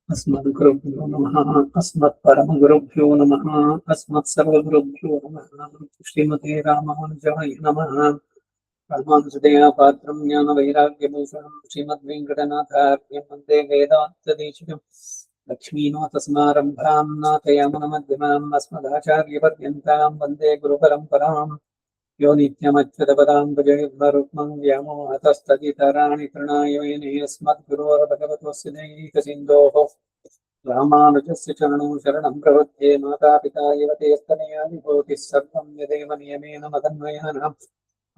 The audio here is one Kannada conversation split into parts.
अस्मद्गुरुभ्यो नमः। अस्मत्परमगुरुभ्यो नमः। अस्मत्सर्वगुरुभ्यो नमः। श्रीमते रामानुजाय नमः। रामानुजदया पात्रं ज्ञानवैराग्यभूषणं श्रीमद्वेङ्कटनाथार्यं वन्दे वेदान्तदेशिकं लक्ष्मीनाथसमारम्भां नाथयामनमध्यमाम् अस्मदाचार्यपर्यन्तां वन्दे गुरुपरम्पराम्। यो नित्यमच्युतपदाम्बुजयुग्मरुक्मं व्यामोहतस्तदितराणि तृणाय मेने अस्मद्गुरोर्भगवतोऽस्य दैकसिन्धोः रामानुजस्य चरणौ शरणं प्रपद्ये। मातापिता युवतेस्तनया विभूतिः सर्वं यदेव नियमेन मदन्वयानाम्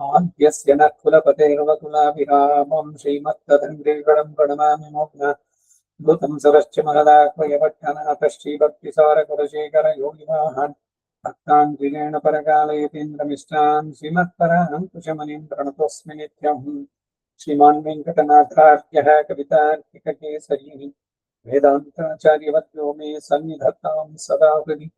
आद्यस्य न कुलपतेर्वकुलाभिरामं श्रीमत्तदङ्ग्रीगणं प्रणमामि मोघ्ना भूतं सरश्च महदाह्वयपट्टनाथ श्रीभक्तिसारकुलशेखरयोगिवाहान् भक्तान् गिरेण परकालयतीन्द्रमिष्टान् श्रीमत्पराङ्कुशमुनिं प्रणतोऽस्मि नित्यम्। श्रीमान् वेङ्कटनाथार्यः कवितार्किककेसरी वेदान्ताचार्यवर्यो मे सन्निधत्तां सदा हृदि।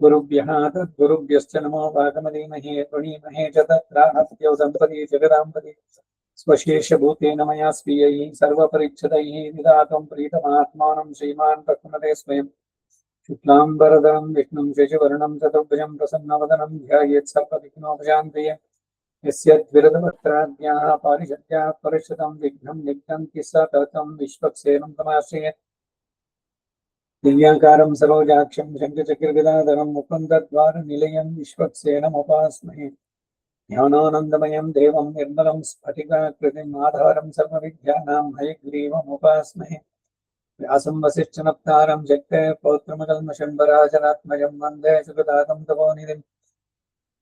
गुरुभ्यः तद्गुरुभ्यश्च नमो वागमदीमहे प्रणीमहे च तत्राहत्यो दम्पती जगदाम्पति स्वशेषभूतेन मया स्वीयैः सर्वपरिच्छदैः विधातुं प्रीतमात्मानं श्रीमान् प्रकृमते स्वयं। शुक्लाम्बरधरं विष्णुं शशिवर्णं चतुर्भुजं प्रसन्नवदनं ध्यायेत् सर्वविघ्नोपशान्तये। यस्य द्विरदवक्त्राद्याः पारिषद्याः परिषदं विघ्नं निघ्नन्ति सततं विश्वक्सेनं तमाश्रये। दिव्याकारं सरोजाक्षं शङ्खचक्रगदाधरं मुकुन्दद्वारनिलयं विश्वक्सेनमुपास्महे। ध्यानानन्दमयं देवं निर्मलं स्फटिकाकृतिम् आधारं सर्वविद्यानां हयग्रीवमुपास्महे। व्यासं वसिष्ठनप्तारं जगते पौत्रमकल्मषण्बराजनात्मजं वन्दे सुखदातं तपोनिधिं।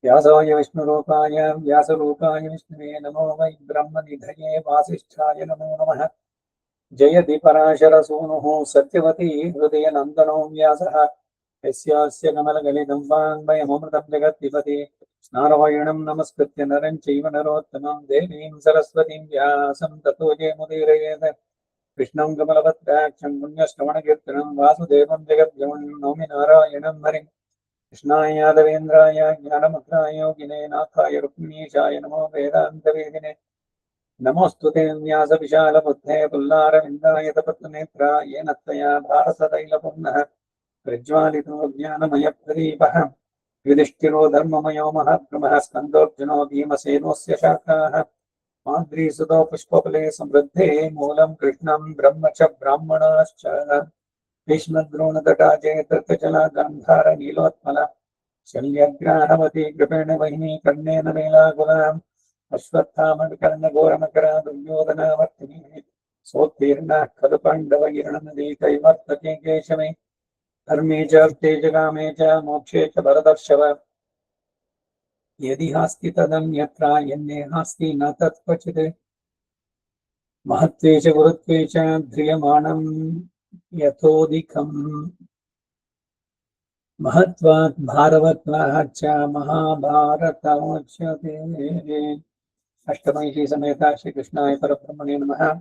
व्यासाय विष्णुरूपाय व्यासरूपाय विष्णुवे नमो वै ब्रह्मनिधये वासिष्ठाय नमो नमः। जयति पराशरसूनुः सत्यवती हृदयनन्दनो व्यासः यस्यास्य कमलगलितं वाङ्मयममृतं जगत्पिबति। नारायणं नमस्कृत्य नरं चैव नरोत्तमं देवीं सरस्वतीं व्यासं ततो जयमुदीरयेत्। कृष्णं कमलपत्राक्षं पुण्यश्रवणकीर्तनं वासुदेवं जगद्गुरुं नौमि नारायणं हरिं। कृष्णाय यादवेन्द्राय ज्ञानमुद्राय योगिने नाथाय रुक्मिणीशाय नमो वेदान्तवेदिने। नमोऽस्तु ते व्यासविशालबुद्धे पुल्लारविन्दाय तपत्नेत्रा येन त्वया भारततैलपूर्णः प्रज्वालितो ज्ञानमयप्रदीपः। युधिष्ठिरो धर्ममयो महात्मः स्कन्दोऽर्जुनो भीमसेनोऽस्य शाखाः। माद्रीसुतो पुष्पफले समृद्धे मूलं कृष्णं ब्रह्म च ब्राह्मणाश्च। भीष्मद्रोणतटा जयतर्कजला गान्धार नीलोत्पला शल्यग्राहवती कृपेण वहिनी कर्णेन वेलाकुलाम्। अश्वत्थामकर्णघोरमकरा दुर्योधनावर्तिनी सोत्तीर्णाः खलु पाण्डवैर्णनदी कैवर्तके केशवे। धर्मे च अर्थे च कामे च मोक्षे च भरतर्षभ। यदि हास्ति तदन्यत्र यन्नेहास्ति न तत्क्वचित्। महत्त्वे च गुरुत्वे च ध्रियमाणं यथोऽधिकम्। महत्वात् भारवत्वात् च महाभारतमुच्यते। अष्टमहिषी समेता श्रीकृष्णाय परब्रह्मणे नमः।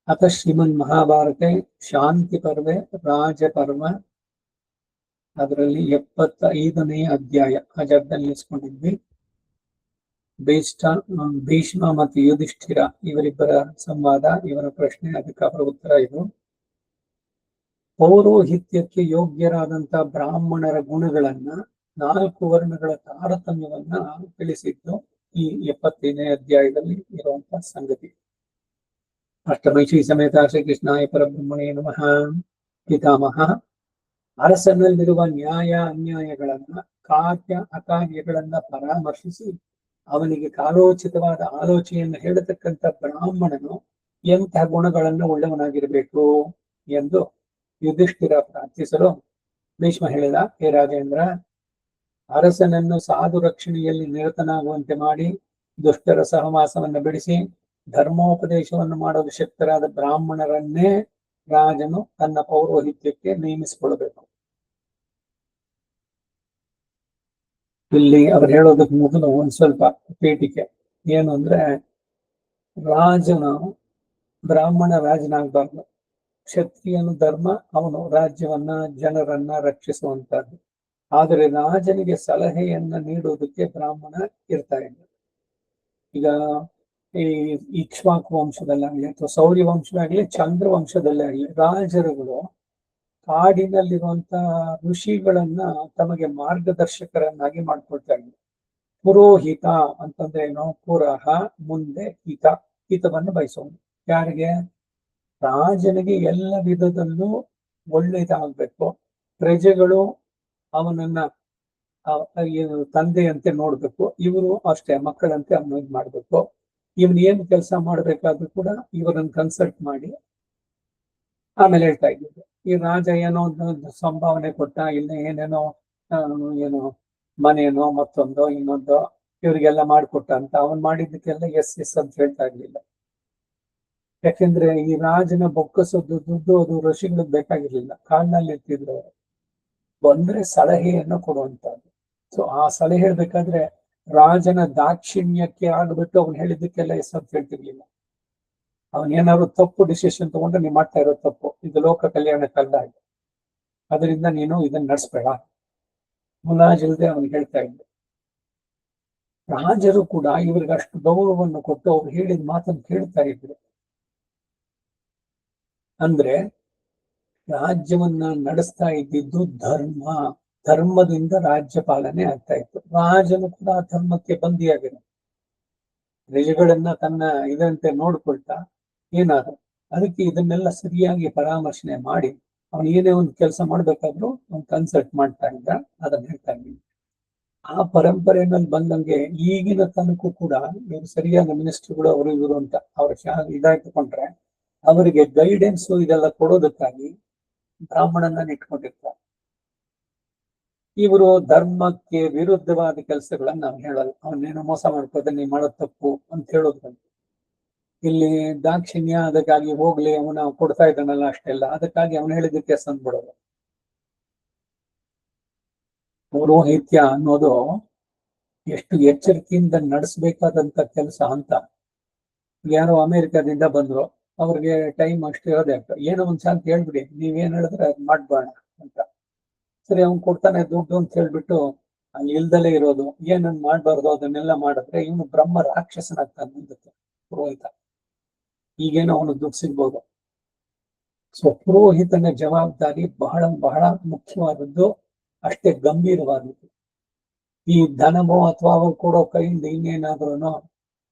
अतः श्रीमन्महाभारते शान्तिपर्वे राजपर्व ಅದರಲ್ಲಿ 75ನೇ ಅಧ್ಯಾಯ ಆ ಜಾಗದಲ್ಲಿ ನಿಲ್ಲಿಸ್ಕೊಂಡಿದ್ವಿ. ಭೀಷ್ಮ ಮತ್ತು ಯುಧಿಷ್ಠಿರ ಇವರಿಬ್ಬರ ಸಂವಾದ, ಇವರ ಪ್ರಶ್ನೆ, ಅದಕ್ಕೆ ಅವರ ಉತ್ತರ ಇದು. ಪೌರೋಹಿತ್ಯಕ್ಕೆ ಯೋಗ್ಯರಾದಂತಹ ಬ್ರಾಹ್ಮಣರ ಗುಣಗಳನ್ನ, 4 ವರ್ಣಗಳ ತಾರತಮ್ಯವನ್ನ ತಿಳಿಸಿದ್ದು ಈ 75ನೇ ಅಧ್ಯಾಯದಲ್ಲಿ ಇರುವಂತಹ ಸಂಗತಿ. ಅಷ್ಟಮೈಷಿ ಸಮೇತ ಶ್ರೀಕೃಷ್ಣಾಯ ಪರಬ್ರಹ್ಮಣೇ ನಮಃ. ಪಿತಾಮಹ ಅರಸನಲ್ಲಿರುವ ನ್ಯಾಯ ಅನ್ಯಾಯಗಳನ್ನ, ಕಾರ್ಯ ಅಕಾರ್ಯಗಳನ್ನ ಪರಾಮರ್ಶಿಸಿ ಅವನಿಗೆ ಕಾಲೋಚಿತವಾದ ಆಲೋಚನೆಯನ್ನು ಹೇಳತಕ್ಕಂಥ ಬ್ರಾಹ್ಮಣನು ಎಂತಹ ಗುಣಗಳನ್ನು ಉಳ್ಳವನಾಗಿರಬೇಕು ಎಂದು ಯುಧಿಷ್ಠಿರ ಪ್ರಾರ್ಥಿಸಲು ಭೀಷ್ಮ ಹೇಳಿದ, ಹೇ ರಾಜೇಂದ್ರ, ಅರಸನನ್ನು ಸಾಧು ರಕ್ಷಣೆಯಲ್ಲಿ ನಿರತನಾಗುವಂತೆ ಮಾಡಿ ದುಷ್ಟರ ಸಹವಾಸವನ್ನು ಬಿಡಿಸಿ ಧರ್ಮೋಪದೇಶವನ್ನು ಮಾಡಲು ಶಕ್ತರಾದ ಬ್ರಾಹ್ಮಣರನ್ನೇ ರಾಜನು ತನ್ನ ಪೌರೋಹಿತ್ಯಕ್ಕೆ ನೇಮಿಸಿಕೊಳ್ಳಬೇಕು. ಇಲ್ಲಿ ಅವರು ಹೇಳೋದಕ್ಕೆ ಮೊದಲು ಒಂದ್ ಸ್ವಲ್ಪ ಪೀಠಿಕೆ ಏನು ಅಂದ್ರೆ, ರಾಜನು ಬ್ರಾಹ್ಮಣ ರಾಜನಾಗಬಾರ್ದು. ಕ್ಷತ್ರಿಯನು ಧರ್ಮ, ಅವನು ರಾಜ್ಯವನ್ನ ಜನರನ್ನ ರಕ್ಷಿಸುವಂತದ್ದು. ಆದರೆ ರಾಜನಿಗೆ ಸಲಹೆಯನ್ನ ನೀಡುವುದಕ್ಕೆ ಬ್ರಾಹ್ಮಣ ಇರ್ತಾ ಇಲ್ಲ. ಈಗ ಈ ಇಕ್ಷ್ವಾಕು ವಂಶದಲ್ಲಾಗ್ಲಿ ಅಥವಾ ಸೌರ್ಯ ವಂಶದಾಗ್ಲಿ ಚಂದ್ರ ವಂಶದಲ್ಲೇ ಆಗ್ಲಿ ರಾಜರುಗಳು ಕಾಡಿನಲ್ಲಿರುವಂತ ಋಷಿಗಳನ್ನ ತಮಗೆ ಮಾರ್ಗದರ್ಶಕರನ್ನಾಗಿ ಮಾಡ್ಕೊಳ್ತಾ ಇದ್ರು. ಪುರೋಹಿತ ಅಂತಂದ್ರೆ ಏನೋ ಪುರಹ ಮುಂದೆ ಹಿತ, ಹಿತವನ್ನು ಬಯಸೋನು. ಯಾರಿಗೆ? ರಾಜನಿಗೆ ಎಲ್ಲ ವಿಧದಲ್ಲೂ ಒಳ್ಳೇದಾಗ್ಬೇಕು, ಪ್ರಜೆಗಳು ಅವನನ್ನ ಏನು ತಂದೆಯಂತೆ ನೋಡ್ಬೇಕು, ಇವರು ಅಷ್ಟೇ ಮಕ್ಕಳಂತೆ ಅವನ ಇದು ಮಾಡ್ಬೇಕು. ಇವನ್ ಏನ್ ಕೆಲಸ ಮಾಡ್ಬೇಕಾದ್ರೂ ಕೂಡ ಇವರನ್ನ ಕನ್ಸಲ್ಟ್ ಮಾಡಿ ಆಮೇಲೆ ಹೇಳ್ತಾ ಇದ್ದಿದ್ದು. ಈ ರಾಜ ಏನೋ ಒಂದು ಸಂಭಾವನೆ ಕೊಟ್ಟ, ಇಲ್ಲ ಏನೇನೋ ಏನೋ ಮನೇನೋ ಮತ್ತೊಂದೋ ಇನ್ನೊಂದೋ ಇವ್ರಿಗೆಲ್ಲ ಮಾಡ್ಕೊಟ್ಟ ಅಂತ ಅವನ್ ಮಾಡಿದ್ದಕ್ಕೆಲ್ಲ ಎಸ್ ಎಸ್ ಅಂತ ಹೇಳ್ತಾ ಇರ್ಲಿಲ್ಲ. ಯಾಕೆಂದ್ರೆ ಈ ರಾಜನ ಬೊಕ್ಕಸದ್ದು ದುಡ್ಡು ಅದು ಋಷಿಗಳಿಗೆ ಬೇಕಾಗಿರ್ಲಿಲ್ಲ, ಕಾಡಿನಲ್ಲಿ ಇರ್ತಿದ್ರು ಅವರು. ಬಂದ್ರೆ ಸಲಹೆಯನ್ನು ಕೊಡುವಂತದ್ದು. ಸೊ ಆ ಸಲಹೆ ಹೇಳ್ಬೇಕಾದ್ರೆ ರಾಜನ ದಾಕ್ಷಿಣ್ಯಕ್ಕೆ ಆಗ್ಬಿಟ್ಟು ಅವ್ನು ಹೇಳಿದ್ದಕ್ಕೆಲ್ಲ ಎಸ್ ಅಂತ ಹೇಳ್ತಿರ್ಲಿಲ್ಲ. ಅವನ್ ಏನಾದ್ರು ತಪ್ಪು ಡಿಸಿಷನ್ ತಗೊಂಡ್ರೆ ನೀನ್ ಮಾಡ್ತಾ ಇರೋ ತಪ್ಪು, ಇದು ಲೋಕ ಕಲ್ಯಾಣಕ್ಕಲ್ಲ ಇದೆ, ಅದರಿಂದ ನೀನು ಇದನ್ನ ನಡೆಸ್ಬೇಡ, ಮುಲಾಜಿಲ್ದೆ ಅವನಿಗೆ ಹೇಳ್ತಾ ಇದ್ದ. ರಾಜರು ಕೂಡ ಇವ್ರಿಗೆ ಅಷ್ಟು ಗೌರವವನ್ನು ಕೊಟ್ಟು ಅವ್ರು ಹೇಳಿದ ಮಾತನ್ನು ಕೇಳ್ತಾ ಇದ್ರು. ಅಂದ್ರೆ ರಾಜ್ಯವನ್ನ ನಡೆಸ್ತಾ ಇದ್ದಿದ್ದು ಧರ್ಮ, ಧರ್ಮದಿಂದ ರಾಜ್ಯ ಪಾಲನೆ ಆಗ್ತಾ ಇತ್ತು. ರಾಜನು ಕೂಡ ಆ ಧರ್ಮಕ್ಕೆ ಬಂದಿಯಾಗಿರು, ಪ್ರಜೆಗಳನ್ನ ತನ್ನ ಇದಂತೆ ನೋಡ್ಕೊಳ್ತಾ ಏನಾದ್ರು. ಅದಕ್ಕೆ ಇದನ್ನೆಲ್ಲ ಸರಿಯಾಗಿ ಪರಾಮರ್ಶನೆ ಮಾಡಿ ಅವನು ಏನೇ ಒಂದು ಕೆಲಸ ಮಾಡ್ಬೇಕಾದ್ರೂ ಅವ್ನು ಕನ್ಸಲ್ಟ್ ಮಾಡ್ತಾ ಇದ್ದ. ಅದನ್ನ ಹೇಳ್ತಾ ಇದ್ದೀನಿ. ಆ ಪರಂಪರೆಯಲ್ಲಿ ಬಂದಂಗೆ ಈಗಿನ ತನಕ ಕೂಡ ಇವರು ಸರಿಯಾದ ಮಿನಿಸ್ಟರ್ಗಳು ಅವರು ಇವರು ಅಂತ ಅವ್ರ ಇದಾಯ್ತುಕೊಂಡ್ರೆ ಅವರಿಗೆ ಗೈಡೆನ್ಸ್ ಇದೆಲ್ಲ ಕೊಡೋದಕ್ಕಾಗಿ ಬ್ರಾಹ್ಮಣನ ಇಟ್ಕೊಂಡಿರ್ತಾರೆ. ಇವರು ಧರ್ಮಕ್ಕೆ ವಿರುದ್ಧವಾದ ಕೆಲಸಗಳನ್ನ ನಾವು ಹೇಳಲ್ಲ. ಅವನ್ನೇನೋ ಮೋಸ ಮಾಡ್ಕೋದ್ರೆ ನೀವು ಮಾಡೋದು ತಪ್ಪು ಅಂತ ಹೇಳೋದು. ಇಲ್ಲಿ ದಾಕ್ಷಿಣ್ಯ, ಅದಕ್ಕಾಗಿ ಹೋಗ್ಲಿ ಅವನ ಕೊಡ್ತಾ ಇದ್ದಾನಲ್ಲ ಅಷ್ಟೆಲ್ಲ, ಅದಕ್ಕಾಗಿ ಅವನು ಹೇಳಿದ್ದಕ್ಕೆ ಅಂದ್ಬಿಡೋದು. ಪೌರೋಹಿತ್ಯ ಅನ್ನೋದು ಎಷ್ಟು ಎಚ್ಚರಿಕೆಯಿಂದ ನಡೆಸಬೇಕಾದಂತ ಕೆಲಸ ಅಂತ. ಯಾರೋ ಅಮೆರಿಕದಿಂದ ಬಂದ್ರು, ಅವ್ರಿಗೆ ಟೈಮ್ ಅಷ್ಟು ಇರೋದೇ ಆಗ್ತದೆ. ಏನೋ ಒಂದ್ಸಲ ಅಂತ ಹೇಳ್ಬಿಡಿ, ನೀವೇನ್ ಹೇಳಿದ್ರೆ ಅದ್ ಮಾಡ್ಬೋಣ ಅಂತ. ಸರಿ ಅವ್ನು ಕೊಡ್ತಾನೆ ದುಡ್ಡು ಅಂತ ಹೇಳ್ಬಿಟ್ಟು ಅಲ್ಲಿ ಇಲ್ದಲೇ ಇರೋದು, ಏನನ್ ಮಾಡ್ಬಾರ್ದು ಅದನ್ನೆಲ್ಲ ಮಾಡಿದ್ರೆ ಇವನು ಬ್ರಹ್ಮ ರಾಕ್ಷಸನಾಗ್ತಾನೆ ಮುಂದಕ್ಕೆ ಪುರೋಹಿತ. ಈಗೇನೋ ಅವನು ದುಡ್ಡು ಸಿಗ್ಬೋದು. ಸೊ ಪುರೋಹಿತನ ಜವಾಬ್ದಾರಿ ಬಹಳ ಬಹಳ ಮುಖ್ಯವಾದದ್ದು, ಅಷ್ಟೇ ಗಂಭೀರವಾದದ್ದು. ಈ ಧನಮೋ ಅಥವಾ ಅವ್ರು ಕೊಡೋ ಕೈಯಿಂದ ಇನ್ನೇನಾದ್ರೂ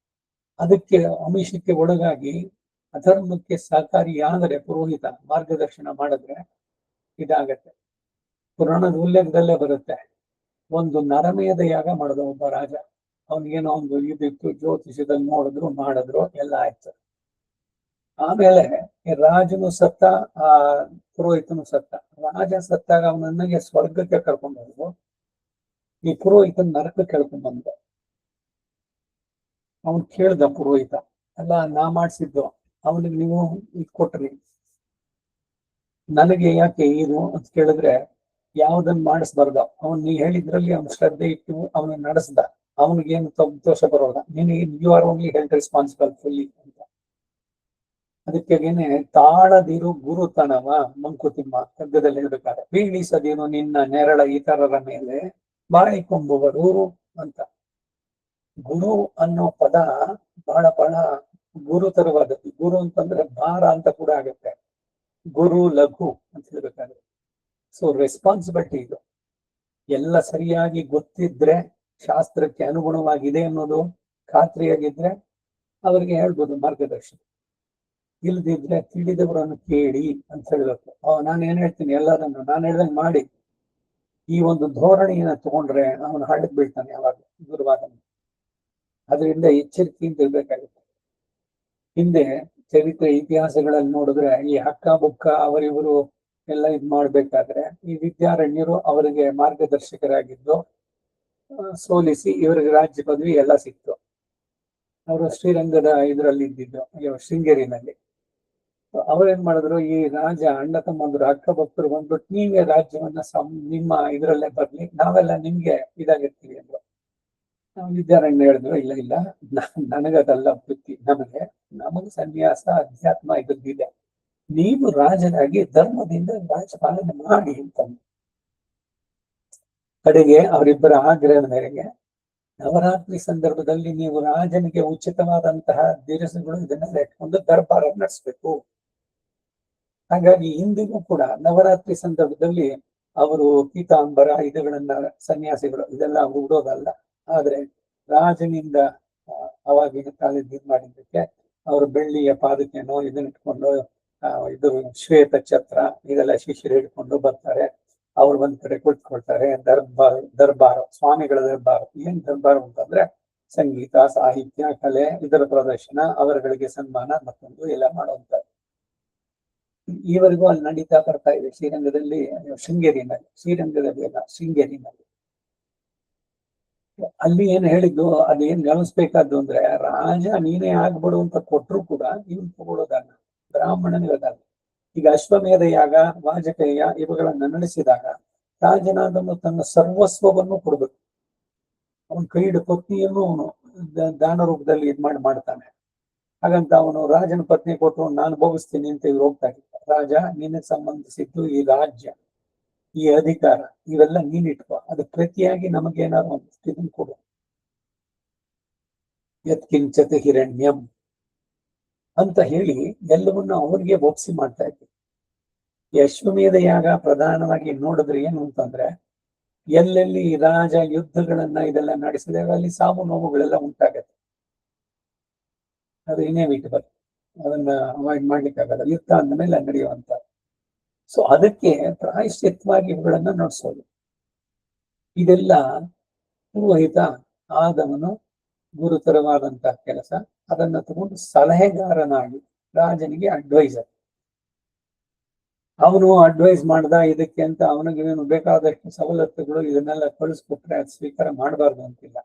ಅದಕ್ಕೆ ಅಮಿಷಕ್ಕೆ ಒಳಗಾಗಿ ಅಧರ್ಮಕ್ಕೆ ಸಹಕಾರಿಯಾದರೆ ಪುರೋಹಿತ ಮಾರ್ಗದರ್ಶನ ಮಾಡಿದ್ರೆ ಇದಾಗತ್ತೆ. ಪುರಾಣದ ಉಲ್ಲೇಖದಲ್ಲೇ ಬರುತ್ತೆ, ಒಂದು ನರಮೇಧ ಯಾಗ ಮಾಡಿದ ಒಬ್ಬ ರಾಜ. ಅವನಿಗೇನೋ ಒಂದು ಇದಿತ್ತು, ಜ್ಯೋತಿಷದಲ್ಲಿ ಮಾಡಿದ್ರು ಎಲ್ಲ ಆಯ್ತು. ಆಮೇಲೆ ರಾಜನು ಸತ್ತ, ಆ ಪುರೋಹಿತನು ಸತ್ತ. ರಾಜ ಸತ್ತಾಗ ಅವನನ್ನಿಗೆ ಸ್ವರ್ಗಕ್ಕೆ ಕರ್ಕೊಂಡು ಹೋದ್ರು, ಈ ಪುರೋಹಿತನ ನರಕಕ್ಕೆ ಕರ್ಕೊಂಡ್ ಬಂದ. ಅವನ್ ಕೇಳ್ದ ಪುರೋಹಿತ, ಅಲ್ಲ ನಾ ಮಾಡಿಸಿದ್ದು, ಅವನಿಗೆ ನೀವು ಇದು ಕೊಟ್ರಿ, ನನಗೆ ಯಾಕೆ ಇದು ಅಂತ ಕೇಳಿದ್ರೆ ಯಾವ್ದನ್ನ ಮಾಡಿಸ್ಬಾರ್ದ. ಅವನ್ ನೀ ಹೇಳಿದ್ರಲ್ಲಿ ಅವ್ನ ಶ್ರದ್ಧೆ ಇಟ್ಟು ಅವನ ನಡೆಸ್ದ, ಅವನಿಗೇನು ದೋಷ ಬರೋಲ್ಲ, ನಿನಗೆ you are only held responsible fully ಅಂತ. ಅದಕ್ಕೇನೆ ತಾಳದಿರು ಗುರುತನವ ಮಂಕುತಿಮ್ಮ ಕಗ್ಗದಲ್ಲಿ ಹೇಳ್ಬೇಕಾದ್ರೆ, ಬೀಳಿಸದಿರು ನಿನ್ನ ನೆರಳ ಇತರರ ಮೇಲೆ ಬಾಳಿಕೊಂಬುವರು ಅಂತ. ಗುರು ಅನ್ನೋ ಪದ ಬಹಳ ಬಹಳ ಗುರುತರವಾದದ್ದು. ಗುರು ಅಂತಂದ್ರೆ ಭಾರ ಅಂತ ಕೂಡ ಆಗತ್ತೆ, ಗುರು ಲಘು ಅಂತ ಹೇಳ್ಬೇಕಾದ್ರೆ. ಸೊ ರೆಸ್ಪಾನ್ಸಿಬಿಲಿಟಿ ಇದು ಎಲ್ಲ ಸರಿಯಾಗಿ ಗೊತ್ತಿದ್ರೆ, ಶಾಸ್ತ್ರಕ್ಕೆ ಅನುಗುಣವಾಗಿದೆ ಅನ್ನೋದು ಖಾತ್ರಿಯಾಗಿದ್ರೆ ಅವ್ರಿಗೆ ಹೇಳ್ಬೋದು ಮಾರ್ಗದರ್ಶನ. ಇಲ್ದಿದ್ರೆ ತಿಳಿದವರನ್ನು ಕೇಳಿ ಅಂತ ಹೇಳ್ಬೇಕು. ನಾನು ಏನ್ ಹೇಳ್ತೀನಿ ಎಲ್ಲರನ್ನು ನಾನು ಹೇಳ್ದಂಗೆ ಮಾಡಿ, ಈ ಒಂದು ಧೋರಣೆಯನ್ನ ತಗೊಂಡ್ರೆ ಅವನು ಹಳ್ಳಕ್ ಬೀಳ್ತಾನೆ ಯಾವಾಗ ಗುರುವಾದ. ಅದರಿಂದ ಎಚ್ಚರಿಕೆಯಿಂದ ಇರ್ಬೇಕಾಗುತ್ತೆ. ಹಿಂದೆ ಚರಿತ್ರೆ ಇತಿಹಾಸಗಳಲ್ಲಿ ನೋಡಿದ್ರೆ ಈ ಹಕ್ಕ ಬುಕ್ಕ ಅವರಿವರು ಎಲ್ಲ ಇದ್ ಮಾಡ್ಬೇಕಾದ್ರೆ ಈ ವಿದ್ಯಾರಣ್ಯರು ಅವರಿಗೆ ಮಾರ್ಗದರ್ಶಕರಾಗಿದ್ದು, ಸೋಲಿಸಿ ಇವರಿಗೆ ರಾಜ್ಯ ಪದವಿ ಎಲ್ಲ ಸಿಕ್ತು. ಅವರು ಶ್ರೀರಂಗದ ಇದರಲ್ಲಿ ಇದ್ದಿದ್ದು, ಶೃಂಗೇರಿನಲ್ಲಿ. ಅವ್ರೇನ್ ಮಾಡಿದ್ರು, ಈ ರಾಜ ಅಣ್ಣ ತಮ್ಮಂದ್ರು ಅಕ್ಕ ಭಕ್ತರು ಬಂದ್ಬಿಟ್ಟು ನೀವೇ ರಾಜ್ಯವನ್ನ ನಿಮ್ಮ ಇದ್ರಲ್ಲೇ ಬರ್ಲಿ, ನಾವೆಲ್ಲ ನಿಮ್ಗೆ ಇದಾಗಿರ್ತೀವಿ ಅಂದ್ರು. ವಿದ್ಯಾರಣ್ಯ ಹೇಳಿದ್ರು, ಇಲ್ಲ ಇಲ್ಲ ನನಗದಲ್ಲ ಬುದ್ಧಿ, ನಮಗೆ ಸನ್ಯಾಸ ಅಧ್ಯಾತ್ಮ ಇದ್ದಿದೆ, ನೀವು ರಾಜನಾಗಿ ಧರ್ಮದಿಂದ ರಾಜ್ಯ ಪಾಲನೆ ಮಾಡಿ ಅಂತ. ಕಡೆಗೆ ಅವರಿಬ್ಬರ ಆಗ್ರಹದ ಮೇರೆಗೆ ನವರಾತ್ರಿ ಸಂದರ್ಭದಲ್ಲಿ ನೀವು ರಾಜನಿಗೆ ಉಚಿತವಾದಂತಹ ದಿರಸುಗಳು ಇದನ್ನೆಲ್ಲ ಇಟ್ಕೊಂಡು ದರ್ಬಾರ ನಡೆಸ್ಬೇಕು. ಹಾಗಾಗಿ ಇಂದಿಗೂ ಕೂಡ ನವರಾತ್ರಿ ಸಂದರ್ಭದಲ್ಲಿ ಅವರು ಪೀತಾಂಬರ ಇದುಗಳನ್ನ ಸನ್ಯಾಸಿಗಳು ಇದೆಲ್ಲ ಅವರು ಉಡೋದಲ್ಲ. ಆದ್ರೆ ರಾಜನಿಂದ ಅವಾಗಿನ ಕಾಲದ ಮಾಡಿದ್ದಕ್ಕೆ ಅವರು ಬೆಳ್ಳಿಯ ಪಾದಕೆನೋ ಇದನ್ನ ಇಟ್ಕೊಂಡು ಇದು ಶ್ವೇತ ಛತ್ರ ಇದೆಲ್ಲ ಶಿಷ್ಯರು ಹಿಡ್ಕೊಂಡು ಬರ್ತಾರೆ. ಅವ್ರು ಒಂದ್ ಕಡೆ ಕುಳಿತುಕೊಳ್ತಾರೆ. ದರ್ಬಾರ ಸ್ವಾಮಿಗಳ ದರ್ಬಾರ. ಏನ್ ದರ್ಬಾರ ಅಂತಂದ್ರೆ ಸಂಗೀತ, ಸಾಹಿತ್ಯ, ಕಲೆ ಇದರ ಪ್ರದರ್ಶನ, ಅವರುಗಳಿಗೆ ಸನ್ಮಾನ ಮತ್ತೊಂದು ಎಲ್ಲ ಮಾಡುವಂಥದ್ದು. ಈವರೆಗೂ ಅಲ್ಲಿ ನಡೀತಾ ಬರ್ತಾ ಇದೆ ಶ್ರೀರಂಗದಲ್ಲಿ, ಶೃಂಗೇರಿನಲ್ಲಿ. ಶ್ರೀರಂಗದಲ್ಲಿ ಅಲ್ಲ, ಶೃಂಗೇರಿನಲ್ಲಿ. ಅಲ್ಲಿ ಏನ್ ಹೇಳಿದ್ದು, ಅದೇನ್ ಗಮನಿಸ್ಬೇಕಾದ್ದು ಅಂದ್ರೆ, ರಾಜ ನೀನೇ ಆಗ್ಬಿಡು ಅಂತ ಕೊಟ್ರು ಕೂಡ ಇವನ್ ತಗೊಳ್ಳೋದಲ್ಲ, ಬ್ರಾಹ್ಮಣನಿರೋದಲ್ಲ. ಈಗ ಅಶ್ವಮೇಧ ಯಾಗ, ವಾಜಪೇಯ ಇವುಗಳನ್ನ ನಡೆಸಿದಾಗ ರಾಜನಾದನು ತನ್ನ ಸರ್ವಸ್ವವನ್ನು ಕೊಡ್ಬೇಕು. ಅವನ ಕೈಡು ಕೊತ್ತಿಯನ್ನು ಅವನು ದಾನ ರೂಪದಲ್ಲಿ ಮಾಡ್ತಾನೆ. ಹಾಗಂತ ಅವನು ರಾಜನ ಪತ್ನಿ ಕೊಟ್ಟು ನಾನು ಭೋಗಿಸ್ತೀನಿ ಅಂತ ಇವ್ರು ಹೋಗ್ತಾ ಇದ್ದ. ರಾಜ, ನಿನಗೆ ಸಂಬಂಧಿಸಿದ್ದು ಈ ರಾಜ್ಯ, ಈ ಅಧಿಕಾರ, ಇವೆಲ್ಲ ನೀನ್ ಇಟ್ಕೋ, ಅದು ಪ್ರತಿಯಾಗಿ ನಮಗೇನಾದ್ರು ಒಂದು ಇದನ್ನು ಕೊಡು. ಯತ್ಕಿಂಚತೆ ಹಿರಣ್ಯಂ ಅಂತ ಹೇಳಿ ಎಲ್ಲವನ್ನ ಅವ್ರಿಗೆ ಒಪ್ಸಿ ಮಾಡ್ತಾ ಇದ್ವಿ. ಈ ಅಶ್ವಮೇಧ ಯಾಗ ಪ್ರಧಾನವಾಗಿ ನೋಡಿದ್ರೆ ಏನು ಅಂತಂದ್ರೆ, ಎಲ್ಲೆಲ್ಲಿ ರಾಜ ಯುದ್ಧಗಳನ್ನ ಇದೆಲ್ಲ ನಡೆಸಿದಾಗ ಅಲ್ಲಿ ಸಾವು ನೋವುಗಳೆಲ್ಲ ಉಂಟಾಗತ್ತೆ. ಅದು ಇನ್ಎವಿಟಬಲ್, ಅದನ್ನ ಅವಾಯ್ಡ್ ಮಾಡ್ಲಿಕ್ಕಾಗಲ್ಲ, ಯುದ್ಧ ಅಂದಮೇಲೆ ನಡೆಯುವಂತ. ಸೊ ಅದಕ್ಕೆ ಪ್ರಾಯಶ್ಚಿತ್ತವಾಗಿ ಇವುಗಳನ್ನ ನಡೆಸೋದು. ಇದೆಲ್ಲ ಪುರೋಹಿತ ಆದವನು ಗುರುತರವಾದಂತಹ ಕೆಲಸ. ಅದನ್ನ ತಗೊಂಡು ಸಲಹೆಗಾರನಾಗಿ ರಾಜನಿಗೆ ಅಡ್ವೈಸರ್, ಅವನು ಅಡ್ವೈಸ್ ಮಾಡ್ದ ಇದಕ್ಕೆ ಅಂತ ಅವನಿಗೆ ಬೇಕಾದಷ್ಟು ಸವಲತ್ತುಗಳು ಇದನ್ನೆಲ್ಲ ಕಳಿಸ್ಕೊಟ್ರೆ ಅದು ಸ್ವೀಕಾರ ಮಾಡಬಾರ್ದು ಅಂತಿಲ್ಲ.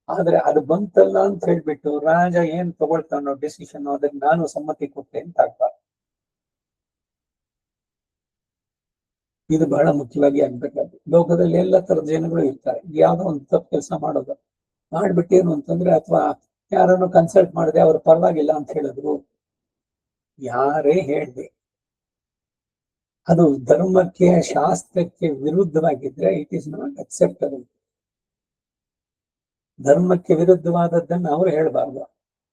ಆದ್ರೆ ಅದು ಬಂತಲ್ಲ ಅಂತ ಹೇಳ್ಬಿಟ್ಟು ರಾಜ ಏನ್ ತಗೊಳ್ತಾನೋ ಡಿಸಿಷನ್ ಅದಕ್ಕೆ ನಾನು ಸಮ್ಮತಿ ಕೊಟ್ಟೆ ಅಂತ ಆಗ್ಬಾರ್ದು. ಇದು ಬಹಳ ಮುಖ್ಯವಾಗಿ ಆಗ್ಬೇಕಾದ್ರು. ಲೋಕದಲ್ಲಿ ಎಲ್ಲ ತರದ ಜನಗಳು ಇರ್ತಾರೆ. ಯಾವ್ದೋ ಒಂದು ತಪ್ಪು ಕೆಲಸ ಮಾಡೋದು ಮಾಡ್ಬಿಟ್ಟೇನು ಅಂತಂದ್ರೆ, ಅಥವಾ ಯಾರನ್ನು ಕನ್ಸಲ್ಟ್ ಮಾಡದೆ ಅವ್ರು ಪರವಾಗಿಲ್ಲ ಅಂತ ಹೇಳಿದ್ರು, ಯಾರೇ ಹೇಳ್ದೆ ಅದು ಧರ್ಮಕ್ಕೆ ಶಾಸ್ತ್ರಕ್ಕೆ ವಿರುದ್ಧವಾಗಿದ್ರೆ ಇಟ್ ಈಸ್ ನಾಟ್ ಅಕ್ಸೆಪ್ಟಬಲ್. ಧರ್ಮಕ್ಕೆ ವಿರುದ್ಧವಾದದ್ದನ್ನು ಅವ್ರು ಹೇಳ್ಬಾರ್ದು.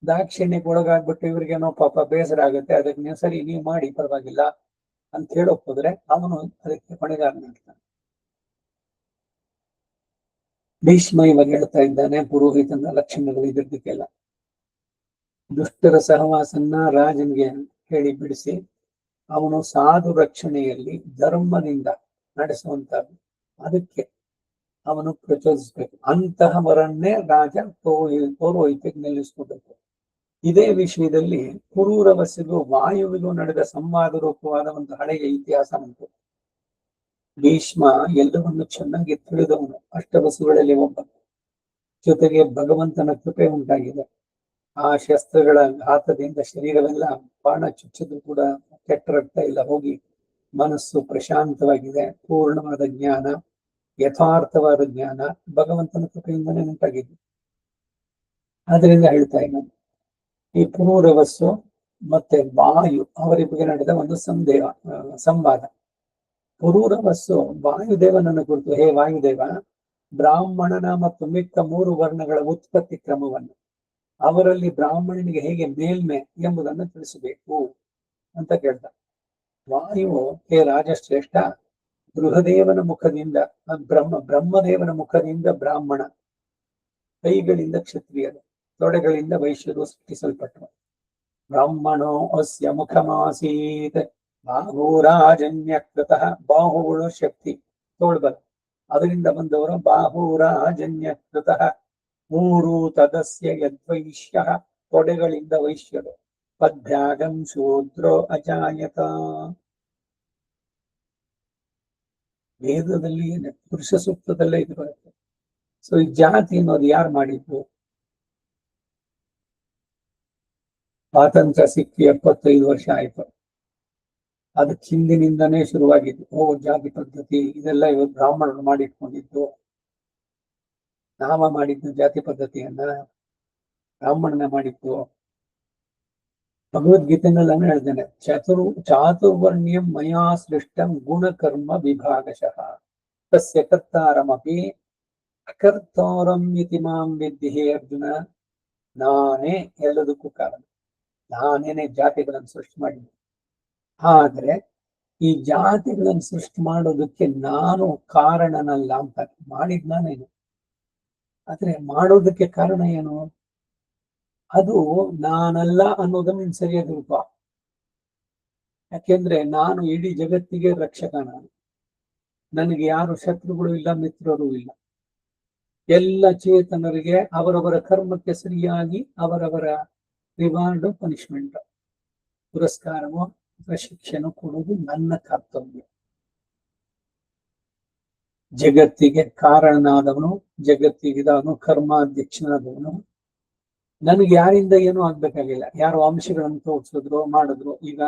ದಾಕ್ಷಿಣ್ಯಕ್ಕೆ ಒಳಗಾಗ್ಬಿಟ್ಟು ಇವ್ರಿಗೇನೋ ಪಾಪ ಬೇಸರ ಆಗುತ್ತೆ, ಅದಕ್ಕೆ ನೀವು ಸರಿ ನೀವು ಮಾಡಿ ಪರವಾಗಿಲ್ಲ ಅಂತ ಹೇಳೋಕ್ ಹೋದ್ರೆ ಅವನು ಅದಕ್ಕೆ ಹೊಣೆಗಾರನಾಗ್ತಾನೆ. ಭೀಷ್ಮ ಇವಾಗ ಹೇಳ್ತಾ ಇದ್ದಾನೆ ಪುರೋಹಿತನ ಲಕ್ಷಣಗಳು ಇದ್ರದಕ್ಕೆಲ್ಲ. ದುಷ್ಟರ ಸಹವಾಸನ್ನ ರಾಜನಿಗೆ ಹೇಳಿ ಬಿಡಿಸಿ ಅವನು ಸಾಧು ರಕ್ಷಣೆಯಲ್ಲಿ ಧರ್ಮದಿಂದ ನಡೆಸುವಂತದ್ದು, ಅದಕ್ಕೆ ಅವನು ಪ್ರಚೋದಿಸ್ಬೇಕು. ಅಂತಹವರನ್ನೇ ರಾಜ ಪೌರೋಹಿತ್ಯಕ್ಕೆ ನಿಲ್ಲಿಸ್ಕೊಬೇಕು. ಇದೇ ವಿಷಯದಲ್ಲಿ ಪುರೂರವಸಿಗೂ ವಾಯುವಿಗೂ ನಡೆದ ಸಂವಾದ ರೂಪವಾದ ಒಂದು ಹಳೆಯ ಇತಿಹಾಸ ಉಂಟು. ಭೀಷ್ಮ ಎಲ್ಲವನ್ನು ಚೆನ್ನಾಗಿ ತಿಳಿದವನು, ಅಷ್ಟವಸುಗಳಲ್ಲಿ ಒಬ್ಬ. ಜೊತೆಗೆ ಭಗವಂತನ ಕೃಪೆ ಉಂಟಾಗಿದೆ. ಆ ಶಸ್ತ್ರಗಳ ಘಾತದಿಂದ ಶರೀರವೆಲ್ಲ ಬಾಣ ಚುಚ್ಚಿದ್ರು ಕೂಡ ಕೆಟ್ಟ ರಕ್ತ ಇಲ್ಲ ಹೋಗಿ ಮನಸ್ಸು ಪ್ರಶಾಂತವಾಗಿದೆ. ಪೂರ್ಣವಾದ ಜ್ಞಾನ, ಯಥಾರ್ಥವಾದ ಜ್ಞಾನ ಭಗವಂತನ ಕೃಪೆಯಿಂದನೇ ಉಂಟಾಗಿದೆ. ಆದ್ರಿಂದ ಹೇಳ್ತಾ ಇದ್ದಾನೆ, ಈ ಪುರೂರವಸ್ಸು ಮತ್ತೆ ವಾಯು ಅವರಿಬ್ಬರಿಗೆ ನಡೆದ ಒಂದು ಸಂವಾದ. ಪುರೂರವಸ್ಸು ವಾಯುದೇವನನ್ನು ಕುರಿತು, ಹೇ ವಾಯುದೇವ, ಬ್ರಾಹ್ಮಣನ ಮತ್ತು ಮಿಕ್ಕ 3 ವರ್ಣಗಳ ಉತ್ಪತ್ತಿ ಕ್ರಮವನ್ನು, ಅವರಲ್ಲಿ ಬ್ರಾಹ್ಮಣನಿಗೆ ಹೇಗೆ ಮೇಲ್ಮೆ ಎಂಬುದನ್ನು ತಿಳಿಸಬೇಕು ಅಂತ ಕೇಳ್ದ. ವಾಯು, ಹೇ ರಾಜಶ್ರೇಷ್ಠ, ಬೃಹದೇವನ ಮುಖದಿಂದ ಬ್ರಹ್ಮದೇವನ ಮುಖದಿಂದ ಬ್ರಾಹ್ಮಣ, ಕೈಗಳಿಂದ ಕ್ಷತ್ರಿಯರು, ತೊಡೆಗಳಿಂದ ವೈಶ್ಯರು ಸೃಷ್ಟಿಸಲ್ಪಟ್ಟರು. ಬ್ರಾಹ್ಮಣೋ ಅಸ್ಯ ಮುಖಮಾಸೀತ್ ಬಾಹುರಾಜನ್ಯಕೃತಃ, ಬಾಹುಗಳು ಶಕ್ತಿ, ತೋಳ್ಬಲ, ಅದರಿಂದ ಬಂದವರು ಬಾಹುರಾಜನ್ಯಕೃತಃ. 3 ತದಸ್ಯ ಯದ್ವೈಶ್ಯ, ತೊಡೆಗಳಿಂದ ವೈಶ್ಯರು. ಪದ್ಭ್ಯಾಗಂ ಶೂದ್ರೋ ಅಜಾಯತ. ವೇದದಲ್ಲಿ ಪುರುಷ ಸೂಕ್ತದಲ್ಲೇ ಇದು ಬರುತ್ತೆ. ಸೊ ಈ ಜಾತಿ ಅನ್ನೋದು ಯಾರು ಮಾಡಿದ್ದು? ಸ್ವಾತಂತ್ರ್ಯ ಸಿಕ್ಕಿ 75 ವರ್ಷ ಆಯ್ತು. ಅದಕ್ಕೆ ಹಿಂದಿನಿಂದನೇ ಶುರುವಾಗಿದ್ದು ಜಾತಿ ಪದ್ಧತಿ ಇದೆಲ್ಲ ಇವತ್ತು ಬ್ರಾಹ್ಮಣರು ಮಾಡಿಟ್ಕೊಂಡಿದ್ದು. ನಾವ ಮಾಡಿದ್ದು ಜಾತಿ ಪದ್ಧತಿಯನ್ನ, ಬ್ರಾಹ್ಮಣನ ಮಾಡಿದ್ದು. ಭಗವದ್ಗೀತೆನೆಲ್ಲ ಹೇಳ್ತೇನೆ, ಚಾತುರ್ವರ್ಣ್ಯಂ ಮಯಾ ಸೃಷ್ಟಂ ಗುಣಕರ್ಮ ವಿಭಾಗಶಃ ತಸ್ಯ ಕರ್ತಾರಮಪಿ ಅಕರ್ತೋರಂ ಇತಿ ಮಾಂ ವಿದ್ಧಿ ಹೇ ಅರ್ಜುನ. ನಾನೇ ಎಲ್ಲದಕ್ಕೂ ಕಾರಣ, ನಾನೇನೆ ಜಾತಿಗಳನ್ನು ಸೃಷ್ಟಿ ಮಾಡಿದ್ದೆ. ಆದ್ರೆ ಈ ಜಾತಿಗಳನ್ನು ಸೃಷ್ಟಿ ಮಾಡೋದಕ್ಕೆ ನಾನು ಕಾರಣನಲ್ಲ ಅಂತ ಮಾಡಿದ್ ನಾನೇನು. ಆದ್ರೆ ಮಾಡೋದಕ್ಕೆ ಕಾರಣ ಏನು? ಅದು ನಾನಲ್ಲ ಅನ್ನೋದನ್ನ ಸರಿಯಾದ ರೂಪ. ಯಾಕೆಂದ್ರೆ ನಾನು ಇಡೀ ಜಗತ್ತಿಗೆ ರಕ್ಷಕ. ನನಗೆ ಯಾರು ಶತ್ರುಗಳು ಇಲ್ಲ, ಮಿತ್ರರು ಇಲ್ಲ. ಎಲ್ಲ ಚೇತನರಿಗೆ ಅವರವರ ಕರ್ಮಕ್ಕೆ ಸರಿಯಾಗಿ ಅವರವರ ರಿವಾರ್ಡ್, ಪನಿಷ್ಮೆಂಟ್, ಪುರಸ್ಕಾರವೋ ಶಿಕ್ಷೆನೋ ಕೊಡುವುದು ನನ್ನ ಕರ್ತವ್ಯ. ಜಗತ್ತಿಗೆ ಕಾರಣನಾದವನು, ಜಗತ್ತಿಗಿದವನು, ಕರ್ಮಾಧ್ಯಕ್ಷನಾದವನು. ನನಗೆ ಯಾರಿಂದ ಏನೂ ಆಗ್ಬೇಕಾಗಿಲ್ಲ. ಯಾರು ಅಂಶಗಳನ್ನು ತೋರಿಸಿದ್ರು, ಮಾಡಿದ್ರು. ಈಗ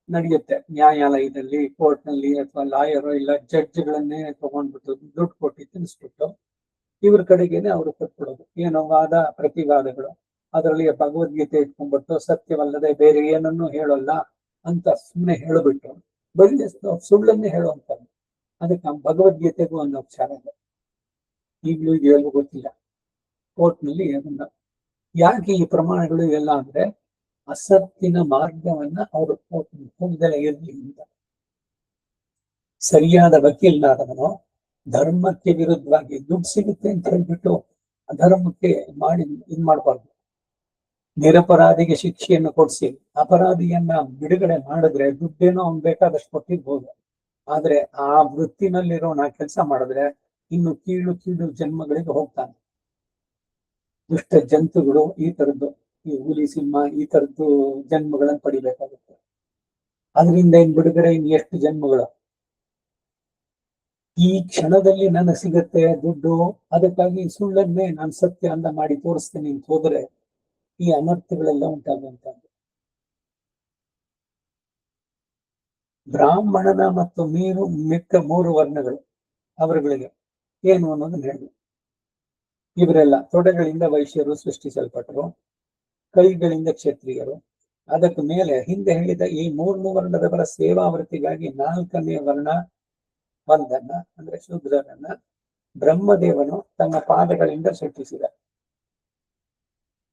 ನಡೆಯುತ್ತೆ ನ್ಯಾಯಾಲಯದಲ್ಲಿ, ಕೋರ್ಟ್ ನಲ್ಲಿ, ಅಥವಾ ಲಾಯರ್ ಇಲ್ಲ ಜಡ್ಜ್ಗಳನ್ನೇ ತಗೊಂಡ್ಬಿಟ್ಟು ದುಡ್ಡು ಕೊಟ್ಟು ತಿನ್ನಿಸ್ಬಿಟ್ಟು ಇವ್ರ ಕಡೆಗೇನೆ ಅವರು ಕೊಟ್ಬಿಡೋದು. ಏನೋ ವಾದ ಪ್ರತಿವಾದಗಳು, ಅದರಲ್ಲಿ ಭಗವದ್ಗೀತೆ ಇಟ್ಕೊಂಡ್ಬಿಟ್ಟು ಸತ್ಯವಲ್ಲದೆ ಬೇರೆ ಏನನ್ನೂ ಹೇಳೋಲ್ಲ ಅಂತ ಸುಮ್ಮನೆ ಹೇಳಿಬಿಟ್ಟು ಬರೀ ಸುಳ್ಳನ್ನೇ ಹೇಳುವಂಥದ್ದು. ಅದಕ್ಕೆ ಭಗವದ್ಗೀತೆಗೂ ಒಂದು ಅಕ್ಷರ ಇದೆ, ಈಗಲೂ ಇದೆಲ್ಲೂ ಗೊತ್ತಿಲ್ಲ. ಕೋರ್ಟ್ನಲ್ಲಿ ಅದನ್ನ ಯಾಕೆ ಈ ಪ್ರಮಾಣಗಳು ಎಲ್ಲ ಅಂದ್ರೆ ಅಸತ್ತಿನ ಮಾರ್ಗವನ್ನ ಅವರು ಹೋಗದಲ್ಲೇ ಇರಲಿ ಅಂತ. ಸರಿಯಾದ ವಕೀಲನಾದವನು ಧರ್ಮಕ್ಕೆ ವಿರುದ್ಧವಾಗಿ ದುಡ್ಡು ಸಿಗುತ್ತೆ ಅಂತ ಹೇಳ್ಬಿಟ್ಟು ಅಧರ್ಮಕ್ಕೆ ಮಾಡಿ ಮಾಡಬಾರ್ದು. ನಿರಪರಾಧಿಗೆ ಶಿಕ್ಷೆಯನ್ನು ಕೊಡಿಸಿ ಅಪರಾಧಿಯನ್ನ ಬಿಡುಗಡೆ ಮಾಡಿದ್ರೆ ದುಡ್ಡೇನೋ ಅವ್ನು ಬೇಕಾದಷ್ಟು ಕೊಟ್ಟಿರ್ಬೋದು. ಆದ್ರೆ ಆ ವೃತ್ತಿನಲ್ಲಿರೋನ ಕೆಲಸ ಮಾಡಿದ್ರೆ ಇನ್ನು ಕೀಳು ಕೀಳು ಜನ್ಮಗಳಿಗೆ ಹೋಗ್ತಾನೆ. ದುಷ್ಟ ಜಂತುಗಳು ಈ ತರದ್ದು, ಈ ಹುಲಿ, ಸಿಂಹ ಈ ತರದ್ದು ಜನ್ಮಗಳನ್ನು ಪಡಿಬೇಕಾಗುತ್ತೆ. ಅದರಿಂದ ಇನ್ ಬಿಡುಗಡೆ ಇನ್ ಎಷ್ಟು ಜನ್ಮಗಳು. ಈ ಕ್ಷಣದಲ್ಲಿ ನನಗೆ ಸಿಗತ್ತೆ ದುಡ್ಡು, ಅದಕ್ಕಾಗಿ ಸುಳ್ಳನ್ನೇ ನಾನು ಸತ್ಯ ಅಂದ ಮಾಡಿ ತೋರಿಸ್ತೇನೆ ಅಂತ ಹೋದ್ರೆ ಈ ಅನರ್ಥಗಳೆಲ್ಲ ಉಂಟಾಗುವಂತದ್ದು. ಬ್ರಾಹ್ಮಣನ ಮತ್ತು ಮಿಕ್ಕ 3 ವರ್ಣಗಳು ಅವರುಗಳಿಗೆ ಏನು ಅನ್ನೋದನ್ನ ಹೇಳಿ. ಇವರೆಲ್ಲ ತೊಡೆಗಳಿಂದ ವೈಶ್ಯರು ಸೃಷ್ಟಿಸಲ್ಪಟ್ಟರು, ಕೈಗಳಿಂದ ಕ್ಷತ್ರಿಯರು. ಅದಕ್ಕೆ ಮೇಲೆ ಹಿಂದೆ ಹೇಳಿದ ಈ 3 ವರ್ಣದವರ ಸೇವಾವೃತ್ತಿಗಾಗಿ 4ನೇ ವರ್ಣ ಬಂಧನ ಅಂದ್ರೆ ಶೂದ್ರನನ್ನ ಬ್ರಹ್ಮದೇವನು ತನ್ನ ಪಾದಗಳಿಂದ ಸೃಷ್ಟಿಸಿದ.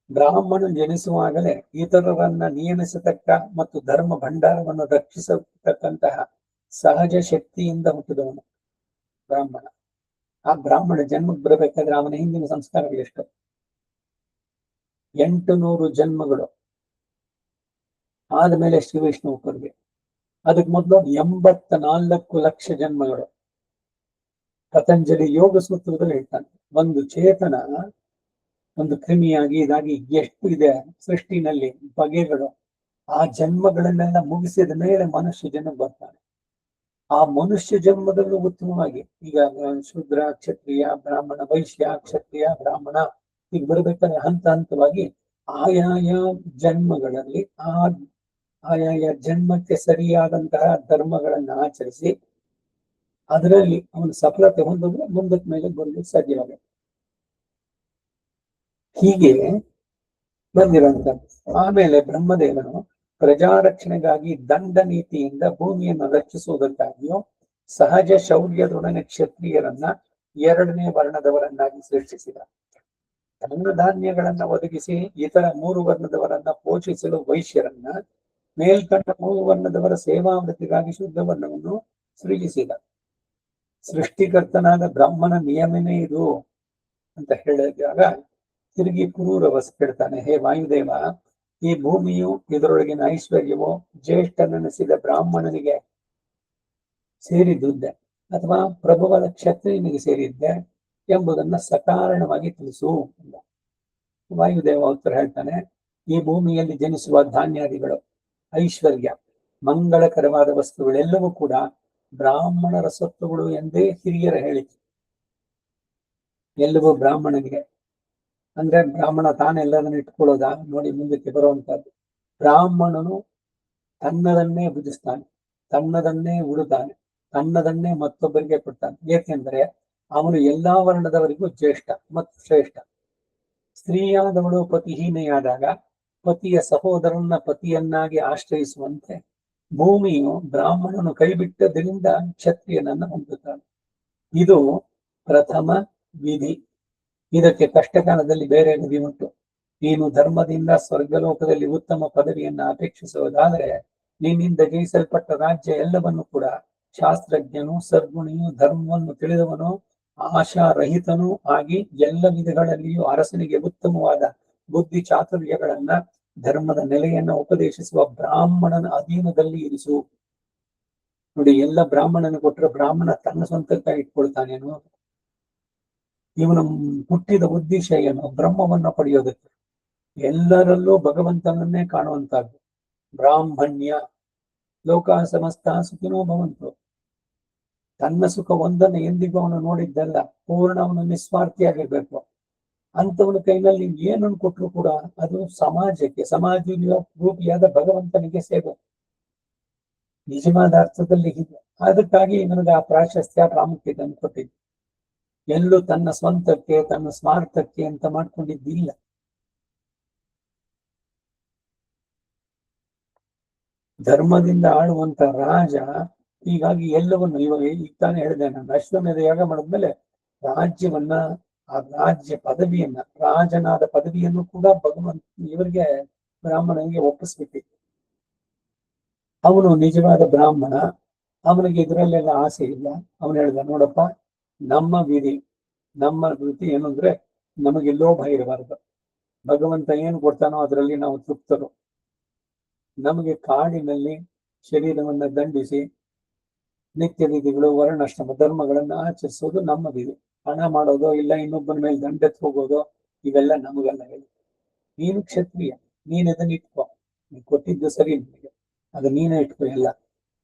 ಬ್ರಾಹ್ಮಣ ಜನಿಸುವಾಗಲೇ ಇತರರನ್ನ ನಿಯಮಿಸತಕ್ಕ ಮತ್ತು ಧರ್ಮ ಭಂಡಾರವನ್ನು ರಕ್ಷಿಸತಕ್ಕಂತಹ ಸಹಜ ಶಕ್ತಿಯಿಂದ ಹುಟ್ಟಿದವನು ಬ್ರಾಹ್ಮಣ. ಆ ಬ್ರಾಹ್ಮಣ ಜನ್ಮಕ್ಕೆ ಬರಬೇಕಾದ್ರೆ ಅವನ ಹಿಂದಿನ ಸಂಸ್ಕಾರಗಳು ಎಷ್ಟು? 800 ಜನ್ಮಗಳು ಆದ್ಮೇಲೆ ಶ್ರೀ ವಿಷ್ಣು ಕೊರ್ಗೆ. ಅದಕ್ಕೆ ಮೊದಲು 84 ಲಕ್ಷ ಜನ್ಮಗಳು. ಪತಂಜಲಿ ಯೋಗ ಸೂತ್ರದಲ್ಲಿ ಹೇಳ್ತಾನೆ, ಒಂದು ಚೇತನ ಒಂದು ಕ್ರಿಮಿಯಾಗಿ ಇದಾಗಿ ಎಷ್ಟು ಇದೆ ಸೃಷ್ಟಿನಲ್ಲಿ ಬಗೆಗಳು. ಆ ಜನ್ಮಗಳನ್ನೆಲ್ಲ ಮುಗಿಸಿದ ಮೇಲೆ ಮನುಷ್ಯ ಜನ್ಮ ಬರ್ತಾನೆ. ಆ ಮನುಷ್ಯ ಜನ್ಮದಲ್ಲೂ ಉತ್ತಮವಾಗಿ ಈಗ ಶೂದ್ರ, ಕ್ಷತ್ರಿಯ, ಬ್ರಾಹ್ಮಣ, ವೈಶ್ಯ, ಕ್ಷತ್ರಿಯ, ಬ್ರಾಹ್ಮಣ ಈಗ ಬರ್ಬೇಕಾದ್ರೆ ಹಂತ ಹಂತವಾಗಿ ಆಯಾಯ ಜನ್ಮಗಳಲ್ಲಿ ಆಯಾಯ ಜನ್ಮಕ್ಕೆ ಸರಿಯಾದಂತಹ ಧರ್ಮಗಳನ್ನ ಆಚರಿಸಿ ಅದರಲ್ಲಿ ಅವನು ಸಫಲತೆ ಹೊಂದಿದ್ರೆ ಮುಂದಕ್ಕೆ ಮೇಲೆ ಬರಲಿಕ್ಕೆ ಸಾಧ್ಯವಾಗುತ್ತೆ. ಹೀಗೆ ಬಂದಿರುವಂತ. ಆಮೇಲೆ ಬ್ರಹ್ಮದೇವನು ಪ್ರಜಾರಕ್ಷಣೆಗಾಗಿ ದಂಡ ನೀತಿಯಿಂದ ಭೂಮಿಯನ್ನು ರಕ್ಷಿಸುವುದಕ್ಕಾಗಿಯೂ ಸಹಜ ಶೌರ್ಯದೊಡನೆ ಕ್ಷತ್ರಿಯರನ್ನ 2ನೇ ವರ್ಣದವರನ್ನಾಗಿ ಸೃಷ್ಟಿಸಿದ. ಧಾನ್ಯಗಳನ್ನ ಒದಗಿಸಿ ಇತರ 3 ವರ್ಣದವರನ್ನ ಪೋಷಿಸಲು ವೈಶ್ಯರನ್ನ, ಮೇಲ್ಕಂಡ 3 ವರ್ಣದವರ ಸೇವಾವೃತ್ತಿಗಾಗಿ ಶುದ್ಧ ವರ್ಣವನ್ನು ಸೃಜಿಸಿದ. ಸೃಷ್ಟಿಕರ್ತನಾದ ಬ್ರಹ್ಮನ ನಿಯಮನೇ ಇದು ಅಂತ ಹೇಳಿದಾಗ ತಿರುಗಿ ಪುರೂರವಸ್ ಕೇಳ್ತಾನೆ, ಹೇ ವಾಯುದೇವ, ಈ ಭೂಮಿಯು ಇದರೊಳಗಿನ ಐಶ್ವರ್ಯವು ಜ್ಯೇಷ್ಠನೆನಿಸಿದ ಬ್ರಾಹ್ಮಣನಿಗೆ ಸೇರಿದ್ದೆ ಅಥವಾ ಪ್ರಭುವಾದ ಕ್ಷತ್ರಿಯನಿಗೆ ಸೇರಿದ್ದೆ ಎಂಬುದನ್ನ ಸಕಾರಣವಾಗಿ ತಿಳಿಸು. ವಾಯುದೇವ ಉತ್ತರ ಹೇಳ್ತಾನೆ, ಈ ಭೂಮಿಯಲ್ಲಿ ಜನಿಸುವ ಧಾನ್ಯಾದಿಗಳು, ಐಶ್ವರ್ಯ, ಮಂಗಳಕರವಾದ ವಸ್ತುಗಳೆಲ್ಲವೂ ಕೂಡ ಬ್ರಾಹ್ಮಣರ ಸೊತ್ತುಗಳು ಎಂದೇ ಹಿರಿಯರ ಹೇಳಿಕೆ. ಎಲ್ಲವೂ ಬ್ರಾಹ್ಮಣನಿಗೆ ಅಂದ್ರೆ ಬ್ರಾಹ್ಮಣ ತಾನೆಲ್ಲದನ್ನು ಇಟ್ಕೊಳ್ಳೋದ ನೋಡಿ ಮುಂದಕ್ಕೆ ಬರುವಂತದ್ದು. ಬ್ರಾಹ್ಮಣನು ತನ್ನದನ್ನೇ ಭುಜಿಸ್ತಾನೆ, ತನ್ನದನ್ನೇ ಉಡುತ್ತಾನೆ, ತನ್ನದನ್ನೇ ಮತ್ತೊಬ್ಬರಿಗೆ ಕೊಡ್ತಾನೆ. ಏಕೆಂದರೆ ಅವನು ಎಲ್ಲಾ ವರ್ಣದವರಿಗೂ ಜ್ಯೇಷ್ಠ ಮತ್ತು ಶ್ರೇಷ್ಠ. ಸ್ತ್ರೀಯಾದವಳು ಪತಿಹೀನೆಯಾದಾಗ ಪತಿಯ ಸಹೋದರನ ಪತಿಯನ್ನಾಗಿ ಆಶ್ರಯಿಸುವಂತೆ ಭೂಮಿಯು ಬ್ರಾಹ್ಮಣನು ಕೈಬಿಟ್ಟದ್ರಿಂದ ಕ್ಷತ್ರಿಯನನ್ನು ಹೊಂದುತ್ತಾನೆ. ಇದು ಪ್ರಥಮ ವಿಧಿ ಇದಕ್ಕೆ ಕಷ್ಟಕಾಲದಲ್ಲಿ ಬೇರೆ ಗತಿ ಉಂಟು. ನೀನು ಧರ್ಮದಿಂದ ಸ್ವರ್ಗಲೋಕದಲ್ಲಿ ಉತ್ತಮ ಪದವಿಯನ್ನ ಅಪೇಕ್ಷಿಸುವುದಾದರೆ ನಿನ್ನಿಂದ ಜಯಿಸಲ್ಪಟ್ಟ ರಾಜ್ಯ ಎಲ್ಲವನ್ನು ಕೂಡ ಶಾಸ್ತ್ರಜ್ಞನು, ಸದ್ಗುಣಿಯು, ಧರ್ಮವನ್ನು ತಿಳಿದವನು, ಆಶಾರಹಿತನೂ ಆಗಿ ಎಲ್ಲ ವಿಧಗಳಲ್ಲಿಯೂ ಅರಸನಿಗೆ ಉತ್ತಮವಾದ ಬುದ್ಧಿ ಚಾತುರ್ಯಗಳನ್ನ, ಧರ್ಮದ ನೆಲೆಯನ್ನ ಉಪದೇಶಿಸುವ ಬ್ರಾಹ್ಮಣನ ಅಧೀನದಲ್ಲಿ ಇರಿಸು. ನೋಡಿ, ಎಲ್ಲ ಬ್ರಾಹ್ಮಣನ ಕೊಟ್ಟರೆ ಬ್ರಾಹ್ಮಣ ತನ್ನ ಸ್ವಂತಕ್ಕಾಗಿ ಇಟ್ಕೊಳ್ತಾನೇನು? ಇವನು ಹುಟ್ಟಿದ ಉದ್ದೇಶ ಏನು? ಬ್ರಹ್ಮವನ್ನ ಪಡೆಯೋದಕ್ಕೆ. ಎಲ್ಲರಲ್ಲೂ ಭಗವಂತನನ್ನೇ ಕಾಣುವಂತಹದ್ದು. ಬ್ರಾಹ್ಮಣ್ಯ ಲೋಕ ಸಮಸ್ತ ಸುಖಿನೋ ಭವಂತು. ತನ್ನ ಸುಖ ಒಂದನ್ನು ಎಂದಿಗೂ ಅವನು ನೋಡಿದ್ದಲ್ಲ. ಪೂರ್ಣ ಅವನು ನಿಸ್ವಾರ್ಥಿಯಾಗಿರ್ಬೇಕು. ಅಂತವನ ಕೈನಲ್ಲಿ ಏನನ್ನು ಕೊಟ್ಟರು ಕೂಡ ಅದು ಸಮಾಜಕ್ಕೆ, ಸಮಾಜ ರೂಪಿಯಾದ ಭಗವಂತನಿಗೆ ಸೇವೆ. ನಿಜವಾದ ಅರ್ಥದಲ್ಲಿ ಹೀಗೆ. ಅದಕ್ಕಾಗಿ ನನಗೆ ಆ ಪ್ರಾಶಸ್ತ್ಯ, ಪ್ರಾಮುಖ್ಯತೆಯನ್ನು ಕೊಟ್ಟಿದ್ದು. ಎಲ್ಲೂ ತನ್ನ ಸ್ವಂತಕ್ಕೆ, ತನ್ನ ಸ್ವಾರ್ಥಕ್ಕೆ ಅಂತ ಮಾಡ್ಕೊಂಡಿದ್ದಿಲ್ಲ. ಧರ್ಮದಿಂದ ಆಳುವಂತ ರಾಜ ಹೀಗಾಗಿ ಎಲ್ಲವನ್ನು, ಇವಾಗ ಈಗ ತಾನೇ ಹೇಳಿದೆ ನಾನು, ಅಶ್ವಮೇಧ ಯಾಗ ಮಾಡಿದ್ಮೇಲೆ ರಾಜ್ಯವನ್ನ, ಆ ರಾಜ್ಯ ಪದವಿಯನ್ನ, ರಾಜನಾದ ಪದವಿಯನ್ನು ಕೂಡ ಭಗವಂತ ಇವರಿಗೆ, ಬ್ರಾಹ್ಮಣನಿಗೆ ಒಪ್ಪಿಸ್ಬಿಟ್ಟಿತ್ತು. ಅವನು ನಿಜವಾದ ಬ್ರಾಹ್ಮಣ. ಅವನಿಗೆ ಇದರಲ್ಲೆಲ್ಲ ಆಸೆ ಇಲ್ಲ. ಅವನು ಹೇಳಿದ, ನೋಡಪ್ಪ, ನಮ್ಮ ವಿಧಿ, ನಮ್ಮ ವೃತ್ತಿ ಏನು ಅಂದ್ರೆ ನಮಗೆ ಲೋಭ ಇರಬಾರ್ದು. ಭಗವಂತ ಏನು ಕೊಡ್ತಾನೋ ಅದರಲ್ಲಿ ನಾವು ತೃಪ್ತರು. ನಮಗೆ ಕಾಡಿನಲ್ಲಿ ಶರೀರವನ್ನ ದಂಡಿಸಿ ನಿತ್ಯ ವಿಧಿಗಳು, ವರ್ಣಾಶ್ರಮ ಧರ್ಮಗಳನ್ನ ಆಚರಿಸೋದು ನಮ್ಮ ವಿಧಿ. ಹಣ ಮಾಡೋದು ಇಲ್ಲ, ಇನ್ನೊಬ್ಬನ ಮೇಲೆ ದಂಡೆತ್ ಹೋಗೋದು, ಇವೆಲ್ಲ ನಮಗೆಲ್ಲ ಹೇಳಿ. ನೀನು ಕ್ಷತ್ರಿಯ, ನೀನ್ ಅದನ್ನ ಇಟ್ಕೋ. ನೀನ್ ಕೊಟ್ಟಿದ್ದು ಸರಿ, ನಿಮಗೆ ಅದು ನೀನೇ ಇಟ್ಕೋ. ಎಲ್ಲ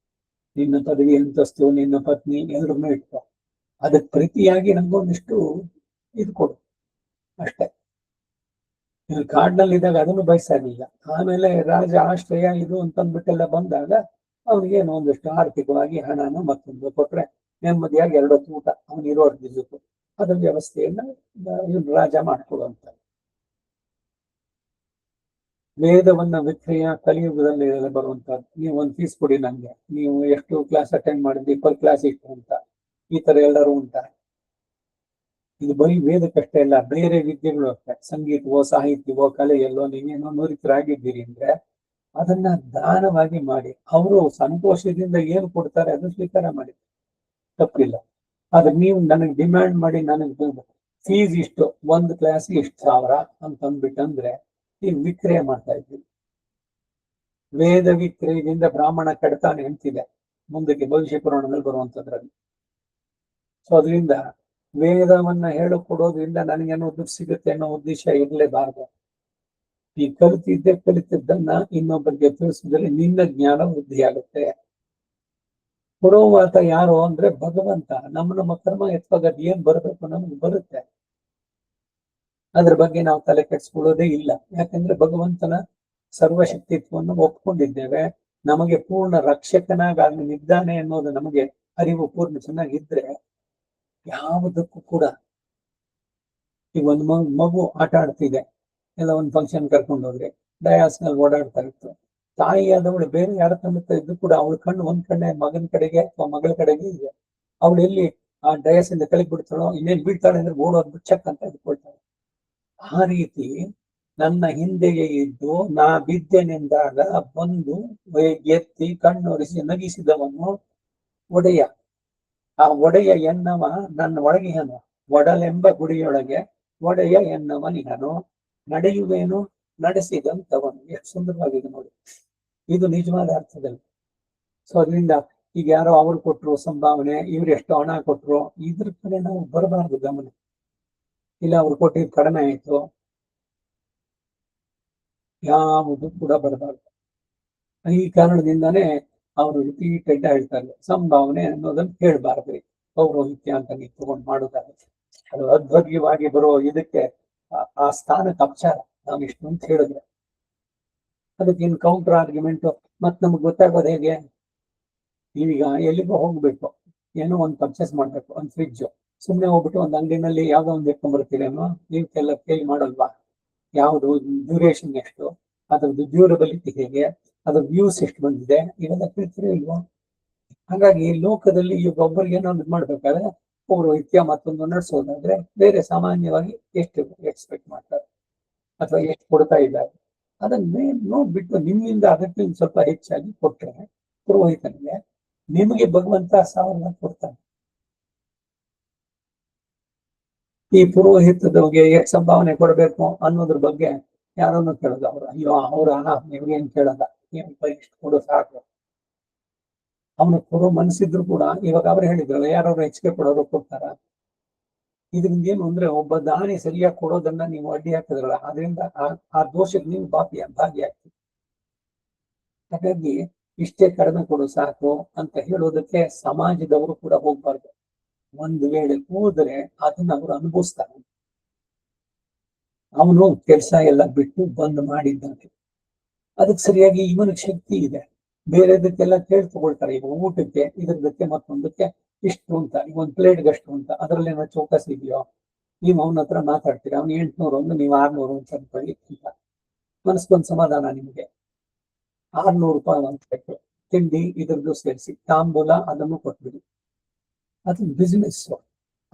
ನಿನ್ನ ಪದವಿ, ಅಂತಸ್ತು, ನಿನ್ನ ಪತ್ನಿ ಎಲ್ಲರನ್ನೂ ಇಟ್ಕೋ. ಅದಕ್ಕೆ ಪ್ರೀತಿಯಾಗಿ ನಂಗೊಂದಿಷ್ಟು ಇದು ಕೊಡು ಅಷ್ಟೇ. ಇಲ್ಲಿ ಕಾಡಿನಲ್ಲಿದ್ದಾಗ ಅದನ್ನು ಬಯಸಾಗಿಲ್ಲ. ಆಮೇಲೆ ರಾಜ ಆಶ್ರಯ ಇದು ಅಂತಂದ್ಬಿಟ್ಟೆಲ್ಲ ಬಂದಾಗ ಅವನಿಗೇನು ಒಂದಷ್ಟು ಆರ್ಥಿಕವಾಗಿ ಹಣನ ಮತ್ತೊಂದು ಕೊಟ್ರೆ ನೆಮ್ಮದಿಯಾಗಿ 2 ಹೊತ್ತು ಊಟ ಅವನಿರೋ ದಿವಸಕ್ಕೂ ಅದರ ವ್ಯವಸ್ಥೆಯನ್ನ ರಾಜ ಮಾಡ್ಕೊಡುವಂತ. ವೇದವನ್ನ ವಿಕ್ರಯ ಕಲಿಯುಗದಲ್ಲಿ ಬರುವಂತಹದ್ದು. ನೀವು ಒಂದು ಫೀಸ್ ಕೊಡಿ ನಂಗೆ, ನೀವು ಎಷ್ಟು ಕ್ಲಾಸ್ ಅಟೆಂಡ್ ಮಾಡಿದ್ರಿ, ಪರ್ ಕ್ಲಾಸ್ ಇಷ್ಟು ಅಂತ, ಈ ತರ ಎಲ್ಲರೂ ಉಂಟಾರೆ. ಇದು ಬರೀ ವೇದಕ್ಕಷ್ಟೇ ಅಲ್ಲ, ಬೇರೆ ವಿದ್ಯೆಗಳು ಅಷ್ಟೇ. ಸಂಗೀತವೋ, ಸಾಹಿತ್ಯವೋ, ಕಲೆಯಲ್ಲೋ ನೀವೇನೋ ನುರಿತರಾಗಿದ್ದೀರಿ ಅಂದ್ರೆ ಅದನ್ನ ದಾನವಾಗಿ ಮಾಡಿ. ಅವರು ಸಂತೋಷದಿಂದ ಏನು ಕೊಡ್ತಾರೆ ಅದನ್ನು ಸ್ವೀಕಾರ ಮಾಡಿ, ತಪ್ಪಿಲ್ಲ. ಆದ್ರೆ ನೀವು ನನಗೆ ಡಿಮ್ಯಾಂಡ್ ಮಾಡಿ, ನನಗೆ ಫೀಸ್ ಇಷ್ಟು, ಒಂದು ಕ್ಲಾಸ್ಗೆ ಇಷ್ಟು 1000 ಅಂತ ಅಂದ್ಬಿಟ್ಟಂದ್ರೆ ನೀವು ವಿಕ್ರಯ ಮಾಡ್ತಾ ಇದ್ದೀವಿ. ವೇದ ವಿಕ್ರಯದಿಂದ ಬ್ರಾಹ್ಮಣ ಕೆಡ್ತಾನೆ ಅಂತಿದೆ ಮುಂದಕ್ಕೆ ಭವಿಷ್ಯ ಪುರಾಣದಲ್ಲಿ ಬರುವಂತದ್ರಲ್ಲಿ. ಸೊ ಅದರಿಂದ ವೇದವನ್ನ ಹೇಳಿಕೊಡೋದ್ರಿಂದ ನನಗೇನೋ ದುಡ್ಡು ಸಿಗುತ್ತೆ ಅನ್ನೋ ಉದ್ದೇಶ ಇರಲೇಬಾರದು. ಈ ಕಲಿತಿದ್ದನ್ನ ಇನ್ನೊಬ್ಬರಿಗೆ ತಿಳಿಸಿದ್ರೆ ನಿನ್ನ ಜ್ಞಾನ ವೃದ್ಧಿಯಾಗುತ್ತೆ. ಕೊಡುವಾತ ಯಾರು ಅಂದ್ರೆ ಭಗವಂತ. ನಮ್ಮ ಕರ್ಮ ಎತ್ತವಾಗ ಏನ್ ಬರ್ಬೇಕು ನಮ್ಗೆ ಬರುತ್ತೆ. ಅದ್ರ ಬಗ್ಗೆ ನಾವು ತಲೆ ಕೆಡಿಸ್ಕೊಳ್ಳೋದೇ ಇಲ್ಲ. ಯಾಕಂದ್ರೆ ಭಗವಂತನ ಸರ್ವಶಕ್ತಿತ್ವವನ್ನು ಒಪ್ಕೊಂಡಿದ್ದೇವೆ. ನಮಗೆ ಪೂರ್ಣ ರಕ್ಷಕನಾಗಿದ್ದಾನೆ ಅನ್ನೋದು ನಮಗೆ ಅರಿವು ಪೂರ್ಣ ಚೆನ್ನಾಗಿದ್ರೆ ಯಾವುದಕ್ಕೂ ಕೂಡ. ಈಗ ಒಂದು ಮಗು ಆಟ ಆಡ್ತಿದೆ, ಎಲ್ಲ ಒಂದು ಫಂಕ್ಷನ್ ಕರ್ಕೊಂಡು ಹೋದ್ರೆ ಡಯಾಸ್ನಲ್ಲಿ ಓಡಾಡ್ತಾ ಇತ್ತು. ತಾಯಿಯಾದವಳು ಬೇರೆ ಯಾರ ತಂದುತ್ತಾ ಇದ್ದು ಕೂಡ ಅವಳ ಕಣ್ಣು ಒಂದ್ ಕಣ್ಣೆ ಮಗನ ಕಡೆಗೆ ಅಥವಾ ಮಗಳ ಕಡೆಗೆ ಇದೆ. ಅವಳು ಎಲ್ಲಿ ಆ ಡಯಾಸಿಂದ ಕೆಳಗೆ ಬಿಡ್ತಾಳೋ, ಇನ್ನೇನ್ ಬೀಳ್ತಾಳೆ ಅಂದ್ರೆ ಓಡೋದು ಚೆಕ್ ಅಂತ ಇಟ್ಕೊಳ್ತಾಳೆ. ಆ ರೀತಿ ನನ್ನ ಹಿಂದೆಯೇ ಇದ್ದು ನಾ ಬಿದ್ದೆನೆಂದಾಗ ಬಂದು ಎತ್ತಿ ಕಣ್ಣೊರೆಸಿ ನಗಿಸಿದವನು ಒಡೆಯ. ಆ ಒಡೆಯ ಎನ್ನವ ನನ್ನ ಒಳಗಿಹನು, ಒಡಲೆಂಬ ಗುಡಿಯೊಳಗೆ ಒಡೆಯ ಎನ್ನವನಿಹನು, ನಡೆಯುವೇನು ನಡೆಸಿದಂತವನು. ಎಷ್ಟು ಸುಂದರವಾಗಿದೆ ನೋಡಿ, ಇದು ನಿಜವಾದ ಅರ್ಥದಲ್ಲಿ. ಸೊ ಅದರಿಂದ ಈಗ ಯಾರೋ ಅವ್ರು ಕೊಟ್ರು ಸಂಭಾವನೆ, ಇವ್ರು ಎಷ್ಟು ಹಣ ಕೊಟ್ರು, ಇದ್ರ ಕಡೆ ನಾವು ಬರಬಾರ್ದು ಗಮನ. ಇಲ್ಲ ಅವ್ರು ಕೊಟ್ಟಿದ್ದು ಕಡಿಮೆ ಆಯ್ತು, ಯಾವುದು ಕೂಡ ಬರಬಾರ್ದು. ಈ ಕಾರಣದಿಂದಾನೇ ಅವರು ರಿಪೀಟೆಡ್ ಹೇಳ್ತಾರೆ ಸಂಭಾವನೆ ಅನ್ನೋದನ್ನ ಹೇಳ್ಬಾರ್ದು. ಪೌರೋಹಿತ್ಯ ಅಂತ ನೀವು ತಗೊಂಡು ಮಾಡೋದಾಗುತ್ತೆ. ಅದು ಅಧ್ವರ್ಯವಾಗಿ ಬರೋ ಇದಕ್ಕೆ ಆ ಸ್ಥಾನಕ್ಕೆ ಅಪಚಾರ. ನಾವು ಇಷ್ಟು ಅಂತ ಹೇಳಿದ್ರೆ ಅದಕ್ಕೆ ಇನ್ ಕೌಂಟರ್ ಆರ್ಗ್ಯುಮೆಂಟ್. ಮತ್ ನಮ್ಗೆ ಗೊತ್ತಾಗೋದು ಹೇಗೆ? ನೀವೀಗ ಎಲ್ಲಿಗೋ ಹೋಗ್ಬೇಕು, ಏನೋ ಒಂದು ಪರ್ಚೇಸ್ ಮಾಡ್ಬೇಕು, ಒಂದು ಫ್ರಿಡ್ಜ್. ಸುಮ್ಮನೆ ಹೋಗ್ಬಿಟ್ಟು ಒಂದು ಅಂಗಡಿನಲ್ಲಿ ಯಾವ್ದೋ ಒಂದು ಎತ್ಕೊಂಡ್ಬರ್ತೀರೇನೋ, ನೀವೆಲ್ಲ ಕೇಳಿ ಮಾಡಲ್ವಾ? ಯಾವುದು ಡ್ಯೂರೇಷನ್ ಎಷ್ಟು, ಅದ್ರದ್ದು ಡ್ಯೂರಬಿಲಿಟಿ ಹೇಗೆ, ಅದ್ರ ವ್ಯೂಸ್ ಎಷ್ಟು ಬಂದಿದೆ, ಇವೆಲ್ಲ ಕೇಳ್ತೀರೋ ಇಲ್ವೋ? ಹಾಗಾಗಿ ಲೋಕದಲ್ಲಿ ಈಗ ಒಬ್ಬರಿಗೆ ಏನೋ ಮಾಡ್ಬೇಕಾದ್ರೆ ಪೌರೋಹಿತ್ಯ ಮತ್ತೊಂದು ನಡೆಸೋದಾದ್ರೆ ಬೇರೆ ಸಾಮಾನ್ಯವಾಗಿ ಎಷ್ಟು ಎಕ್ಸ್ಪೆಕ್ಟ್ ಮಾಡ್ತಾರೆ ಅಥವಾ ಎಷ್ಟು ಕೊಡ್ತಾ ಇದ್ದಾರೆ ಅದನ್ನೇ ನೋಡ್ಬಿಟ್ಟು ನಿಮ್ಮಿಂದ ಅದಕ್ಕೆ ಸ್ವಲ್ಪ ಹೆಚ್ಚಾಗಿ ಕೊಟ್ಟರೆ ಪುರೋಹಿತನಿಗೆ ನಿಮಗೆ ಭಗವಂತ 1000 ಕೊಡ್ತಾನೆ. ಈ ಪುರೋಹಿತದವ್ರಿಗೆ ಎಷ್ಟು ಸಂಭಾವನೆ ಕೊಡಬೇಕು ಅನ್ನೋದ್ರ ಬಗ್ಗೆ ಯಾರನ್ನು ಕೇಳೋದು ಅವ್ರು. ಅಯ್ಯೋ ಅವ್ರ ಹಣ ನಿಮ್ಗೇನ್ ಕೇಳಲ್ಲ, ನೀವು ಇಷ್ಟು ಕೊಡು ಸಾಕು. ಅವನು ಕೊಡೋ ಮನಸ್ಸಿದ್ರು ಕೂಡ ಇವಾಗ ಅವ್ರು ಹೇಳಿದ್ರಲ್ಲ, ಯಾರು ಹೆಚ್ಚಿಗೆ ಕೊಡೋರು ಕೊಡ್ತಾರ. ಇದರಿಂದ ಏನು ಅಂದ್ರೆ ಒಬ್ಬ ದಾನಿ ಸರಿಯಾಗಿ ಕೊಡೋದನ್ನ ನೀವು ಅಡ್ಡಿ ಹಾಕಿದ್ರಲ್ಲ, ಅದರಿಂದ ಆ ದೋಷಕ್ಕೆ ನೀವು ಭಾಗಿಯಾಗ್ತೀವಿ. ಹಾಗಾಗಿ ಇಷ್ಟೇ ಕಡಿಮೆ ಕೊಡು ಸಾಕು ಅಂತ ಹೇಳೋದಕ್ಕೆ ಸಮಾಜದವರು ಕೂಡ ಹೋಗ್ಬಾರ್ದು. ಒಂದು ವೇಳೆ ಹೋದ್ರೆ ಅದನ್ನ ಅವರು ಅನುಭವಿಸ್ತಾರೆ. ಅವನು ಕೆಲಸ ಎಲ್ಲ ಬಿಟ್ಟು ಬಂದ್ ಮಾಡಿದ್ದಾನೆ, ಅದಕ್ಕೆ ಸರಿಯಾಗಿ ಇವನಿಗೆ ಶಕ್ತಿ ಇದೆ, ಬೇರೆದಕ್ಕೆಲ್ಲ ಕೇಳಿ ತಗೊಳ್ತಾರೆ. ಈಗ ಊಟಕ್ಕೆ ಇದಕ್ಕೆ ಮತ್ತೊಂದಕ್ಕೆ ಇಷ್ಟು ಅಂತ, ಈಗ ಒಂದು ಪ್ಲೇಟ್ಗಷ್ಟು ಅಂತ, ಅದ್ರಲ್ಲಿ ಏನೋ ಚೌಕಾಸ್ ಇದೆಯೋ, ನೀವು ಅವನ ಹತ್ರ ಮಾತಾಡ್ತೀರಿ, ಅವ್ನು 800 ಒಂದು ನೀವು 600 ಅಂತ ಅನ್ಕೊಳ್ಳಿ ಅಂತ ಮನಸ್ಕೊಂದ್ ಸಮಾಧಾನ. ನಿಮ್ಗೆ 600 ರೂಪಾಯಿ ಅಂತ ತಿಂಡಿ ಇದ್ರದ್ದು ಸೇರಿಸಿ ತಾಂಬೂಲ ಅದನ್ನು ಕೊಟ್ಬಿಡಿ, ಅದು ಬಿಸ್ನೆಸ್.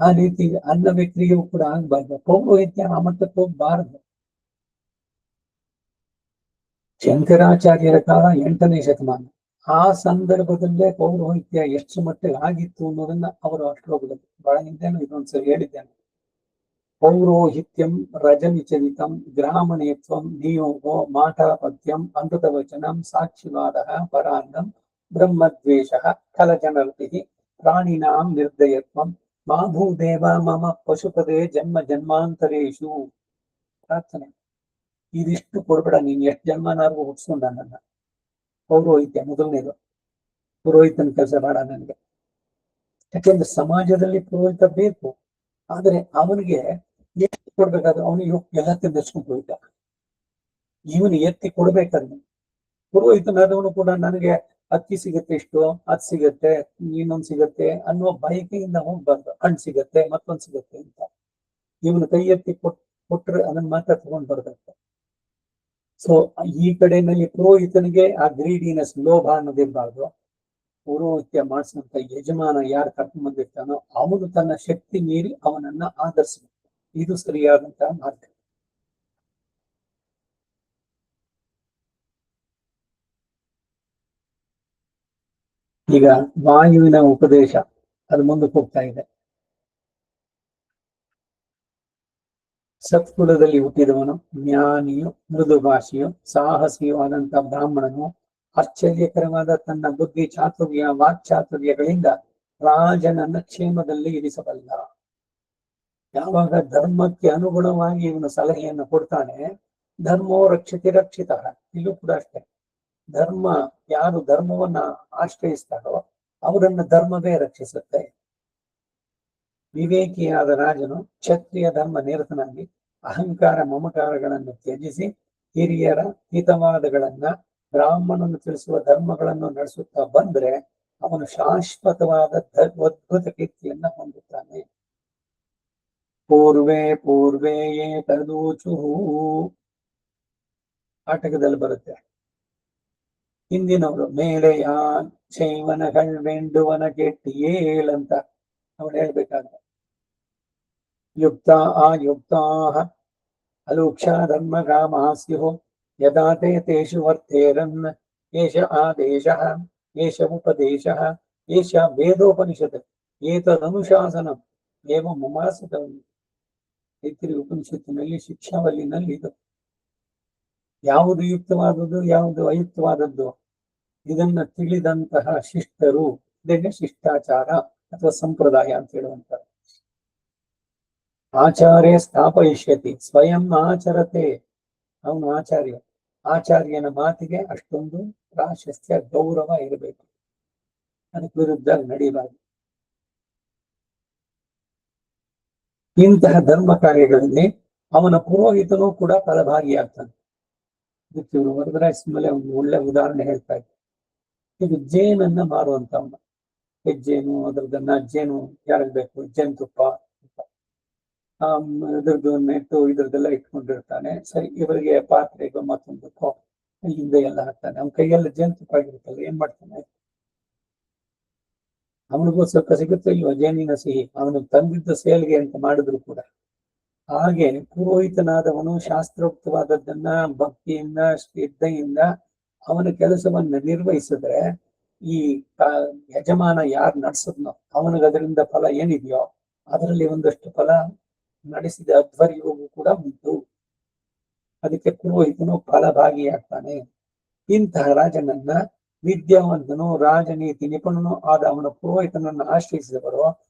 ಆ ರೀತಿ ಅನ್ನ ವ್ಯಕ್ತಿಗೂ ಕೂಡ ಆಗ್ಬಾರ್ದು. ಪೌರೋಹಿತ್ಯ ಆ ಮಟ್ಟಕ್ಕೆ ಹೋಗ್ಬಾರದು. ಶಂಕರಾಚಾರ್ಯರ ಕಾಲ 8ನೇ ಶತಮಾನ, ಆ ಸಂದರ್ಭದಲ್ಲೇ ಪೌರೋಹಿತ್ಯ ಎಷ್ಟು ಮಟ್ಟಿಗೆ ಆಗಿತ್ತು ಅನ್ನೋದನ್ನ ಅವರು ಅಷ್ಟೊಬ್ಬರು ಬಹಳ ಹಿಂದೆನೂ ಇದೊಂದ್ಸರಿ ಹೇಳಿದ್ದೇನೆ. ಪೌರೋಹಿತ್ಯಂ ರಜನಿಚರಿತಂ ಗ್ರಾಮಣೇತ್ವಂ ನಿಯೋಗೋ ಮಾಠಪದ್ಯಂ ಅಮೃತವಚನಂ ಸಾಕ್ಷಿವಾದ ಪರಾನ್ನಂ ಬ್ರಹ್ಮದ್ವೇಷ ಕಲಜನರ್ತಿ ಪ್ರಾಣಿನಾಂ ನಿರ್ದಯತ್ವಂ ಮಾಭೂದೇವ ಮಮ ಪಶುಪದೇ ಜನ್ಮ ಜನ್ಮಾಂತರೇಶು. ಪ್ರಾರ್ಥನೆ, ಇದಿಷ್ಟು ಕೊಡ್ಬೇಡ, ನೀನ್ ಎಷ್ಟು ಜನ್ಮನಾರ್ಗು ಹುಟ್ಟಿಸ್ಕೊಂಡ ನನ್ನ. ಪೌರೋಹಿತ್ಯ ಮೊದಲನೇದು, ಪುರೋಹಿತನ ಕೆಲಸ ಬೇಡ ನನಗೆ. ಯಾಕೆಂದ್ರೆ ಸಮಾಜದಲ್ಲಿ ಪುರೋಹಿತ ಬೇಕು, ಆದ್ರೆ ಅವನಿಗೆ ಎಷ್ಟು ಕೊಡ್ಬೇಕಾದ್ರೆ ಅವನಿಗೆ ಎಲ್ಲ ತಿಂದರ್ಸ್ಕೊಂಡು ಪುರೋಹಿತ, ಇವನು ಎತ್ತಿ ಕೊಡ್ಬೇಕಾದ್ರೆ. ಪುರೋಹಿತನಾದವನು ಕೂಡ ನನಗೆ ಅಕ್ಕಿ ಸಿಗತ್ತೆ, ಇಷ್ಟು ಅದ್ ಸಿಗತ್ತೆ, ಇನ್ನೊಂದ್ ಸಿಗತ್ತೆ ಅನ್ನುವ ಬಯಕೆಯಿಂದ ಹೋಗ್ಬಾರ್ದು. ಹಣ್ಣು ಸಿಗತ್ತೆ ಮತ್ತೊಂದ್ ಸಿಗತ್ತೆ ಅಂತ ಇವನು ಕೈ ಎತ್ತಿ ಕೊಟ್ರೆ ಅದನ್ನ ಮಾತ್ರ ತಗೊಂಡ್ ಬರ್ಬೇಕು. ಸೊ ಈ ಕಡೆನಲ್ಲಿ ಪುರೋಹಿತನಿಗೆ ಆ ಗ್ರೀಡಿನೆಸ್, ಲೋಭ ಅನ್ನೋದಿರ್ಬಾರ್ದು. ಪೌರೋಹಿತ್ಯ ಮಾಡಿಸಿದಂತ ಯಜಮಾನ ಯಾರು ಕರ್ಕೊಂಡ್ ಬಂದಿರ್ತಾನೋ ಅವನು ತನ್ನ ಶಕ್ತಿ ಮೀರಿ ಅವನನ್ನ ಆಧರಿಸಬೇಕು. ಇದು ಸರಿಯಾದಂತಹ ಮಾರ್ಗ. ಈಗ ವಾಯುವಿನ ಉಪದೇಶ ಅದು ಮುಂದಕ್ಕೆ ಹೋಗ್ತಾ ಇದೆ. ಸತ್ಕುಲದಲ್ಲಿ ಹುಟ್ಟಿದವನು, ಜ್ಞಾನಿಯು, ಮೃದು ಭಾಷೆಯು, ಸಾಹಸಿಯು ಆದಂತ ಬ್ರಾಹ್ಮಣನು ಆಶ್ಚರ್ಯಕರವಾದ ತನ್ನ ಬುದ್ಧಿ ಚಾತುರ್ಯ ವಾಕ್ಚಾತುರ್ಯಗಳಿಂದ ರಾಜನನ್ನ ಕ್ಷೇಮದಲ್ಲಿ ಇರಿಸಬಲ್ಲ. ಯಾವಾಗ ಧರ್ಮಕ್ಕೆ ಅನುಗುಣವಾಗಿ ಇವನು ಸಲಹೆಯನ್ನು ಕೊಡ್ತಾನೆ, ಧರ್ಮೋ ರಕ್ಷತಿ ರಕ್ಷಿತ. ಇಲ್ಲೂ ಕೂಡ ಅಷ್ಟೇ, ಧರ್ಮ ಯಾರು ಧರ್ಮವನ್ನ ಆಶ್ರಯಿಸ್ತಾರೋ ಅವರನ್ನ ಧರ್ಮವೇ ರಕ್ಷಿಸುತ್ತೆ. ವಿವೇಕಿಯಾದ ರಾಜನು ಕ್ಷತ್ರಿಯ ಧರ್ಮ ನಿರತನಾಗಿ ಅಹಂಕಾರ ಮಮಕಾರಗಳನ್ನು ತ್ಯಜಿಸಿ ಹಿರಿಯರ ಹಿತವಾದಗಳನ್ನ, ಬ್ರಾಹ್ಮಣನು ತಿಳಿಸುವ ಧರ್ಮಗಳನ್ನು ನಡೆಸುತ್ತಾ ಬಂದ್ರೆ ಅವನು ಶಾಶ್ವತವಾದ ಅದ್ಭುತ ಕೀರ್ತಿಯನ್ನ ಹೊಂದುತ್ತಾನೆ. ಪೂರ್ವೇ ಪೂರ್ವೇಯೇ ತದೂಚು ಆಟಕದಲ್ಲಿ ಬರುತ್ತೆ. ಹಿಂದಿನವರು ಮೇಲೆಯ ಶೈವನಗಳು ವೆಂಡುವನ ಕೆಟ್ಟಿಯೇಳ್ ಅಂತ ಅವನು ಹೇಳ್ಬೇಕಾದ್ರೆ, ಯುಕ್ತ ಆಯುಕ್ತಾ ಅಲೂಕ್ಷ ಧರ್ಮ ಕಾಮಾಸ್ಯು ಯದಾ ತೇ ತೇಷು ವರ್ತೇರನ್ ಏಷ ಆದೇಶ ಏಷ ಉಪದೇಶ ಏಷ ವೇದೋಪನಿಷತ್ ಏತದನುಶಾಸನಂ ಏವ ಮಮಾಸಿತಂ. ತೈತ್ತಿರೀಯ ಉಪನಿಷತ್ತಿನಲ್ಲಿ ಶಿಕ್ಷಾವಲ್ಲಿನಲ್ಲಿ ಇದು ಯಾವುದು ಯುಕ್ತವಾದದ್ದು ಯಾವುದು ಅಯುಕ್ತವಾದದ್ದು ಇದನ್ನ ತಿಳಿದಂತಹ ಶಿಷ್ಟರು, ಇದನ್ನೇ ಶಿಷ್ಟಾಚಾರ ಅಥವಾ ಸಂಪ್ರದಾಯ ಅಂತ ಹೇಳುವಂತಾರೆ. ಆಚಾರ್ಯ ಸ್ಥಾಪಯಿಷ್ಯತಿ ಸ್ವಯಂ ಆಚರತೆ. ಅವನು ಆಚಾರ್ಯ, ಆಚಾರ್ಯನ ಮಾತಿಗೆ ಅಷ್ಟೊಂದು ಪ್ರಾಶಸ್ತ್ಯ ಗೌರವ ಇರಬೇಕು, ಅದಕ್ಕೆ ವಿರುದ್ಧ ನಡೀಬಾರದು. ಇಂತಹ ಧರ್ಮ ಕಾರ್ಯಗಳಲ್ಲಿ ಅವನ ಪುರೋಹಿತನೂ ಕೂಡ ಫಲಭಾಗಿಯಾಗ್ತಾನೆ. ಇದಕ್ಕೆ ಇವರು ವರದರಾಜ್ ಮೇಲೆ ಒಂದು ಒಳ್ಳೆ ಉದಾಹರಣೆ ಹೇಳ್ತಾ ಇದ್ದಾರೆ. ಇದು ಜೇನನ್ನ ಮಾರುವಂತವನು, ಹೆಜ್ಜೇನು ಅದ್ರದನ್ನ ಜೇನು ಯಾರಿಗ್ ಬೇಕು, ಜೇನುತುಪ್ಪ ಇದ್ರದ್ದು ನೆಟ್ಟು ಇದ್ರದ್ದೆಲ್ಲ ಇಟ್ಕೊಂಡಿರ್ತಾನೆ. ಸರಿ, ಇವರಿಗೆ ಪಾತ್ರೆಗೂ ಮತ್ತೊಂದಕ್ಕೂ ಹಿಂದೆ ಎಲ್ಲ ಹಾಕ್ತಾನೆ. ಅವನ ಕೈಯೆಲ್ಲ ಜೇನುತುಪ್ಪ ಆಗಿರುತ್ತಲ್ಲ, ಏನ್ ಮಾಡ್ತಾನೆ, ಅವನಿಗೂ ಸ್ವಲ್ಪ ಸಿಗುತ್ತೆ ಇಲ್ವ ಜೇನಿನ ಸಿಹಿ, ಅವನು ತಂದಿದ್ದ ಸೇಲ್ಗೆ ಅಂತ ಮಾಡಿದ್ರು ಕೂಡ. ಹಾಗೆ ಪುರೋಹಿತನಾದವನು ಶಾಸ್ತ್ರೋಕ್ತವಾದದ್ದನ್ನ ಭಕ್ತಿಯಿಂದ ಶ್ರದ್ಧೆಯಿಂದ ಅವನ ಕೆಲಸವನ್ನ ನಿರ್ವಹಿಸಿದ್ರೆ ಈ ಯಜಮಾನ ಯಾರು ನಡೆಸಿದ್ನೋ ಅವನಿಗೆ ಅದರಿಂದ ಫಲ ಏನಿದೆಯೋ ಅದರಲ್ಲಿ ಒಂದಷ್ಟು ಫಲ ನಡೆಸಿದ ಅಧ್ವರ್ಯವೂ ಕೂಡ ಉಂಟು. ಅದಕ್ಕೆ ಪುರೋಹಿತನು ಫಲಭಾಗಿಯಾಗ್ತಾನೆ. ಇಂತಹ ರಾಜನನ್ನ ವಿದ್ಯಾವಂತನು ರಾಜನೀತಿ ನಿಪುಣನು ಆದ ಅವನ ಪುರೋಹಿತನನ್ನು ಆಶ್ರಯಿಸಿದವರು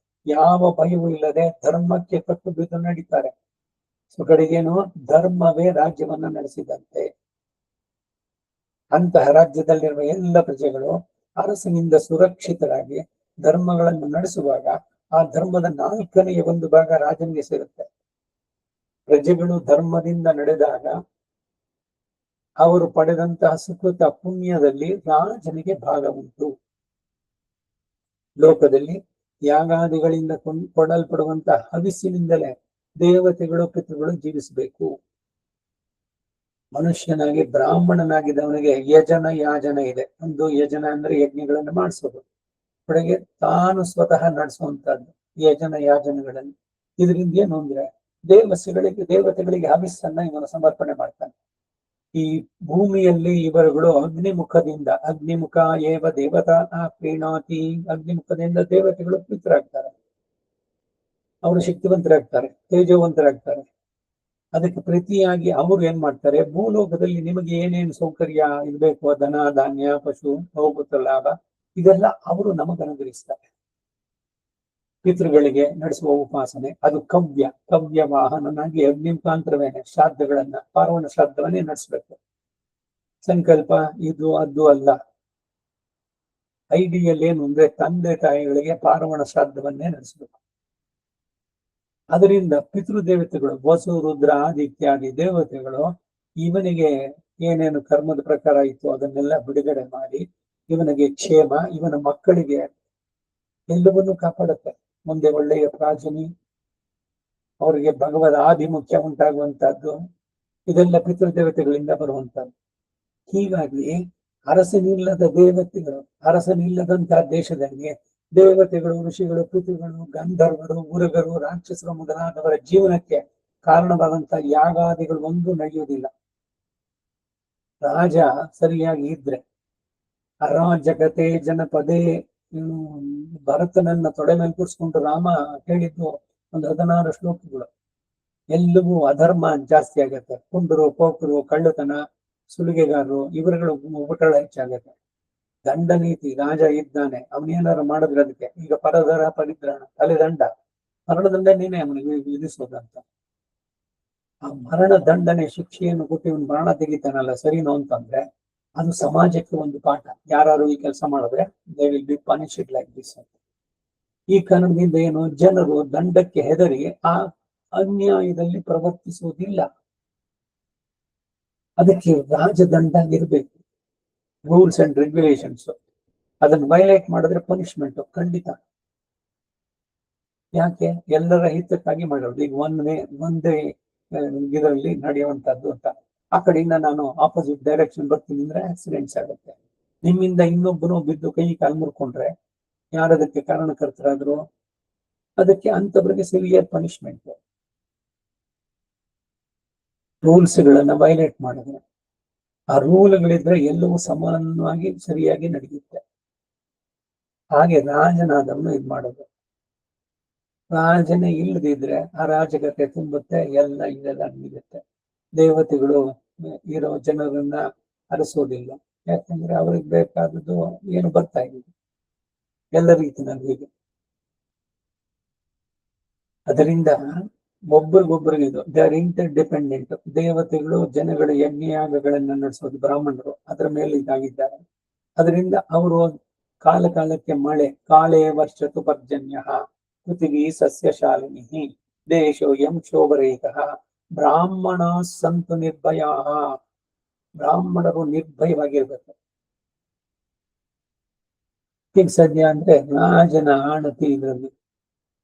ಯಾವ ಭಯವೂ ಇಲ್ಲದೆ ಧರ್ಮಕ್ಕೆ ಕಟ್ಟು ಬಿದ್ದು ನಡೀತಾರೆ. ಕಡೆಗೇನು ಧರ್ಮವೇ ರಾಜ್ಯವನ್ನ ನಡೆಸಿದಂತೆ. ಅಂತಹ ರಾಜ್ಯದಲ್ಲಿರುವ ಎಲ್ಲ ಪ್ರಜೆಗಳು ಅರಸನಿಂದ ಸುರಕ್ಷಿತರಾಗಿ ಧರ್ಮಗಳನ್ನು ನಡೆಸುವಾಗ ಆ ಧರ್ಮದ 4ನೇ ಒಂದು ಭಾಗ ರಾಜನಿಗೆ ಸೇರುತ್ತೆ. ಪ್ರಜೆಗಳು ಧರ್ಮದಿಂದ ನಡೆದಾಗ ಅವರು ಪಡೆದಂತಹ ಸುಕೃತ ಪುಣ್ಯದಲ್ಲಿ ರಾಜನಿಗೆ ಭಾಗ ಉಂಟು. ಲೋಕದಲ್ಲಿ ಯಾಗಾದಿಗಳಿಂದ ಕೊಡಲ್ಪಡುವಂತಹ ಹವಿಸ್ಸಿನಿಂದಲೇ ದೇವತೆಗಳು ಪಿತೃಗಳು ಜೀವಿಸಬೇಕು. ಮನುಷ್ಯನಾಗಿ ಬ್ರಾಹ್ಮಣನಾಗಿದ್ದವನಿಗೆ ಯಜನ ಯಾಜನ ಇದೆ. ಒಂದು ಯಜನ ಅಂದ್ರೆ ಯಜ್ಞಗಳನ್ನು ಮಾಡಿಸೋದು, ಕಡೆಗೆ ತಾನು ಸ್ವತಃ ನಡೆಸುವಂತಹದ್ದು ಯಜನ ಯಾಜನಗಳನ್ನು. ಇದರಿಂದ ಏನು ಅಂದ್ರೆ ದೇವತೆಗಳಿಗೆ ಹವಿಸ್ಸನ್ನ ಇವನು ಸಮರ್ಪಣೆ ಮಾಡ್ತಾನೆ. ಈ ಭೂಮಿಯಲ್ಲಿ ಇವರುಗಳು ಅಗ್ನಿಮುಖ ಏವ ದೇವತಾ ಪ್ರೀಣಾತಿ, ಅಗ್ನಿಮುಖದಿಂದ ದೇವತೆಗಳು ಪಿತರಾಗ್ತಾರೆ, ಅವರು ಶಕ್ತಿವಂತರಾಗ್ತಾರೆ, ತೇಜವಂತರಾಗ್ತಾರೆ. ಅದಕ್ಕೆ ಪ್ರತಿಯಾಗಿ ಅವರು ಏನ್ ಮಾಡ್ತಾರೆ, ಭೂಲೋಕದಲ್ಲಿ ನಿಮಗೆ ಏನೇನು ಸೌಕರ್ಯ ಇರ್ಬೇಕು, ಧನ ಧಾನ್ಯ ಪಶು ಭೌಭೂತ ಲಾಭ ಇದೆಲ್ಲ ಅವರು ನಮಗನುಗ್ರಹಿಸ್ತಾರೆ. ಪಿತೃಗಳಿಗೆ ನಡೆಸುವ ಉಪಾಸನೆ ಅದು ಕವ್ಯ ವಾಹನನಾಗಿ ಅಗ್ನಿ ಮುಖಾಂತರವೇನೆ ಶ್ರಾದ್ದಗಳನ್ನ ಪಾರ್ವಣ ಶ್ರಾದ್ದವನ್ನೇ ನಡೆಸ್ಬೇಕು. ಸಂಕಲ್ಪ ಇದು ಅದು ಅಲ್ಲ. ಐಡಿಯಲ್ ಏನು ಅಂದ್ರೆ ತಂದೆ ತಾಯಿಗಳಿಗೆ ಪಾರ್ವಣ ಶ್ರಾದ್ದವನ್ನೇ ನಡೆಸಬೇಕು. ಅದರಿಂದ ಪಿತೃದೇವತೆಗಳು ವಸು ರುದ್ರ ಆದಿ ಇತ್ಯಾದಿ ದೇವತೆಗಳು ಇವನಿಗೆ ಏನೇನು ಕರ್ಮದ ಪ್ರಕಾರ ಇತ್ತು ಅದನ್ನೆಲ್ಲ ಬಿಡುಗಡೆ ಮಾಡಿ ಇವನಿಗೆ ಕ್ಷೇಮ, ಇವನ ಮಕ್ಕಳಿಗೆ ಎಲ್ಲವನ್ನೂ ಕಾಪಾಡುತ್ತೆ. ಮುಂದೆ ಒಳ್ಳೆಯ ಪ್ರಾಜನಿ, ಅವರಿಗೆ ಭಗವದ್ ಆಧಿಮುಖ್ಯ ಉಂಟಾಗುವಂತಹದ್ದು ಇದೆಲ್ಲ ಪಿತೃದೇವತೆಗಳಿಂದ ಬರುವಂತಹದ್ದು. ಹೀಗಾಗಿ ಅರಸನಿಲ್ಲದಂತಹ ದೇಶದಲ್ಲಿ ದೇವತೆಗಳು, ಋಷಿಗಳು, ಪಿತೃಗಳು, ಗಂಧರ್ವರು, ಉರಗರು, ರಾಕ್ಷಸರು ಮೊದಲಾದವರ ಜೀವನಕ್ಕೆ ಕಾರಣವಾದಂತಹ ಯಾಗಾದಿಗಳು ಒಂದು ನಡೆಯುವುದಿಲ್ಲ. ರಾಜ ಸರಿಯಾಗಿ ಇದ್ರೆ ಅರಾಜಕತೆ ಜನಪದೇ ಭರತನನ್ನ ತೊಡೆ ಮೇಲೆ ಕೂರಿಸ್ಕೊಂಡು ರಾಮ ಹೇಳಿದ್ದು ಒಂದು 16 ಶ್ಲೋಕಗಳು. ಎಲ್ಲವೂ ಅಧರ್ಮ ಜಾಸ್ತಿ ಆಗತ್ತೆ. ಕುಂಡರು, ಪೋಕರು, ಕಳ್ಳತನ, ಸುಲಿಗೆಗಾರರು ಇವರುಗಳು ಉಪಟಳ ಹೆಚ್ಚಾಗತ್ತೆ. ದಂಡ ನೀತಿ, ರಾಜ ಇದ್ದಾನೆ, ಅವನೇನಾರು ಮಾಡಿದ್ರೆ ಅದಕ್ಕೆ ಈಗ ಪರದರ ಪರಿದ್ರಾಣ ತಲೆದಂಡ, ಮರಣದಂಡ ನೀನೇ ಅವನಿಗೆ ವಿಧಿಸೋದಂತ. ಆ ಮರಣ ದಂಡನೆ ಶಿಕ್ಷೆಯನ್ನು ಕೊಟ್ಟು ಇವನು ಮರಣ ತೆಗಿತಾನಲ್ಲ ಸರಿನೋ ಅಂತಂದ್ರೆ ಅದು ಸಮಾಜಕ್ಕೆ ಒಂದು ಪಾಠ. ಯಾರು ಈ ಕೆಲಸ ಮಾಡಿದ್ರೆ they will be punished like this ಅಂತ. ಈ ಕಾರಣದಿಂದ ಏನು, ಜನರು ದಂಡಕ್ಕೆ ಹೆದರಿ ಆ ಅನ್ಯಾಯದಲ್ಲಿ ಪ್ರವರ್ತಿಸುವುದಿಲ್ಲ. ಅದಕ್ಕೆ ರಾಜದಂಡ ಇರಬೇಕು, ರೂಲ್ಸ್ ಅಂಡ್ ರೆಗ್ಯುಲೇಷನ್ಸ್. ಅದನ್ನು ವೈಲೇಟ್ ಮಾಡಿದ್ರೆ ಪನಿಷ್ಮೆಂಟ್ ಖಂಡಿತ. ಯಾಕೆ, ಎಲ್ಲರ ಹಿತಕ್ಕಾಗಿ ಮಾಡೋದು. ಈಗ ಒಂದೇ ಇದರಲ್ಲಿ ನಡೆಯುವಂತದ್ದು ಅಂತ ಆ ಕಡೆಯಿಂದ ನಾನು ಆಪೋಸಿಟ್ ಡೈರೆಕ್ಷನ್ ಬರ್ತೀನಿ ಅಂದ್ರೆ ಆಕ್ಸಿಡೆಂಟ್ಸ್ ಆಗುತ್ತೆ. ನಿಮ್ಮಿಂದ ಇನ್ನೊಬ್ಬನು ಬಿದ್ದು ಕೈ ಕಾಲು ಮುರ್ಕೊಂಡ್ರೆ ಯಾರದಕ್ಕೆ ಕಾರಣಕರ್ತರಾದ್ರು ಅದಕ್ಕೆ ಅಂತವರಿಗೆ ಸಿವಿಯರ್ ಪನಿಷ್ಮೆಂಟ್. ರೂಲ್ಸ್ ಗಳನ್ನ ವೈಲೇಟ್ ಮಾಡಿದ್ರೆ, ಆ ರೂಲ್ಗಳಿದ್ರೆ ಎಲ್ಲವೂ ಸಮಾನವಾಗಿ ಸರಿಯಾಗಿ ನಡೆಯುತ್ತೆ. ಹಾಗೆ ರಾಜನಾದವನು ಇದ್ ಮಾಡೋದು. ರಾಜನೇ ಇಲ್ಲದಿದ್ರೆ ಅರಾಜಕತೆ ತುಂಬುತ್ತೆ, ಇದೆಲ್ಲ ನಿಲ್ಲುತ್ತೆ. ದೇವತೆಗಳು ಇರೋ ಜನರನ್ನ ಅರಸೋದಿಲ್ಲ, ಯಾಕಂದ್ರೆ ಅವ್ರಿಗೆ ಬೇಕಾದದ್ದು ಏನು ಬರ್ತಾ ಇದೆ ಎಲ್ಲ ರೀತಿಯಲ್ಲಿ ಇದೆ. ಅದರಿಂದ ಒಬ್ಬರಿಗೊಬ್ಬರಿಗೆ ಇದು ದೇ ಆರ್ ಇಂಟರ್ ಡಿಪೆಂಡೆಂಟ್. ದೇವತೆಗಳು ಜನಗಳ ಯಜ್ಞಯಾಗಗಳನ್ನ ನಡೆಸೋದು ಬ್ರಾಹ್ಮಣರು ಅದರ ಮೇಲೆ ಇದಾಗಿದ್ದಾರೆ. ಅದರಿಂದ ಅವರು ಕಾಲಕ್ಕೆ ಮಳೆ, ಕಾಲೇ ವರ್ಷತು ಪರ್ಜನ್ಯ ಪೃಥಿವಿ ಸಸ್ಯಶಾಲಿನಿ ದೇಶೋ ಯಂ ಶೋಭರೇತಃ ಬ್ರಾಹ್ಮಣ ಸಂತು ನಿರ್ಭಯ. ಬ್ರಾಹ್ಮಣರು ನಿರ್ಭಯವಾಗಿರ್ಬೇಕು. ಈಗ ಸದ್ಯ ಅಂದ್ರೆ ರಾಜನ ಆಣತಿ ಇದರಲ್ಲಿ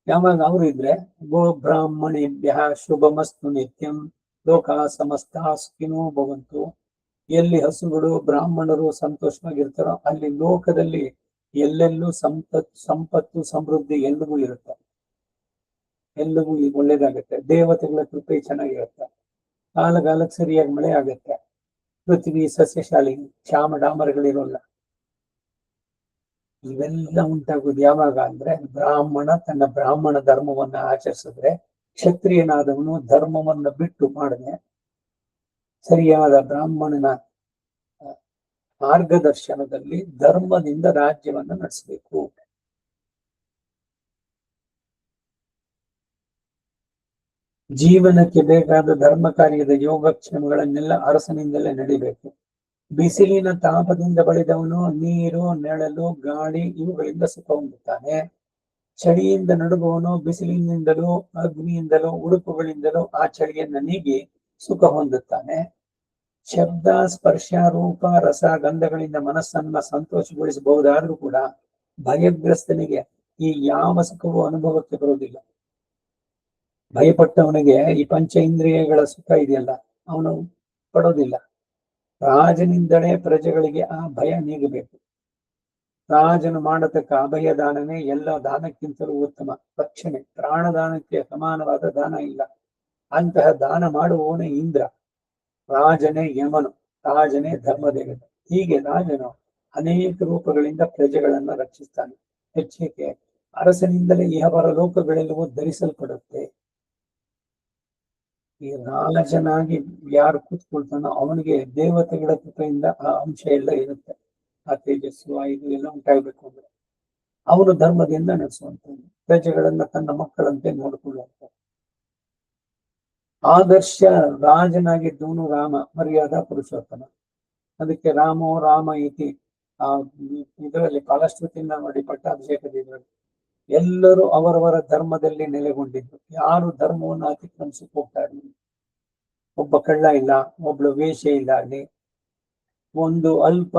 ಯಾವಾಗ ಅವರು ಇದ್ರೆ ಗೋ ಬ್ರಾಹ್ಮಣೇಭ್ಯ ಶುಭಮಸ್ತು ನಿತ್ಯಂ ಲೋಕ ಸಮಸ್ತ ಸುಖಿನೋ ಭವಂತು. ಎಲ್ಲಿ ಹಸುಗಳು ಬ್ರಾಹ್ಮಣರು ಸಂತೋಷವಾಗಿರ್ತಾರೋ ಅಲ್ಲಿ ಲೋಕದಲ್ಲಿ ಎಲ್ಲೆಲ್ಲೂ ಸಂಪತ್ತು ಸಮೃದ್ಧಿ ಎಲ್ಲಿಗೂ ಇರುತ್ತೆ, ಎಲ್ಲಿಗೂ ಒಳ್ಳೇದಾಗುತ್ತೆ. ದೇವತೆಗಳ ಕೃಪೆ ಚೆನ್ನಾಗಿರುತ್ತೆ, ಕಾಲಕಾಲಕ್ಕೆ ಸರಿಯಾಗಿ ಮಳೆ ಆಗುತ್ತೆ, ಪೃಥ್ವಿ ಸಸ್ಯಶಾಲಿ, ಶ್ಯಾಮ ಡಾಮರಗಳಿರೋಲ್ಲ. ಇವೆಲ್ಲ ಉಂಟಾಗೋದು ಯಾವಾಗ ಅಂದ್ರೆ ಬ್ರಾಹ್ಮಣ ತನ್ನ ಬ್ರಾಹ್ಮಣ ಧರ್ಮವನ್ನ ಆಚರಿಸಿದ್ರೆ, ಕ್ಷತ್ರಿಯನಾದವನು ಧರ್ಮವನ್ನ ಬಿಟ್ಟು ಮಾಡದೆ ಸರಿಯಾದ ಬ್ರಾಹ್ಮಣನ ಮಾರ್ಗದರ್ಶನದಲ್ಲಿ ಧರ್ಮದಿಂದ ರಾಜ್ಯವನ್ನ ನಡೆಸಬೇಕು. ಜೀವನಕ್ಕೆ ಬೇಕಾದ ಧರ್ಮ ಕಾರ್ಯದ ಯೋಗಕ್ಷೇಮಗಳನ್ನೆಲ್ಲ ಅರಸನಿಂದಲೇ ನಡಿಬೇಕು. ಬಿಸಿಲಿನ ತಾಪದಿಂದ ಬಳಿದವನು ನೀರು, ನೆರಳು, ಗಾಳಿ ಇವುಗಳಿಂದ ಸುಖ ಹೊಂದುತ್ತಾನೆ. ಚಳಿಯಿಂದ ನಡುಗುವವನು ಬಿಸಿಲಿನಿಂದಲೂ ಅಗ್ನಿಯಿಂದಲೂ ಉಡುಪುಗಳಿಂದಲೂ ಆ ಚಳಿಯನ್ನ ನೀಗಿ ಸುಖ ಹೊಂದುತ್ತಾನೆ. ಶಬ್ದ, ಸ್ಪರ್ಶ, ರೂಪ, ರಸ, ಗಂಧಗಳಿಂದ ಮನಸ್ಸನ್ನ ಸಂತೋಷಗೊಳಿಸಬಹುದಾದ್ರೂ ಕೂಡ ಭಯಗ್ರಸ್ತನಿಗೆ ಈ ಯಾವ ಸುಖವೂ ಅನುಭವಕ್ಕೆ ಬರುವುದಿಲ್ಲ. ಭಯಪಟ್ಟವನಿಗೆ ಈ ಪಂಚ ಇಂದ್ರಿಯಗಳ ಸುಖ ಇದೆಯಲ್ಲ ಅವನು ಪಡೋದಿಲ್ಲ. ರಾಜನಿಂದಲೇ ಪ್ರಜೆಗಳಿಗೆ ಆ ಭಯ ನೀಗಬೇಕು. ರಾಜನು ಮಾಡತಕ್ಕ ಅಭಯ ದಾನವೇ ಎಲ್ಲ ದಾನಕ್ಕಿಂತಲೂ ಉತ್ತಮ ರಕ್ಷಣೆ. ಪ್ರಾಣದಾನಕ್ಕೆ ಸಮಾನವಾದ ದಾನ ಇಲ್ಲ. ಅಂತಹ ದಾನ ಮಾಡುವವನೇ ಇಂದ್ರ, ರಾಜನೇ ಯಮನು, ರಾಜನೇ ಧರ್ಮದೇವತೆ. ಹೀಗೆ ರಾಜನು ಅನೇಕ ರೂಪಗಳಿಂದ ಪ್ರಜೆಗಳನ್ನ ರಕ್ಷಿಸ್ತಾನೆ. ಹೆಚ್ಚಿಗೆ ಅರಸನಿಂದಲೇ ಇಹಪರ ಲೋಕಗಳೆಲ್ಲವೂ ಧರಿಸಲ್ಪಡುತ್ತೆ. ಈ ರಾಜನಾಗಿ ಯಾರು ಕೂತ್ಕೊಳ್ತಾನೋ ಅವನಿಗೆ ದೇವತೆಗಳ ಕೃಪೆಯಿಂದ ಆ ಅಂಶ ಎಲ್ಲ ಇರುತ್ತೆ. ಆ ತೇಜಸ್ಸು ಇದು ಎಲ್ಲ ಉಂಟಾಗಬೇಕು ಅಂದ್ರೆ ಅವನು ಧರ್ಮದಿಂದ ನಡೆಸುವಂತ, ಪ್ರಜೆಗಳನ್ನ ತನ್ನ ಮಕ್ಕಳಂತೆ ನೋಡಿಕೊಳ್ಳುವಂತ. ಆದರ್ಶ ರಾಜನಾಗಿದ್ದವನು ರಾಮ, ಮರ್ಯಾದಾ ಪುರುಷೋತ್ತಮ. ಅದಕ್ಕೆ ರಾಮೋ ರಾಮ ಇತಿ ಇದರಲ್ಲಿ ಫಲಶ್ರುತಿಯನ್ನ ಮಾಡಿ ಪಟ್ಟಾಭಿಷೇಕದಲ್ಲಿ ಎಲ್ಲರೂ ಅವರವರ ಧರ್ಮದಲ್ಲಿ ನೆಲೆಗೊಂಡಿದ್ದು. ಯಾರು ಧರ್ಮವನ್ನು ಅತಿಕ್ರಮಿಸಕ್ಕೆ ಹೋಗ್ತಾ ಇರಲಿಲ್ಲ. ಒಬ್ಬ ಕಳ್ಳ ಇಲ್ಲ, ಒಬ್ಳು ವೇಷೆ ಇಲ್ಲ, ಅಲ್ಲಿ ಒಂದು ಅಲ್ಪ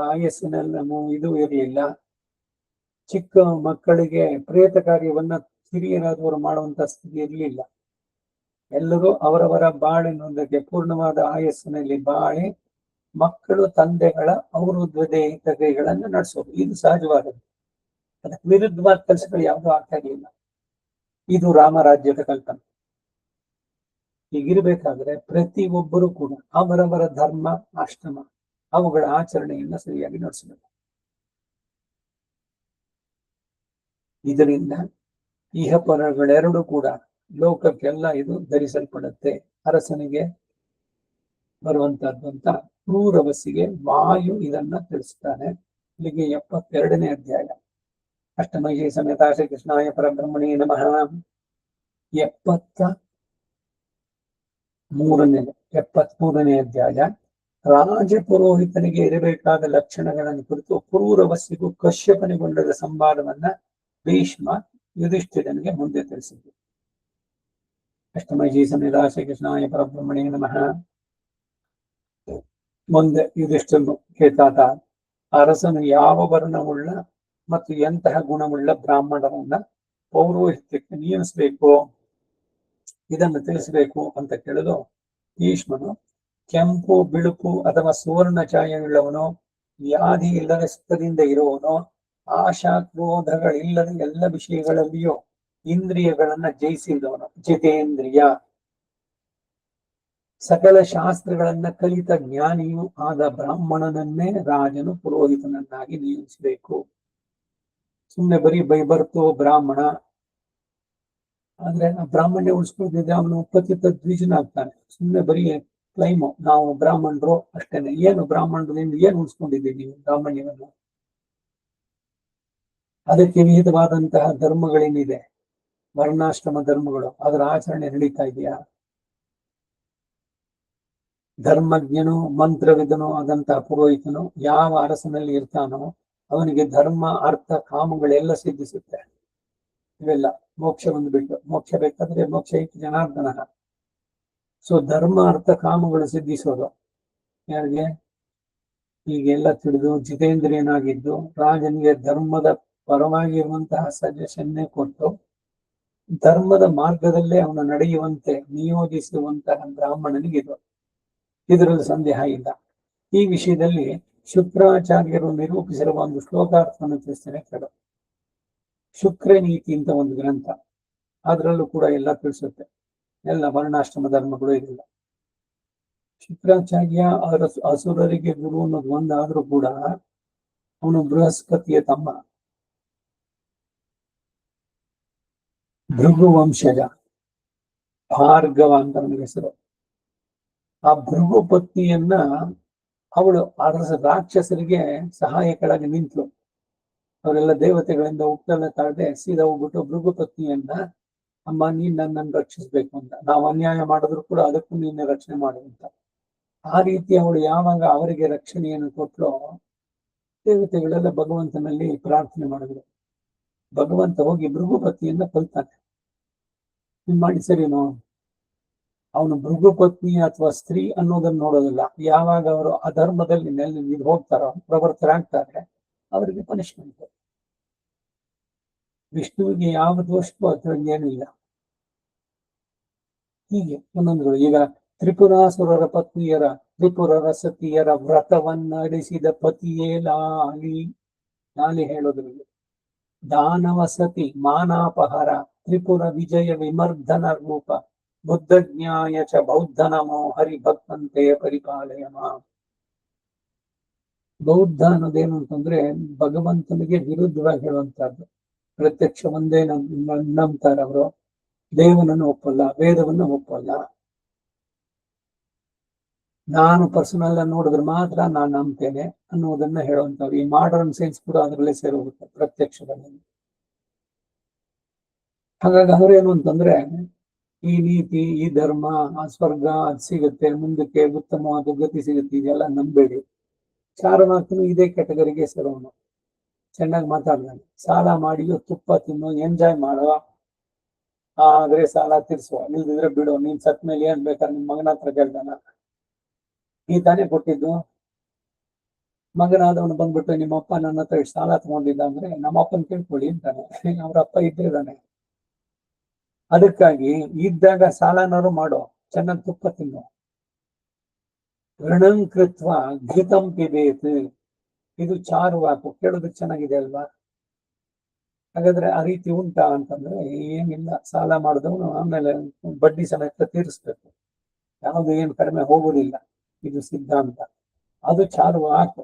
ಆಯಸ್ಸಿನಲ್ಲಿ ಇದು ಇರಲಿಲ್ಲ. ಚಿಕ್ಕ ಮಕ್ಕಳಿಗೆ ಪ್ರೇತ ಕಾರ್ಯವನ್ನ ಹಿರಿಯರಾದವರು ಮಾಡುವಂತ ಸ್ಥಿತಿ ಇರಲಿಲ್ಲ. ಎಲ್ಲರೂ ಅವರವರ ಬಾಳಿನೊಂದಕ್ಕೆ ಪೂರ್ಣವಾದ ಆಯಸ್ಸಿನಲ್ಲಿ ಬಾಳಿ ಮಕ್ಕಳು ತಂದೆಗಳ ಅವೃದ್ಧತೆಗಳನ್ನ ನಡೆಸೋದು ಇದು ಸಹಜವಾದದ್ದು. ಅದಕ್ಕೆ ವಿರುದ್ಧವಾದ ಕೆಲಸಗಳು ಯಾವುದೂ ಆಗ್ತಾ ಇರಲಿಲ್ಲ. ಇದು ರಾಮರಾಜ್ಯದ ಕಲ್ಪನೆ. ಹೀಗಿರ್ಬೇಕಾದ್ರೆ ಪ್ರತಿ ಒಬ್ಬರು ಕೂಡ ಅವರವರ ಧರ್ಮ, ಆಶ್ರಮ ಅವುಗಳ ಆಚರಣೆಯನ್ನ ಸರಿಯಾಗಿ ನಡೆಸಬೇಕು. ಇದರಿಂದ ಇಹಪರಗಳೆರಡು ಕೂಡ ಲೋಕಕ್ಕೆಲ್ಲ ಇದು ಧರಿಸಲ್ಪಡುತ್ತೆ. ಅರಸನಿಗೆ ಬರುವಂತಹದ್ದು ಅಂತ ಕ್ರೂರವಸ್ಸಿಗೆ ವಾಯು ಇದನ್ನ ತಿಳಿಸ್ತಾನೆ. ಇಲ್ಲಿಗೆ 72ನೇ ಅಧ್ಯಾಯ. ಅಷ್ಟಮಹಿ ಸಮೇತ ಶ್ರೀ ಕೃಷ್ಣಾಯ ಪರಬ್ರಹ್ಮಣೇ ನಮಃ. 73ನೇ ಅಧ್ಯಾಯ. ರಾಜ ಪುರೋಹಿತನಿಗೆ ಇರಬೇಕಾದ ಲಕ್ಷಣಗಳನ್ನು ಕುರಿತು ಕ್ರೂರವಸ್ಸಿಗೂ ಕಶ್ಯಪನಿಗೊಂಡದ ಸಂವಾದವನ್ನ ಭೀಷ್ಮ ಯುಧಿಷ್ಠಿರನಿಗೆ ಮುಂದೆ ತಿಳಿಸಿದ್ರು. ಅಷ್ಟಮಹಿ ಸಮೇತ ಶ್ರೀ ಕೃಷ್ಣಾಯ ಪರಬ್ರಹ್ಮಣೇ ನಮಃ. ಮುಂದೆ ಯುಧಿಷ್ಠಿರನು ಕೇತಾತ, ಅರಸನು ಯಾವ ವರ್ಣವುಳ್ಳ ಮತ್ತು ಎಂತಹ ಗುಣವುಳ್ಳ ಬ್ರಾಹ್ಮಣರನ್ನ ಪೌರೋಹಿತ್ಯಕ್ಕೆ ನೇಮಿಸಬೇಕು, ಇದನ್ನು ತಿಳಿಸಬೇಕು ಅಂತ ಕೇಳಲು ಭೀಷ್ಮನು, ಕೆಂಪು, ಬಿಳುಪು ಅಥವಾ ಸುವರ್ಣ ಛಾಯೆಯುಳ್ಳವನು, ವ್ಯಾಧಿ ಇಲ್ಲದ ಸುಖದಿಂದ ಇರುವವನು, ಆಶಾ ಕ್ರೋಧಗಳಿಲ್ಲದ ಎಲ್ಲ ವಿಷಯಗಳಲ್ಲಿಯೂ ಇಂದ್ರಿಯಗಳನ್ನ ಜಯಿಸಿದವನು, ಜಿತೇಂದ್ರಿಯ, ಸಕಲ ಶಾಸ್ತ್ರಗಳನ್ನ ಕಲಿತ ಜ್ಞಾನಿಯೂ ಆದ ಬ್ರಾಹ್ಮಣನನ್ನೇ ರಾಜನು ಪುರೋಹಿತನನ್ನಾಗಿ ನೇಮಿಸಬೇಕು. ಸುಮ್ಮನೆ ಬರೀ ಬೈಬರ್ತು ಬ್ರಾಹ್ಮಣ ಅಂದ್ರೆ ಬ್ರಾಹ್ಮಣ್ಯ ಉಳಿಸ್ಕೊಳ್ತಿದ್ರೆ ಅವನು ಪತಿತ ದ್ವಿಜನಾಗ್ತಾನೆ. ಸುಮ್ಮನೆ ಬರೀ ಕ್ಲೈಮು ನಾವು ಬ್ರಾಹ್ಮಣರು ಅಷ್ಟೇನೆ. ಏನು ಬ್ರಾಹ್ಮಣರಿಂದ ಏನು ಉಳಿಸ್ಕೊಂಡಿದ್ದೀವಿ ನೀವು ಬ್ರಾಹ್ಮಣ್ಯವನ್ನು? ಅದಕ್ಕೆ ವಿಹಿತವಾದಂತಹ ಧರ್ಮಗಳೇನಿದೆ, ವರ್ಣಾಶ್ರಮ ಧರ್ಮಗಳು, ಅದರ ಆಚರಣೆ ನಡೀತಾ ಇದೆಯಾ? ಧರ್ಮಜ್ಞನು ಮಂತ್ರವಿದನು ಆದಂತಹ ಪುರೋಹಿತನು ಯಾವ ಅರಸನಲ್ಲಿ ಇರ್ತಾನೋ ಅವನಿಗೆ ಧರ್ಮ, ಅರ್ಥ, ಕಾಮಗಳೆಲ್ಲ ಸಿದ್ಧಿಸುತ್ತೆ. ಇವೆಲ್ಲ ಮೋಕ್ಷ ಬಂದ್ಬಿಟ್ಟು, ಮೋಕ್ಷ ಬೇಕಾದ್ರೆ ಮೋಕ್ಷ ಇತ್ತು ಜನಾರ್ದನ. ಸೊ ಧರ್ಮ, ಅರ್ಥ, ಕಾಮಗಳು ಸಿದ್ಧಿಸೋದು ಯಾರಿಗೆ? ಹೀಗೆಲ್ಲ ತಿಳಿದು ಜಿತೇಂದ್ರಿಯನಾಗಿದ್ದು ರಾಜನಿಗೆ ಧರ್ಮದ ಪರವಾಗಿರುವಂತಹ ಸಜೆಷನ್ನೇ ಕೊಟ್ಟು ಧರ್ಮದ ಮಾರ್ಗದಲ್ಲೇ ಅವನು ನಡೆಯುವಂತೆ ನಿಯೋಜಿಸುವಂತಹ ಬ್ರಾಹ್ಮಣನಿಗಿದು. ಇದರಲ್ಲಿ ಸಂದೇಹ ಇಲ್ಲ. ಈ ವಿಷಯದಲ್ಲಿ ಶುಕ್ರಾಚಾರ್ಯರು ನಿರೂಪಿಸಿರುವ ಒಂದು ಶ್ಲೋಕಾರ್ಥವನ್ನು ತಿಳಿಸ್ತೇನೆ ಕೇಳು. ಶುಕ್ರ ನೀತಿ ಅಂತ ಒಂದು ಗ್ರಂಥ, ಅದರಲ್ಲೂ ಕೂಡ ಎಲ್ಲ ತಿಳಿಸುತ್ತೆ, ಎಲ್ಲ ವರ್ಣಾಶ್ರಮ ಧರ್ಮಗಳು ಇರಲಿಲ್ಲ. ಶುಕ್ರಾಚಾರ್ಯ ಅಸುರರಿಗೆ ಗುರು ಅನ್ನೋದು ಒಂದಾದ್ರೂ ಕೂಡ ಅವನು ಬೃಹಸ್ಪತಿಯ ತಮ್ಮ, ಭೃಗು ವಂಶಜ, ಭಾರ್ಗವ ಅಂತ ನನಗೆ ಹೆಸರು. ಆ ಭೃಗು ಪತ್ನಿಯನ್ನ ಅವಳು ರಾಕ್ಷಸರಿಗೆ ಸಹಾಯಕಳಾಗಿ ನಿಂತಳು. ಅವರೆಲ್ಲ ದೇವತೆಗಳಿಂದ ಉಪ್ಪೆಲ್ಲ ತಾಳದೆ ಸೀದಾ ಹೋಗ್ಬಿಟ್ಟು ಭೃಗು ಪತ್ನಿಯನ್ನ, ಅಮ್ಮ ನೀನ್ ನನ್ನನ್ನು ರಕ್ಷಿಸ್ಬೇಕು ಅಂತ, ನಾವು ಅನ್ಯಾಯ ಮಾಡಿದ್ರು ಕೂಡ ಅದಕ್ಕೂ ನೀನೆ ರಕ್ಷಣೆ ಮಾಡು ಅಂತ. ಆ ರೀತಿ ಅವಳು ಯಾವಾಗ ಅವರಿಗೆ ರಕ್ಷಣೆಯನ್ನು ಕೊಟ್ಲೋ, ದೇವತೆಗಳೆಲ್ಲ ಭಗವಂತನಲ್ಲಿ ಪ್ರಾರ್ಥನೆ ಮಾಡಿದ್ರು. ಭಗವಂತ ಹೋಗಿ ಭೃಗುಪತ್ನಿಯನ್ನ ಕೊಲ್ತಾನೆ. ಮಾಡಿ ಸರಿನೋ, ಅವನು ಭೃಗುಪತ್ನಿ ಅಥವಾ ಸ್ತ್ರೀ ಅನ್ನೋದನ್ನ ನೋಡೋದಿಲ್ಲ. ಯಾವಾಗ ಅವರು ಅಧರ್ಮದಲ್ಲಿ ಇದು ಹೋಗ್ತಾರೋ, ಪ್ರವರ್ತರಾಗ್ತಾರೆ, ಅವರಿಗೆ ಪನಿಷ್ಮೆಂಟ್. ವಿಷ್ಣುವಿಗೆ ಯಾವ ದೋಷಕ್ಕೂ ಅದರಲ್ಲೇನಿಲ್ಲ. ಹೀಗೆ ಒಂದೊಂದು. ಈಗ ತ್ರಿಪುರಾಸುರರ ಪತ್ನಿಯರ, ತ್ರಿಪುರರ ಸತಿಯರ ವ್ರತವನ್ನಡಿಸಿದ ಪತಿಯೇ ಲಾಲಿ ಹೇಳೋದ್ರಲ್ಲಿ. ದಾನವ ಸತಿ ಮಾನಾಪಹರ ತ್ರಿಪುರ ವಿಜಯ ವಿಮರ್ಧನ ರೂಪ ಬುದ್ಧಜ್ಞಾಯ ಚ ಬೌದ್ಧ ನಮೋ ಹರಿ ಭಕ್ತಂತೆ ಪರಿಪಾಲಯಮ. ಬೌದ್ಧ ಅನ್ನೋದೇನು ಅಂತಂದ್ರೆ ಭಗವಂತನಿಗೆ ವಿರುದ್ಧವಾಗಿ ಹೇಳುವಂತಹದ್ದು. ಪ್ರತ್ಯಕ್ಷ ಒಂದೇ ನಂಬ್ತಾರೆ ಅವರು, ದೇವನನ್ನು ಒಪ್ಪಲ್ಲ, ವೇದವನ್ನು ಒಪ್ಪಲ್ಲ. ನಾನು ಪರ್ಸನಲ್ ನೋಡಿದ್ರೆ ಮಾತ್ರ ನಾನು ನಂಬ್ತೇನೆ ಅನ್ನೋದನ್ನ ಹೇಳುವಂತವ್ರು. ಈ ಮಾಡರ್ನ್ ಸೈನ್ಸ್ ಕೂಡ ಅದರಲ್ಲೇ ಸೇರೋಗುತ್ತೆ, ಪ್ರತ್ಯಕ್ಷದಲ್ಲಿ. ಹಾಗಾಗಿ ಅವ್ರೇನು ಅಂತಂದ್ರೆ, ಈ ನೀತಿ, ಈ ಧರ್ಮ, ಆ ಸ್ವರ್ಗ ಅದು ಸಿಗುತ್ತೆ, ಮುಂದಕ್ಕೆ ಉತ್ತಮವಾದ ಗತಿ ಸಿಗುತ್ತೆ, ಇದೆಲ್ಲ ನಂಬೇಡಿ. ಚಾರುನಾಥನು ಇದೇ ಕ್ಯಾಟಗರಿಗೆ ಸೇರೋನು. ಚೆನ್ನಾಗಿ ಮಾತಾಡ್ತಾನೆ. ಸಾಲ ಮಾಡಿಯೋ ತುಪ್ಪ ತಿನ್ನೋ, ಎಂಜಾಯ್ ಮಾಡುವ, ಆದ್ರೆ ಸಾಲ ತೀರ್ಸುವ, ಇಲ್ದಿದ್ರೆ ಬಿಡು, ನೀನ್ ಸತ್ ಮೇಲೆ ಏನ್ ಬೇಕಾದ್ರೆ ನಿಮ್ ಮಗನ ಹತ್ರ ಕೇಳ್ತಾನ, ಈ ತಾನೇ ಕೊಟ್ಟಿದ್ದು. ಮಗನಾದವನು ಬಂದ್ಬಿಟ್ಟು ನಿಮ್ಮಪ್ಪ ನನ್ನ ಹತ್ರ ಇಷ್ಟು ಸಾಲ ತಗೊಂಡಿದ್ದ ಅಂದ್ರೆ, ನಮ್ಮಪ್ಪನ ಕೇಳ್ಕೊಳ್ಳಿ ಅಂತಾನೆ. ಅವ್ರ ಅಪ್ಪ ಇದ್ರಿದಾನೆ. ಅದಕ್ಕಾಗಿ ಇದ್ದಾಗ ಸಾಲನಾರು ಮಾಡೋ, ಚೆನ್ನಾಗಿ ತುಪ್ಪ ತಿನ್ನು. ಋಣಂಕೃತ್ವ ಘೃತಂ ಪಿಬೇತ್. ಇದು ಚಾರು ವಾಕು, ಕೇಳೋದಕ್ಕೆ ಚೆನ್ನಾಗಿದೆ ಅಲ್ವಾ? ಹಾಗಾದ್ರೆ ಆ ರೀತಿ ಉಂಟಾ ಅಂತಂದ್ರೆ ಏನಿಲ್ಲ. ಸಾಲ ಮಾಡಿದವನು ಆಮೇಲೆ ಬಡ್ಡಿ ಸಮೇತ ತೀರಿಸ್ಬೇಕು, ಯಾವುದು ಏನು ಕಡಿಮೆ ಹೋಗುದಿಲ್ಲ. ಇದು ಸಿದ್ಧಾಂತ, ಅದು ಚಾರು ವಾಕು.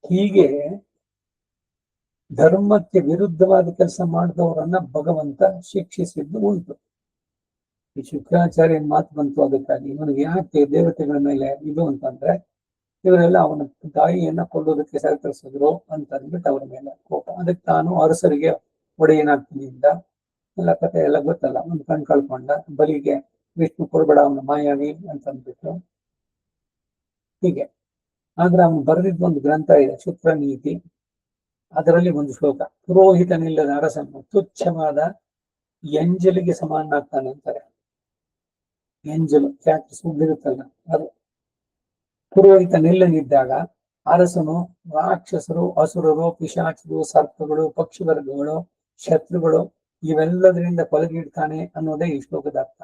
ಹೀಗೆ ಧರ್ಮಕ್ಕೆ ವಿರುದ್ಧವಾದ ಕೆಲಸ ಮಾಡಿದವರನ್ನ ಭಗವಂತ ಶಿಕ್ಷಿಸಿದ್ದು ಉಂಟು. ಈ ಶುಕ್ರಾಚಾರ್ಯನ ಮಾತು ಬಂತು. ಅದಕ್ಕಾಗಿ ಇವನಿಗೆ ಯಾಕೆ ದೇವತೆಗಳ ಮೇಲೆ ಇದು ಅಂತಂದ್ರೆ, ಇವರೆಲ್ಲ ಅವನ ತಾಯಿಯನ್ನ ಕೊಲ್ಲೋದಕ್ಕೆ ಸಹಕರಿಸಿದ್ರು ಅಂತ ಅಂದ್ಬಿಟ್ಟು ಅವರ ಮೇಲೆ ಕೋಪ. ಅದಕ್ಕೆ ತಾನು ಅರಸರಿಗೆ ಒಡೆಯನಾಗ್ತೀನಿ ಅಂತ ಎಲ್ಲ ಕಥೆ ಎಲ್ಲ ಗೊತ್ತಲ್ಲ. ಒಂದು ಕಣ್ ಕಳ್ಕೊಂಡ, ಬಲಿಗೆ ವಿಷ್ಣು ಕೊಡ್ಬೇಡ ಅವನ ಮಾಯಾವಿ ಅಂತ ಅಂದ್ಬಿಟ್ಟು. ಹೀಗೆ ಆದ್ರೆ ಅವನು ಬರೆದಿದ್ದ ಒಂದು ಗ್ರಂಥ ಇದೆ, ಶುಕ್ರ ನೀತಿ. ಅದರಲ್ಲಿ ಒಂದು ಶ್ಲೋಕ, ಪುರೋಹಿತನಿಲ್ಲದ ಅರಸನ್ನು ತುಚ್ಛವಾದ ಎಂಜಲಿಗೆ ಸಮಾನಾಗ್ತಾನೆ ಅಂತಾರೆ. ಎಂಜಲು ಫ್ಯಾಕ್ಟ್ ಸುದ್ದಿರುತ್ತಲ್ಲ ಅದು. ಪುರೋಹಿತನಿಲ್ಲದಿದ್ದಾಗ ಅರಸನು ರಾಕ್ಷಸರು, ಅಸುರರು, ಪಿಶಾಚರು, ಸರ್ಪಗಳು, ಪಕ್ಷಿವರ್ಗಗಳು, ಶತ್ರುಗಳು ಇವೆಲ್ಲದರಿಂದ ಕೊಲಗಿಡ್ತಾನೆ ಅನ್ನೋದೇ ಈ ಶ್ಲೋಕದ ಅರ್ಥ.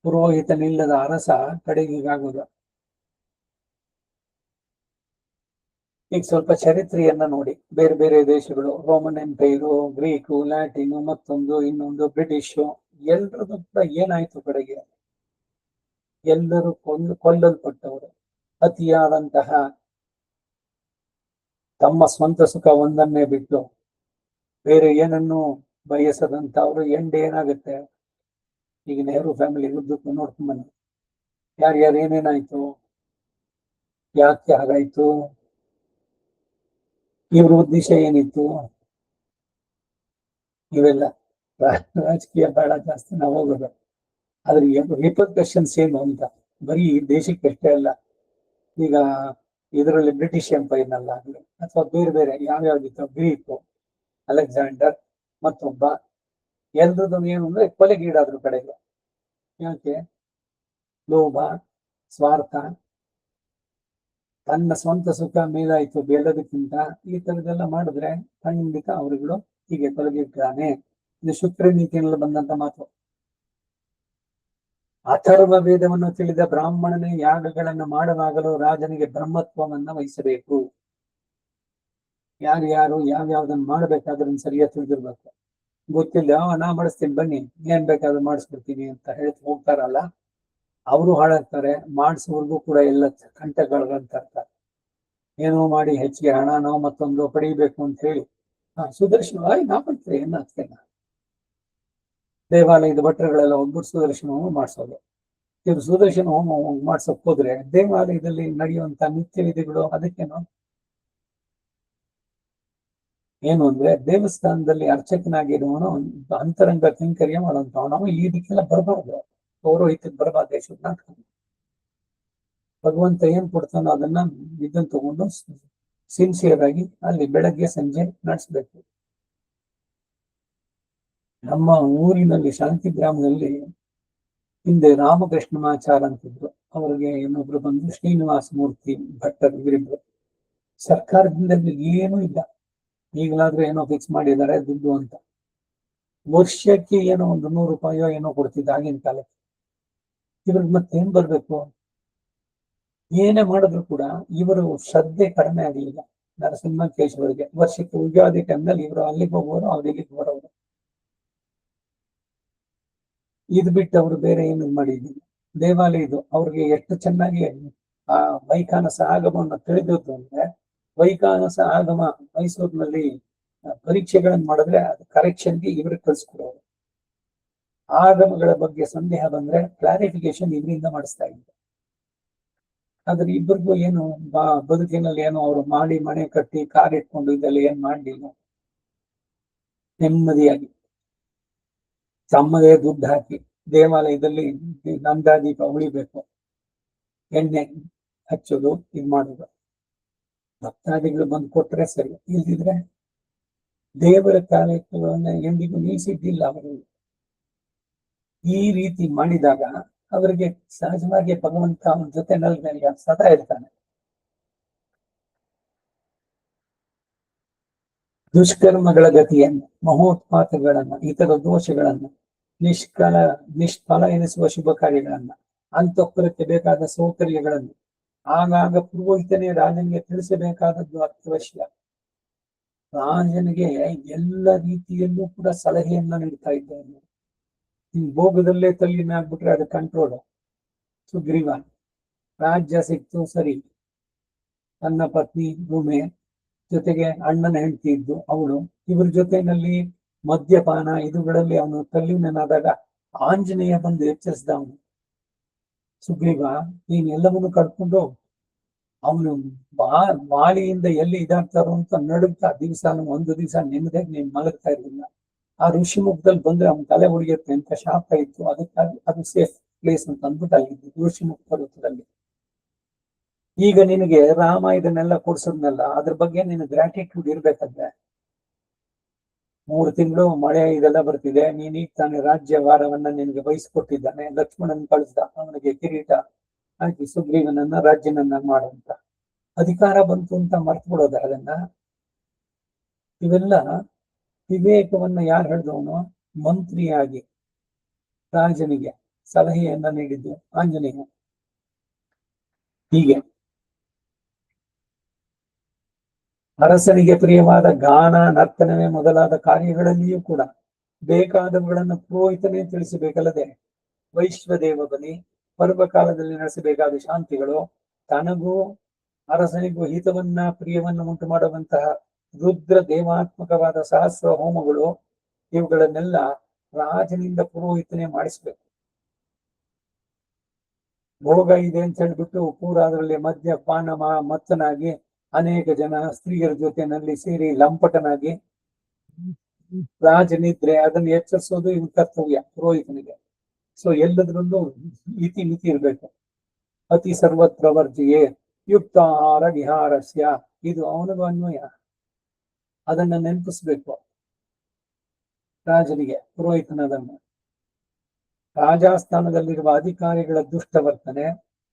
ಪುರೋಹಿತನಿಲ್ಲದ ಅರಸ ಕಡೆಗೀಗಾಗೋದು. ಈಗ ಸ್ವಲ್ಪ ಚರಿತ್ರೆಯನ್ನ ನೋಡಿ. ಬೇರೆ ಬೇರೆ ದೇಶಗಳು, ರೋಮನ್ ಎಂಪೈರು, ಗ್ರೀಕು, ಲ್ಯಾಟಿನು, ಮತ್ತೊಂದು ಇನ್ನೊಂದು, ಬ್ರಿಟಿಷು, ಎಲ್ಲರದ್ದು ಕೂಡ ಏನಾಯ್ತು ಕಡೆಗೆ? ಎಲ್ಲರೂ ಕೊಲ್ಲಲ್ಪಟ್ಟವರು. ಅತಿಯಾದಂತಹ ತಮ್ಮ ಸ್ವಂತ ಸುಖ ಒಂದನ್ನೇ ಬಿಟ್ಟು ಬೇರೆ ಏನನ್ನು ಬಯಸದಂತ ಅವರು ಎಂಡ್ ಏನಾಗುತ್ತೆ? ಈಗ ನೆಹರು ಫ್ಯಾಮಿಲಿ ಉದ್ದಕ್ಕೂ ನೋಡ್ಕೊಂಡ್ ಬನ್ನಿ, ಯಾರ್ಯಾರು ಏನೇನಾಯ್ತು, ಯಾಕೆ ಹಾಗಾಯ್ತು, ಇವ್ರ ಉದ್ದೇಶ ಏನಿತ್ತು, ಇವೆಲ್ಲ ರಾಜಕೀಯ ಬೇಡ ಜಾಸ್ತಿ ನಾವು ಹೋಗೋದು. ಆದ್ರೆ ರಿಪರ್ಕಷನ್ಸ್ ಏನು ಅಂತ ಬರೀ ದೇಶಕ್ಕೆ ಅಷ್ಟೇ ಅಲ್ಲ. ಈಗ ಇದರಲ್ಲಿ ಬ್ರಿಟಿಷ್ ಎಂಪೈರ್ನಲ್ಲಾಗ್ಲಿ ಅಥವಾ ಬೇರೆ ಬೇರೆ ಯಾವ್ಯಾವ್ದಿತ್ತು, ಗ್ರೀಕು, ಅಲೆಕ್ಸಾಂಡರ್, ಮತ್ತೊಬ್ಬ, ಎಲ್ರದ್ದು ಏನು ಅಂದ್ರೆ ಕೊಲೆಗೀಡಾದ್ರು ಕಡೆಗೆ. ಯಾಕೆ? ಲೋಭ, ಸ್ವಾರ್ಥ, ತನ್ನ ಸ್ವಂತ ಸುಖ ಮೇಲಾಯ್ತು ಬೇಡೋದಕ್ಕಿಂತ ಈ ತರದೆಲ್ಲ ಮಾಡಿದ್ರೆ ಖಂಡಿತ ಅವರುಗಳು ಹೀಗೆ ಕೊಲೆಗಿಡ್ತಾನೆ. ಇದು ಶುಕ್ರ ನೀತಿಯಲ್ಲಿ ಬಂದಂತ ಮಾತು. ಅಥರ್ವ ವೇದವನ್ನು ತಿಳಿದ ಬ್ರಾಹ್ಮಣನೇ ಯಾಗಗಳನ್ನು ಮಾಡುವಾಗಲೂ ರಾಜನಿಗೆ ಬ್ರಹ್ಮತ್ವವನ್ನ ವಹಿಸಬೇಕು. ಯಾರ್ಯಾರು ಯಾವ್ಯಾವ್ದನ್ನ ಮಾಡ್ಬೇಕಾದ್ರನ್ನ ಸರಿಯಾಗಿ ತಿಳಿದಿರ್ಬೇಕು. ಗೊತ್ತಿಲ್ಲ ನಾ ಮಾಡಿಸ್ತೀನಿ ಬನ್ನಿ, ಏನ್ ಬೇಕಾದ್ರೂ ಮಾಡಿಸ್ಬಿಡ್ತೀನಿ ಅಂತ ಹೇಳಿ ಹೋಗ್ತಾರಲ್ಲ, ಅವರು ಹಾಳಾಗ್ತಾರೆ. ಮಾಡಿಸೋರ್ಗೂ ಕೂಡ ಎಲ್ಲ ಕಂಟಗಳಂತ ಇರ್ತಾರೆ. ಏನೋ ಮಾಡಿ ಹೆಚ್ಚಿಗೆ ಹಣನೋ ಮತ್ತೊಂದು ಪಡಿಬೇಕು ಅಂತ ಹೇಳಿ ಸುದರ್ಶನ ನಾ ಮಾಡ್ತೇನೆ ಏನಾಗ್ತೇನೆ. ದೇವಾಲಯದ ಭಟ್ರುಗಳೆಲ್ಲ ಒಬ್ಬರು ಸುದರ್ಶನ ಹೋಮ ಮಾಡಿಸೋದು. ಇವ್ರು ಸುದರ್ಶನ ಹೋಮ ಮಾಡ್ಸಕ್ ಹೋದ್ರೆ ದೇವಾಲಯದಲ್ಲಿ ನಡೆಯುವಂತ ನಿತ್ಯ ವಿಧಿಗಳು ಅದಕ್ಕೇನು ಏನು ಅಂದ್ರೆ, ದೇವಸ್ಥಾನದಲ್ಲಿ ಅರ್ಚಕನಾಗಿರುವವನು ಅಂತರಂಗ ಕಿಂಕರ್ಯ ಮಾಡುವಂತವನು, ನಾವು ಇದಕ್ಕೆಲ್ಲ ಬರಬಾರ್ದು. ಪೌರೋಹಿತ್ಯಕ್ಕೆ ಬರಬಾರ್ದು. ನಾಟಕ ಭಗವಂತ ಏನ್ ಕೊಡ್ತಾನೋ ಅದನ್ನ ಇದನ್ನ ತಗೊಂಡು ಸಿನ್ಸಿಯರ್ ಆಗಿ ಅಲ್ಲಿ ಬೆಳಗ್ಗೆ ಸಂಜೆ ನಡೆಸ್ಬೇಕು. ನಮ್ಮ ಊರಿನಲ್ಲಿ ಶಾಂತಿ ಗ್ರಾಮದಲ್ಲಿ ಹಿಂದೆ ರಾಮಕೃಷ್ಣಮಾಚಾರ ಅಂತಿದ್ರು. ಅವ್ರಿಗೆ ಇನ್ನೊಬ್ರು ಬಂದು ಶ್ರೀನಿವಾಸ ಮೂರ್ತಿ ಭಟ್ಟರು, ಇವರಿಬ್ರು. ಸರ್ಕಾರದಿಂದ ಏನೂ ಇಲ್ಲ. ಈಗಲಾದ್ರೂ ಏನೋ ಫಿಕ್ಸ್ ಮಾಡಿದ್ದಾರೆ ದುಡ್ಡು ಅಂತ. ವರ್ಷಕ್ಕೆ ಏನೋ ಒಂದು 100 ರೂಪಾಯೋ ಏನೋ ಕೊಡ್ತಿದ್ದ ಆಗಿನ ಕಾಲಕ್ಕೆ. ಇವ್ರಿಗೆ ಮತ್ತೇನ್ ಬರ್ಬೇಕು? ಏನೇ ಮಾಡಿದ್ರು ಕೂಡ ಇವರು ಶ್ರದ್ಧೆ ಕಡಿಮೆ ಆಗಲಿಲ್ಲ. ನರಸಿಂಹಕೇಶ್ವರಿಗೆ ವರ್ಷಕ್ಕೆ ಯುಗಾದಿ ಟೈಮ್ನಲ್ಲಿ ಇವರು ಅಲ್ಲಿಗೆ ಹೋಗೋರು, ಅವ್ರು ಇಲ್ಲಿಗೆ ಬರೋರು. ಇದು ಬಿಟ್ಟು ಅವರು ಬೇರೆ ಏನು ಮಾಡಿದ್ರು. ದೇವಾಲಯದು ಅವ್ರಿಗೆ ಎಷ್ಟು ಚೆನ್ನಾಗಿ ಆ ವೈಖಾನಸ ಆಗಮವನ್ನು ತಿಳಿದಿತ್ತು ಅಂದ್ರೆ, ವೈಖಾನಸ ಆಗಮ ಮೈಸೂರಿನಲ್ಲಿ ಪರೀಕ್ಷೆಗಳನ್ನು ಮಾಡಿದ್ರೆ ಅದು ಕರೆಕ್ಷನ್ಗೆ ಇವ್ರಿಗೆ ಕಳ್ಸಿಕೊಡೋರು. ಆಗಮಗಳ ಬಗ್ಗೆ ಸಂದೇಹ ಬಂದ್ರೆ ಕ್ಲಾರಿಫಿಕೇಶನ್ ಇವರಿಂದ ಮಾಡಿಸ್ತಾ ಇದ್ರು. ಆದ್ರೆ ಇಬ್ಬರಿಗೂ ಏನು ಬದುಕಿನಲ್ಲಿ ಏನು ಅವರು ಮಾಡಿ ಮನೆ ಕಟ್ಟಿ ಕಾರ್ ಇಟ್ಕೊಂಡು ಇದೆಲ್ಲ ಏನ್ ಮಾಡ್ಲಿಲ್ಲ. ನೆಮ್ಮದಿಯಾಗಿ ತಮ್ಮದೇ ದುಡ್ಡು ಹಾಕಿ ದೇವಾಲಯದಲ್ಲಿ ನಂದಾದೀಪ ಉಳಿಬೇಕು, ಎಣ್ಣೆ ಹಚ್ಚೋದು, ಇದು ಮಾಡೋದು. ಭಕ್ತಾದಿಗಳು ಬಂದು ಕೊಟ್ರೆ ಸರಿ, ಇಲ್ದಿದ್ರೆ ದೇವರ ಕಾರ್ಯಕ್ರಮವನ್ನ ಎಂದಿಗೂ ನಿಲ್ಲಿಸಿದ್ದಿಲ್ಲ ಅವರು. ಈ ರೀತಿ ಮಾಡಿದಾಗ ಅವರಿಗೆ ಸಹಜವಾಗಿ ಭಗವಂತ ಅವನ ಜೊತೆ ನೆಲದಲ್ಲಿ ಸದಾ ಇರ್ತಾನೆ. ದುಷ್ಕರ್ಮಗಳ ಗತಿಯನ್ನು, ಮಹೋತ್ಪಾತಗಳನ್ನ, ಇತರ ದೋಷಗಳನ್ನ, ನಿಷ್ಫಲ ಎನಿಸುವ ಶುಭ ಕಾರ್ಯಗಳನ್ನ, ಅಂತಃಪುರಕ್ಕೆ ಬೇಕಾದ ಸೌಕರ್ಯಗಳನ್ನು ಆಗಾಗ ಪುರೋಹಿತನೇ ರಾಜನಿಗೆ ತಿಳಿಸಬೇಕಾದದ್ದು ಅತ್ಯವಶ್ಯ. ರಾಜನಿಗೆ ಎಲ್ಲ ರೀತಿಯಲ್ಲೂ ಕೂಡ ಸಲಹೆಯನ್ನ ನೀಡ್ತಾ ಇದ್ದಾನೆ. ಭೋಗದಲ್ಲೇ ತಲ್ಲಿನ ಆಗ್ಬಿಟ್ರೆ ಅದು ಕಂಟ್ರೋಲ್. ಸುಗ್ರೀವ ರಾಜ್ಯ ಸಿಕ್ತು ಸರಿ, ತನ್ನ ಪತ್ನಿ ಭೂಮಿ ಜೊತೆಗೆ ಅಣ್ಣನ ಹೆಂಡತಿ ಇದ್ದು ಅವಳು, ಇವ್ರ ಜೊತೆನಲ್ಲಿ ಮದ್ಯಪಾನ ಇದುಗಳಲ್ಲಿ ಅವನು ತಲ್ಲೀನಾದಾಗ ಆಂಜನೇಯ ಬಂದು ಎಚ್ಚರಿಸಿದ. ಅವನು ಸುಗ್ರೀವ, ನೀನ್ ಎಲ್ಲವನ್ನು ಕಡ್ಕೊಂಡು ಅವನು ಮಾಳಿಯಿಂದ ಎಲ್ಲಿ ಇದಾಗ್ತಾರೋ ಅಂತ ನಡುಗ್ತಾ ಒಂದು ದಿವಸ ನೆಮ್ಮದಿಯಾಗಿ ನೀನ್ ಮಲಗ್ತಾ ಇರ್ಲಿಲ್ಲ. ಆ ಋಷಿ ಮುಖದಲ್ಲಿ ಬಂದ್ರೆ ಅವನ ತಲೆ ಹೊಡಿಯುತ್ತೆ ಅಂತ ಶಾಪ ಇತ್ತು. ಅದಕ್ಕಾಗಿ ಅದು ಸೇಫ್ ಪ್ಲೇಸ್ ಅಂತ ಅಂದ್ಬಿಟ್ಟು ಆಗಿದ್ದು ಋಷಿ ಮುಖ ಪರ್ವತದಲ್ಲಿ. ಈಗ ನಿನಗೆ ರಾಮ ಇದನ್ನೆಲ್ಲ ಕೊಡ್ಸದ್ನಲ್ಲ, ಅದ್ರ ಬಗ್ಗೆ ನಿನ್ ಗ್ರಾಟಿಟ್ಯೂಡ್ ಇರ್ಬೇಕಂದ್ರೆ, 3 ತಿಂಗಳು ಮಳೆ ಇದೆಲ್ಲ ಬರ್ತಿದೆ, ನೀನೀಗ ತಾನೇ ರಾಜ್ಯಭಾರವನ್ನ ನಿನಗೆ ವಹಿಸ್ಕೊಟ್ಟಿದ್ದಾನೆ. ಲಕ್ಷ್ಮಣನ್ ಕಳಿಸ್ದ, ಅವನಿಗೆ ಕಿರೀಟ ಹಾಕಿ ಸುಗ್ರೀವನನ್ನ ರಾಜ್ಯನನ್ನ ಮಾಡುವಂತ ಅಧಿಕಾರ ಬಂತು ಅಂತ ಮರ್ತು ಬಿಡೋದ ಅದನ್ನ. ಇವೆಲ್ಲ ವಿವೇಕವನ್ನ ಯಾರು ಹೇಳಿದವನು? ಮಂತ್ರಿಯಾಗಿ ರಾಜನಿಗೆ ಸಲಹೆಯನ್ನ ನೀಡಿದ್ದು ಆಂಜನೇಯ. ಹೀಗೆ ಅರಸನಿಗೆ ಪ್ರಿಯವಾದ ಗಾನ, ನರ್ತನವೇ ಮೊದಲಾದ ಕಾರ್ಯಗಳಲ್ಲಿಯೂ ಕೂಡ ಬೇಕಾದವುಗಳನ್ನು ಪುರೋಹಿತನೇ ತಿಳಿಸಬೇಕಲ್ಲದೆ, ವೈಶ್ವದೇವ ಬಲಿ, ಪರ್ವಕಾಲದಲ್ಲಿ ನಡೆಸಬೇಕಾದ ಶಾಂತಿಗಳು, ತನಗೂ ಅರಸನಿಗೂ ಹಿತವನ್ನ ಪ್ರಿಯವನ್ನ ಉಂಟು ಮಾಡುವಂತಹ ರುದ್ರ ದೇವಾತ್ಮಕವಾದ ಸಹಸ್ರ ಹೋಮಗಳು, ಇವುಗಳನ್ನೆಲ್ಲ ರಾಜನಿಂದ ಪುರೋಹಿತನೇ ಮಾಡಿಸ್ಬೇಕು. ಭೋಗ ಇದೆ ಅಂತ ಹೇಳ್ಬಿಟ್ಟು ಪೂರ ಅದರಲ್ಲಿ ಮದ್ಯಪಾನ ಮತ್ತನಾಗಿ ಅನೇಕ ಜನ ಸ್ತ್ರೀಯರ ಜೊತೆನಲ್ಲಿ ಸೇರಿ ಲಂಪಟನಾಗಿ ರಾಜನಿದ್ರೆ ಅದನ್ನು ಎಚ್ಚರಿಸೋದು ಇವ್ ಕರ್ತವ್ಯ ಪುರೋಹಿತನಿಗೆ. ಸೊ ಎಲ್ಲದ್ರಲ್ಲೂ ಇತಿ ಮಿತಿ ಇರ್ಬೇಕು. ಅತಿ ಸರ್ವತ್ರ ವರ್ಜಿಯೇ ಯುಕ್ತ ಆಹಾರ ವಿಹಾರಸ್ಯ, ಇದು ಅವನಿಗೂ ಅನ್ವಯ. ಅದನ್ನ ನೆನಪಿಸ್ಬೇಕು ರಾಜನಿಗೆ, ಪುರೋಹಿತನದನ್ನು. ರಾಜಸ್ಥಾನದಲ್ಲಿರುವ ಅಧಿಕಾರಿಗಳ ದುಷ್ಟವರ್ತನೆ,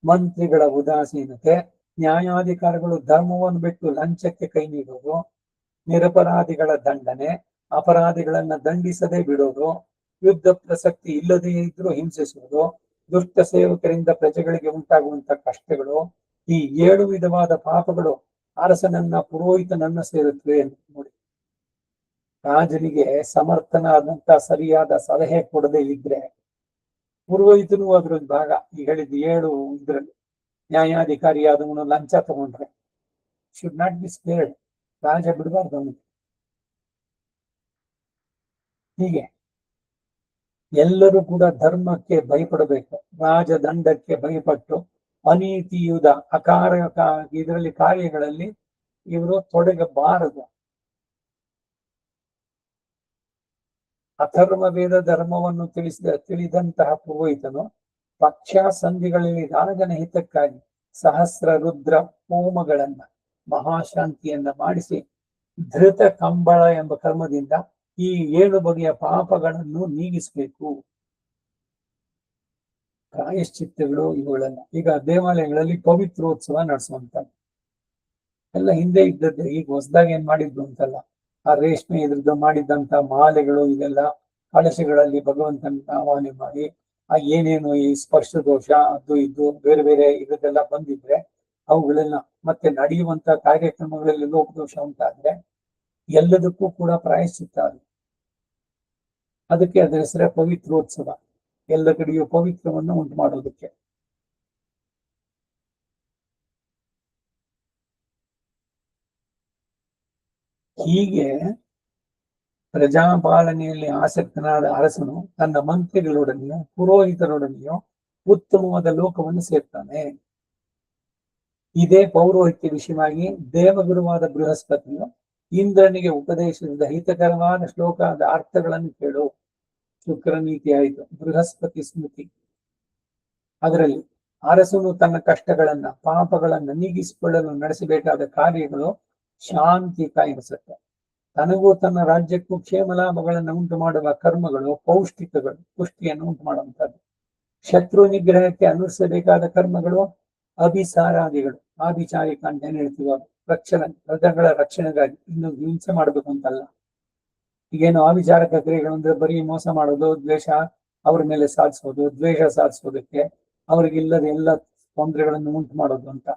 ಮಂತ್ರಿಗಳ ಉದಾಸೀನತೆ, ನ್ಯಾಯಾಧಿಕಾರಿಗಳು ಧರ್ಮವನ್ನು ಬಿಟ್ಟು ಲಂಚಕ್ಕೆ ಕೈ ನೀಡುವುದು, ನಿರಪರಾಧಿಗಳ ದಂಡನೆ, ಅಪರಾಧಿಗಳನ್ನ ದಂಡಿಸದೆ ಬಿಡೋದು, ಯುದ್ಧ ಪ್ರಸಕ್ತಿ ಇಲ್ಲದೇ ಇದ್ರೂ ಹಿಂಸಿಸುವುದು, ದುಷ್ಟ ಸೇವಕರಿಂದ ಪ್ರಜೆಗಳಿಗೆ ಉಂಟಾಗುವಂತ ಕಷ್ಟಗಳು, ಈ 7 ವಿಧವಾದ ಪಾಪಗಳು ಅರಸನನ್ನ ಪುರೋಹಿತನನ್ನ ಸೇರುತ್ತವೆ ನೋಡಿ. ರಾಜನಿಗೆ ಸಮರ್ಥನಾದಂತ ಸರಿಯಾದ ಸಲಹೆ ಕೊಡದೇ ಇದ್ರೆ ಪುರೋಹಿತನು ಅದ್ರೊಂದು ಭಾಗ. ಈ ಹೇಳಿದ 7 ಇದ್ರಲ್ಲಿ ನ್ಯಾಯಾಧಿಕಾರಿಯಾದವನು ಲಂಚ ತಗೊಂಡ್ರೆ ಶುಡ್ ನಾಟ್ ಬಿ ಸ್ಪೇರ್ಡ್, ರಾಜ ಬಿಡಬಾರ್ದು ಅವನಿಗೆ. ಹೀಗೆ ಎಲ್ಲರೂ ಕೂಡ ಧರ್ಮಕ್ಕೆ ಭಯಪಡಬೇಕು, ರಾಜದಂಡಕ್ಕೆ ಭಯಪಟ್ಟು ಅನೀತಿಯುದ ಅಕಾರಕ ಇದರಲ್ಲಿ ಕಾರ್ಯಗಳಲ್ಲಿ ಇವರು ತೊಡಗಬಾರದು. ಅಥರ್ವ ವೇದ ಧರ್ಮವನ್ನು ತಿಳಿದಂತಹ ಪುರೋಹಿತನು ಪಕ್ಷ ಸಂಧಿಗಳಲ್ಲಿ ರಾಜನ ಹಿತಕ್ಕಾಗಿ ಸಹಸ್ರ ರುದ್ರ ಹೋಮಗಳನ್ನ ಮಹಾಶಾಂತಿಯನ್ನ ಮಾಡಿಸಿ ಧೃತ ಕಂಬಳ ಎಂಬ ಕರ್ಮದಿಂದ ಈ 7 ಬಗೆಯ ಪಾಪಗಳನ್ನು ನೀಗಿಸಬೇಕು. ಪ್ರಾಯಶ್ಚಿತ್ತಗಳು ಇವುಗಳನ್ನ ಈಗ ದೇವಾಲಯಗಳಲ್ಲಿ ಪವಿತ್ರೋತ್ಸವ ನಡೆಸುವಂತದ್ದು ಎಲ್ಲ ಹಿಂದೆ ಇದ್ದದ್ದೇ, ಈಗ ಹೊಸದಾಗಿ ಏನ್ ಮಾಡಿದ್ರು ಅಂತಲ್ಲ. ಆ ರೇಷ್ಮೆ ಇದ್ರದ್ದು ಮಾಡಿದಂತ ಮಾಲೆಗಳು ಇದೆಲ್ಲ ಕಳಶಗಳಲ್ಲಿ ಭಗವಂತನ ಆಹ್ವಾನ ಮಾಡಿ ಆ ಏನೇನು ಈ ಸ್ಪರ್ಶ ದೋಷ ಅದು ಇದು ಬೇರೆ ಬೇರೆ ಇದೆಲ್ಲ ಬಂದಿದ್ರೆ ಅವುಗಳೆಲ್ಲ ಮತ್ತೆ ನಡೆಯುವಂತ ಕಾರ್ಯಕ್ರಮಗಳಲ್ಲಿ ಲೋಪದೋಷ ಉಂಟಾದ್ರೆ ಎಲ್ಲದಕ್ಕೂ ಕೂಡ ಪ್ರಾಯಶ್ಚಿತ್ತ ಅದು. ಅದಕ್ಕೆ ಅದರ ಹೆಸರೇ ಪವಿತ್ರೋತ್ಸವ, ಎಲ್ಲ ಕಡೆಯೂ ಪವಿತ್ರವನ್ನು ಉಂಟು ಮಾಡೋದಕ್ಕೆ. ಹೀಗೆ ಪ್ರಜಾಪಾಲನೆಯಲ್ಲಿ ಆಸಕ್ತನಾದ ಅರಸನು ತನ್ನ ಮಂತ್ರಿಗಳೊಡನೆಯೋ ಪುರೋಹಿತರೊಡನೆಯೋ ಉತ್ತಮವಾದ ಲೋಕವನ್ನು ಸೇರ್ತಾನೆ. ಇದೇ ಪೌರೋಹಿತ್ಯ ವಿಷಯವಾಗಿ ದೇವಗುರುವಾದ ಬೃಹಸ್ಪತಿಯು ಇಂದ್ರನಿಗೆ ಉಪದೇಶಿಸಿದ ಹಿತಕರವಾದ ಶ್ಲೋಕದ ಅರ್ಥಗಳನ್ನು ಕೇಳು. ಶುಕ್ರ ನೀತಿ ಆಯಿತು, ಬೃಹಸ್ಪತಿ ಸ್ಮೃತಿ. ಅದರಲ್ಲಿ ಅರಸನು ತನ್ನ ಕಷ್ಟಗಳನ್ನ ಪಾಪಗಳನ್ನ ನೀಗಿಸಿಕೊಳ್ಳಲು ನಡೆಸಬೇಕಾದ ಕಾರ್ಯಗಳು ಶಾಂತಿ ಕಾಯಿಸುತ್ತೆ. ತನಗೂ ತನ್ನ ರಾಜ್ಯಕ್ಕೂ ಕ್ಷೇಮ ಲಾಭಗಳನ್ನು ಉಂಟು ಮಾಡುವ ಕರ್ಮಗಳು ಪೌಷ್ಟಿಕಗಳು, ಪುಷ್ಟಿಯನ್ನು ಉಂಟು ಮಾಡುವಂತದ್ದು. ಶತ್ರು ನಿಗ್ರಹಕ್ಕೆ ಅನುಸರಿಸಬೇಕಾದ ಕರ್ಮಗಳು ಅಭಿಸಾರಾದಿಗಳು, ಆಭಿಚಾರಿಕ ಅಂತ ಏನ್ ಹೇಳ್ತೀವ, ಪ್ರಜೆಗಳ ರಕ್ಷಣೆಗಾಗಿ, ಇನ್ನು ಹಿಂಸೆ ಮಾಡಬೇಕು ಅಂತಲ್ಲ. ಈಗೇನು ಆಭಿಚಾರಕ ಕ್ರಿಯೆಗಳು ಅಂದ್ರೆ ಬರೀ ಮೋಸ ಮಾಡೋದು, ದ್ವೇಷ ಅವ್ರ ಮೇಲೆ ಸಾಧಿಸೋದು, ದ್ವೇಷ ಸಾಧಿಸೋದಕ್ಕೆ ಅವ್ರಿಗಿಲ್ಲದ ಎಲ್ಲ ತೊಂದರೆಗಳನ್ನು ಉಂಟು ಮಾಡೋದು ಅಂತ.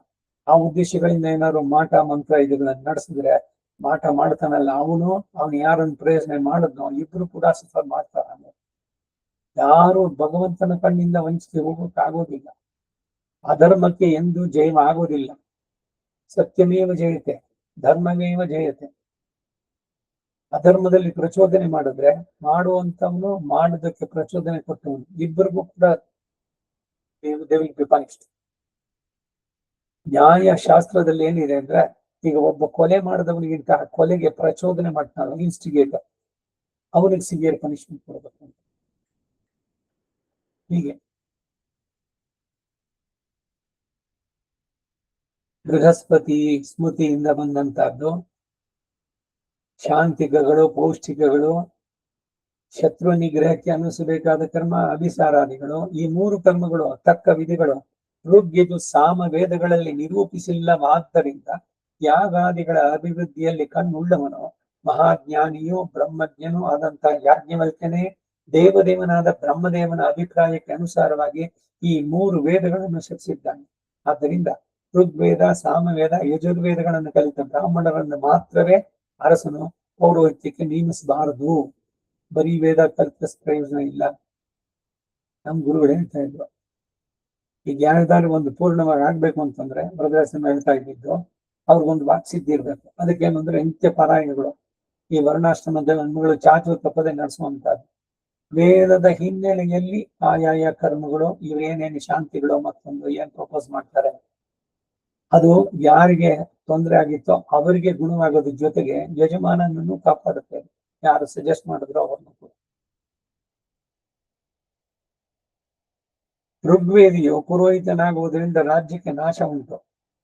ಆ ಉದ್ದೇಶಗಳಿಂದ ಏನಾದ್ರು ಮಾಟ ಮಂತ್ರ ಇದುಗಳನ್ನ ನಡೆಸಿದ್ರೆ ಮಾಟ ಮಾಡ್ತಾನಲ್ಲ ಅವನು ಯಾರನ್ನು ಪ್ರಯೋಜನೆ ಮಾಡಿದ್ನೋ ಇಬ್ರು ಕೂಡ ಸಫರ್ ಮಾಡ್ತಾರ. ಯಾರು ಭಗವಂತನ ಕಣ್ಣಿಂದ ವಂಚಿಸಿ ಹೋಗೋಕ್ಕಾಗೋದಿಲ್ಲ. ಅಧರ್ಮಕ್ಕೆ ಎಂದು ಜಯ ಆಗೋದಿಲ್ಲ. ಸತ್ಯಮೇವ ಜಯತೆ, ಧರ್ಮಮೇವ ಜಯತೆ. ಅಧರ್ಮದಲ್ಲಿ ಪ್ರಚೋದನೆ ಮಾಡಿದ್ರೆ ಮಾಡುವಂತವನು ಮಾಡೋದಕ್ಕೆ ಪ್ರಚೋದನೆ ಕೊಟ್ಟವನು ಇಬ್ಬರಿಗೂ ಕೂಡ ದೇ ವಿಲ್ ಬಿ ಪನಿಷ್ಡ್. ನ್ಯಾಯ ಶಾಸ್ತ್ರದಲ್ಲಿ ಏನಿದೆ ಅಂದ್ರೆ, ಈಗ ಒಬ್ಬ ಕೊಲೆ ಮಾಡಿದವನಿಗಿಂತ ಕೊಲೆಗೆ ಪ್ರಚೋದನೆ ಮಾಡ್ತಾನೆ ಇನ್ಸ್ಟಿಗೇಟರ್, ಅವನಿಗೆ ಸಿವಿಯರ್ ಪನಿಷ್ಮೆಂಟ್ ಕೊಡಬೇಕು ಅಂತ. ಹೀಗೆ ಬೃಹಸ್ಪತಿ ಸ್ಮೃತಿಯಿಂದ ಬಂದಂತಹದ್ದು ಶಾಂತಿಕಗಳು, ಪೌಷ್ಟಿಕಗಳು, ಶತ್ರು ನಿಗ್ರಹಕ್ಕೆ ಅನುಸರಿಸಬೇಕಾದ ಕರ್ಮ ಅಭಿಸಾರಾದಿಗಳು. ಈ 3 ಕರ್ಮಗಳು ತಕ್ಕ ವಿಧಿಗಳು ಋಗ್ಯಜು ಸಾಮ ವೇದಗಳಲ್ಲಿ ನಿರೂಪಿಸಿಲ್ಲವಾದ್ದರಿಂದ ಯಾಗಾದಿಗಳ ಅಭಿವೃದ್ಧಿಯಲ್ಲಿ ಕಣ್ಣುಳ್ಳವನು ಮಹಾಜ್ಞಾನಿಯೂ ಬ್ರಹ್ಮಜ್ಞನೂ ಆದಂತಹ ಯಾಜ್ಞವಲ್ಕ್ಯನೇ ದೇವದೇವನಾದ ಬ್ರಹ್ಮದೇವನ ಅಭಿಪ್ರಾಯಕ್ಕೆ ಅನುಸಾರವಾಗಿ ಈ 3 ವೇದಗಳನ್ನು ಶಿಕ್ಷಿಸಿದ್ದಾನೆ. ಆದ್ದರಿಂದ ಋಗ್ವೇದ, ಸಾಮವೇದ, ಯಜುರ್ವೇದಗಳನ್ನು ಕಲಿತ ಬ್ರಾಹ್ಮಣರನ್ನು ಮಾತ್ರವೇ ಅರಸನು ಪೌರೋಹಿತ್ಯಕ್ಕೆ ನೇಮಿಸಬಾರದು. ಬರೀ ವೇದ ಕಲಿತ ಪ್ರಯೋಜನ ಇಲ್ಲ. ನಮ್ ಗುರುಗಳು ಹೇಳ್ತಾ ಇದ್ರು, ಈಗ ಯಾರ್ದಾರು ಒಂದು ಪೂರ್ಣವಾಗಿ ಆಗ್ಬೇಕು ಅಂತಂದ್ರೆ ವರದಾಸನ ಹೇಳ್ತಾ ಇದ್ದಿದ್ದು ಅವ್ರಿಗೊಂದು ವಾಕ್ಸಿದ್ಧಿ ಇರ್ಬೇಕು. ಅದಕ್ಕೇನಂದ್ರೆ ನಿತ್ಯ ಪಾರಾಯಣಗಳು, ಈ ವರ್ಣಾಶ್ರಮದ ಹಣ್ಣುಗಳು ಚಾಚು ತಪ್ಪದೆ ನಡೆಸುವಂತದ್ದು, ವೇದದ ಹಿನ್ನೆಲೆಯಲ್ಲಿ ಆಯಾಯ ಕರ್ಮಗಳು, ಇವೇನೇನು ಶಾಂತಿಗಳು ಮತ್ತೊಂದು ಏನ್ ಪ್ರಪೋಸ್ ಮಾಡ್ತಾರೆ ಅದು ಯಾರಿಗೆ ತೊಂದರೆ ಆಗಿತ್ತೋ ಅವರಿಗೆ ಗುಣವಾಗೋದ್ರ ಜೊತೆಗೆ ಯಜಮಾನನನ್ನು ಕಾಪಾಡುತ್ತೆ. ಯಾರು ಸಜೆಸ್ಟ್ ಮಾಡಿದ್ರು ಅವ್ರನ್ನು ಕೂಡ. ಋಗ್ವೇದಿಯು ಪುರೋಹಿತನಾಗುವುದರಿಂದ ರಾಜ್ಯಕ್ಕೆ ನಾಶ ಉಂಟು,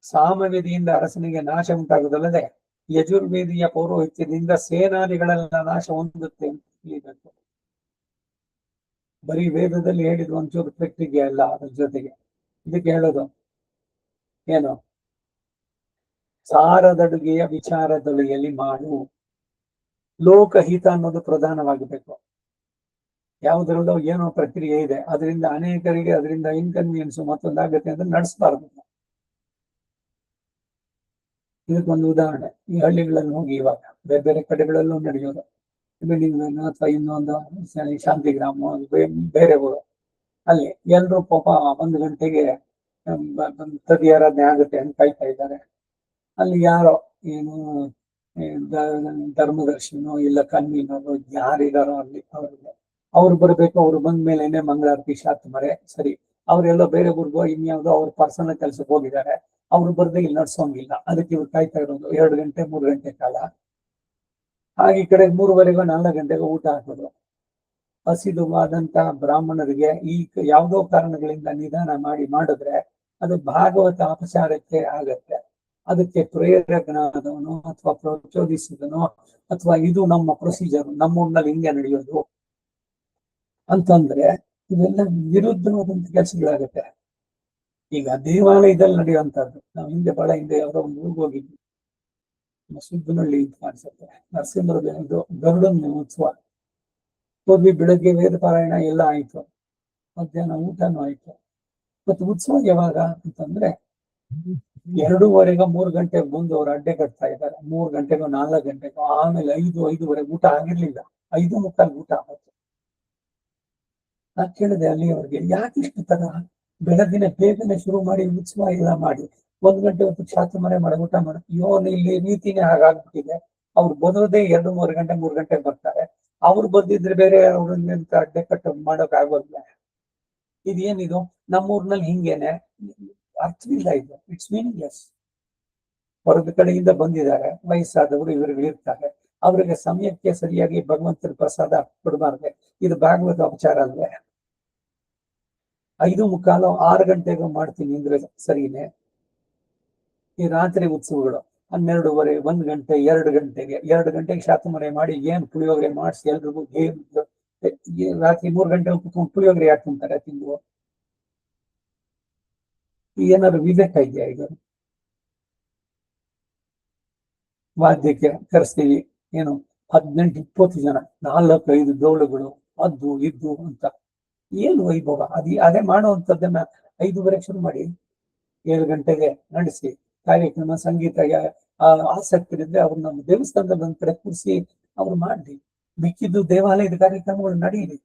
ಸಾಮವೇದಿಯಿಂದ ಅರಸನಿಗೆ ನಾಶ ಉಂಟಾಗುವುದಲ್ಲದೆ ಯಜುರ್ವೇದಿಯ ಪೌರೋಹಿತ್ಯದಿಂದ ಸೇನಾದಿಗಳೆಲ್ಲ ನಾಶ ಹೊಂದುತ್ತೆ ಅಂತ ತಿಳಿಬೇಕು. ಬರೀ ವೇದದಲ್ಲಿ ಹೇಳಿದ ಒಂಚೂರು ಪ್ರಕ್ರಿಯೆ ಅಲ್ಲ, ಅದ್ರ ಜೊತೆಗೆ ಇದಕ್ಕೆ ಹೇಳೋದು ಏನು, ಸಾರದಡುಗೆಯ ವಿಚಾರದೊಳಗೆಯಲ್ಲಿ ಮಾಡು. ಲೋಕಹಿತ ಅನ್ನೋದು ಪ್ರಧಾನವಾಗಬೇಕು. ಯಾವುದ್ರಲ್ಲೋ ಏನೋ ಪ್ರಕ್ರಿಯೆ ಇದೆ, ಅದರಿಂದ ಅನೇಕರಿಗೆ ಅದರಿಂದ ಇನ್ಕನ್ವೀನಿಯನ್ಸ್ ಮತ್ತೊಂದಾಗತ್ತೆ ಅಂತ ನಡೆಸಬಾರ್ದು. ಇದಕ್ಕೊಂದು ಉದಾಹರಣೆ ಈ ಹಳ್ಳಿಗಳಲ್ಲಿ ಹೋಗಿ ಇವಾಗ ಬೇರೆ ಬೇರೆ ಕಡೆಗಳಲ್ಲೂ ನಡೆಯೋದು. ಬಿಲ್ಡಿಂಗ್ ಅಥವಾ ಇನ್ನೊಂದು ಶಾಂತಿಗ್ರಾಮ ಬೇರೆ ಊರು, ಅಲ್ಲಿ ಎಲ್ರು ಪಾಪ 1 ಗಂಟೆಗೆ ತದಿಯಾರಾಧನೆ ಆಗುತ್ತೆ ಅಂತ ಕಾಯ್ತಾ ಇದ್ದಾರೆ. ಅಲ್ಲಿ ಯಾರೋ ಏನು ಧರ್ಮದರ್ಶಿನೋ ಇಲ್ಲ ಕನ್ವೀನರು ಯಾರಿದಾರೋ ಅಲ್ಲಿ ಅವ್ರು ಬರ್ಬೇಕು. ಅವ್ರು ಬಂದ ಮೇಲೇನೆ ಮಂಗಳಾರತಿ ಶಾತ್ಮರೆ ಸರಿ. ಅವ್ರೆಲ್ಲೋ ಬೇರೆ ಊರ್ಗೋ ಇನ್ಯಾವುದೋ ಅವ್ರ ಪರ್ಸನಲ್ ಕೆಲ್ಸಕ್ಕೆ ಹೋಗಿದ್ದಾರೆ. ಅವ್ರು ಬರ್ದೆ ಇಲ್ಲಿ ನಡ್ಸೋಂಗಿಲ್ಲ. ಅದಕ್ಕೆ ಇವ್ರು ಕಾಯ್ತಾ ಇರೋದು 2 ಗಂಟೆ 3 ಗಂಟೆ ಕಾಲ. ಹಾಗೆ ಈ ಕಡೆ 3:15 4 ಗಂಟೆಗೆ ಊಟ ಹಾಕೋದು. ಹಸಿದುವಾದಂತ ಬ್ರಾಹ್ಮಣರಿಗೆ ಈ ಯಾವುದೋ ಕಾರಣಗಳಿಂದ ನಿಧಾನ ಮಾಡಿದ್ರೆ ಅದು ಭಾಗವತ ಅಪಚಾರಕ್ಕೆ ಆಗತ್ತೆ. ಅದಕ್ಕೆ ಪ್ರೇರಕನಾದವನು ಅಥವಾ ಪ್ರಚೋದಿಸಿದನೋ ಅಥವಾ ಇದು ನಮ್ಮ ಪ್ರೊಸೀಜರ್, ನಮ್ಮೂರಿನಲ್ಲಿ ಹಿಂಗೆ ನಡೆಯೋದು ಅಂತಂದ್ರೆ ಇವೆಲ್ಲ ವಿರುದ್ಧವಾದಂತ ಕೆಲಸಗಳಾಗತ್ತೆ. ಈಗ ದೇವಾಲಯದಲ್ಲಿ ನಡೆಯುವಂತದ್ದು, ನಾವು ಬಹಳ ಹಿಂದೆ ಯಾವ್ದೋ ಒಂದು ಊರಿಗೆ ಹೋಗಿದ್ವಿ, ಸುದ್ದನಹಳ್ಳಿ ಅಂತ ಕಾಣಿಸುತ್ತೆ, ನರಸಿಂಹರದ ಇದು ಗರುಡನ ಉತ್ಸವ ಹೋದ್ವಿ. ಬೆಳಗ್ಗೆ ವೇದ ಪಾರಾಯಣ ಎಲ್ಲ ಆಯ್ತು, ಮಧ್ಯಾಹ್ನ ಊಟನೂ ಆಯ್ತು. ಮತ್ತೆ ಉತ್ಸವ ಯಾವಾಗ ಅಂತಂದ್ರೆ 2:15 3 ಗಂಟೆಗೆ ಬಂದು ಅವ್ರು ಅಡ್ಡೆ ಕಟ್ತಾ ಇದ್ದಾರೆ. 3 ಗಂಟೆಗೋ 4 ಗಂಟೆಗೋ, ಆಮೇಲೆ 5:05 ಊಟ ಆಗಿರ್ಲಿಲ್ಲ, 5:45 ಊಟ ಆಗುತ್ತೆ. ನಾನ್ ಕೇಳಿದೆ ಅಲ್ಲಿ ಅವ್ರಿಗೆ, ಯಾಕೆ ಇಷ್ಟು ತರ ಬೆಳಗ್ಗಿನ ಬೇಗನೆ ಶುರು ಮಾಡಿ ಉತ್ಸವ ಎಲ್ಲ ಮಾಡಿ 1 ಗಂಟೆ ಹೊತ್ತು ಶಾತಮರೆ ಮಾಡಿ ಊಟ ಮಾಡಿ, ಇಲ್ಲಿ ರೀತಿನೇ ಹಾಗಾಗ್ಬಿಟ್ಟಿದೆ. ಅವ್ರು ಬರೋದೇ 2-3 ಗಂಟೆ 3 ಗಂಟೆಗೆ ಬರ್ತಾರೆ. ಅವ್ರು ಬಂದಿದ್ರೆ ಬೇರೆ ಅವ್ರನ್ನ ಅಡ್ಡೆ ಕಟ್ಟ ಮಾಡೋಕ್ ಆಗೋದಿಲ್ಲ. ಇದೇನಿದು ನಮ್ಮೂರ್ನಲ್ಲಿ ಹಿಂಗೇನೆ, ಅರ್ಥವಿಲ್ಲ ಇದು, ಇಟ್ಸ್ ಮೀನಿಂಗ್ಲೆಸ್. ಹೊರಗ ಕಡೆಯಿಂದ ಬಂದಿದ್ದಾರೆ, ವಯಸ್ಸಾದವರು ಇವ್ರಿಗೆ ಇರ್ತಾರೆ, ಅವ್ರಿಗೆ ಸಮಯಕ್ಕೆ ಸರಿಯಾಗಿ ಭಗವಂತನ ಪ್ರಸಾದ ಕೊಡಬಾರ್ದೆ. ಇದು ಭಾಗವತ ಉಪಚಾರ ಅಲ್ವೇ? 5:45 6 ಗಂಟೆಗೂ ಮಾಡ್ತೀನಿ ಅಂದ್ರೆ ಸರಿನೇ. ಈ ರಾತ್ರಿ ಉತ್ಸವಗಳು 12:30 1 ಗಂಟೆ 2 ಗಂಟೆಗೆ 2 ಗಂಟೆಗೆ ಶಾತಮರೆ ಮಾಡಿ ಏನ್ ಪುಳಿಯೋಗರೆ ಮಾಡಿಸಿ ಎಲ್ರಿಗೂ ರಾತ್ರಿ 3 ಗಂಟೆ ಕುತ್ಕೊಂಡು ಪುಳಿಯೋಗರೆ ಯಾಕೆ ತಿಂತಾರೆ ತಿಂದು? ಏನಾದ್ರು ವಿವೇಕ ಇದೆಯಾ? ಈಗ ವಾದ್ಯಕ್ಕೆ ಕರೆಸ್ತೀವಿ, ಏನು 18-20 ಜನ, 4-5 ಡೋಳುಗಳು, ಅದ್ದು ಇದ್ದು ಅಂತ, ಏನು ವೈಭವ? ಅದೇ ಮಾಡುವಂಥದ್ದನ್ನ 5:30 ಶುರು ಮಾಡಿ 7 ಗಂಟೆಗೆ ನಡೆಸಿ ಕಾರ್ಯಕ್ರಮ, ಸಂಗೀತ ಆಸಕ್ತರಿದ್ರೆ ಅವ್ರನ್ನ ದೇವಸ್ಥಾನದಲ್ಲಿ ಒಂದ್ ಕಡೆ ಕೂರಿಸಿ ಅವ್ರು ಮಾಡಿ. ಮಿಕ್ಕಿದ್ದು ದೇವಾಲಯದ ಕಾರ್ಯಕ್ರಮಗಳು ನಡೀಲಿ.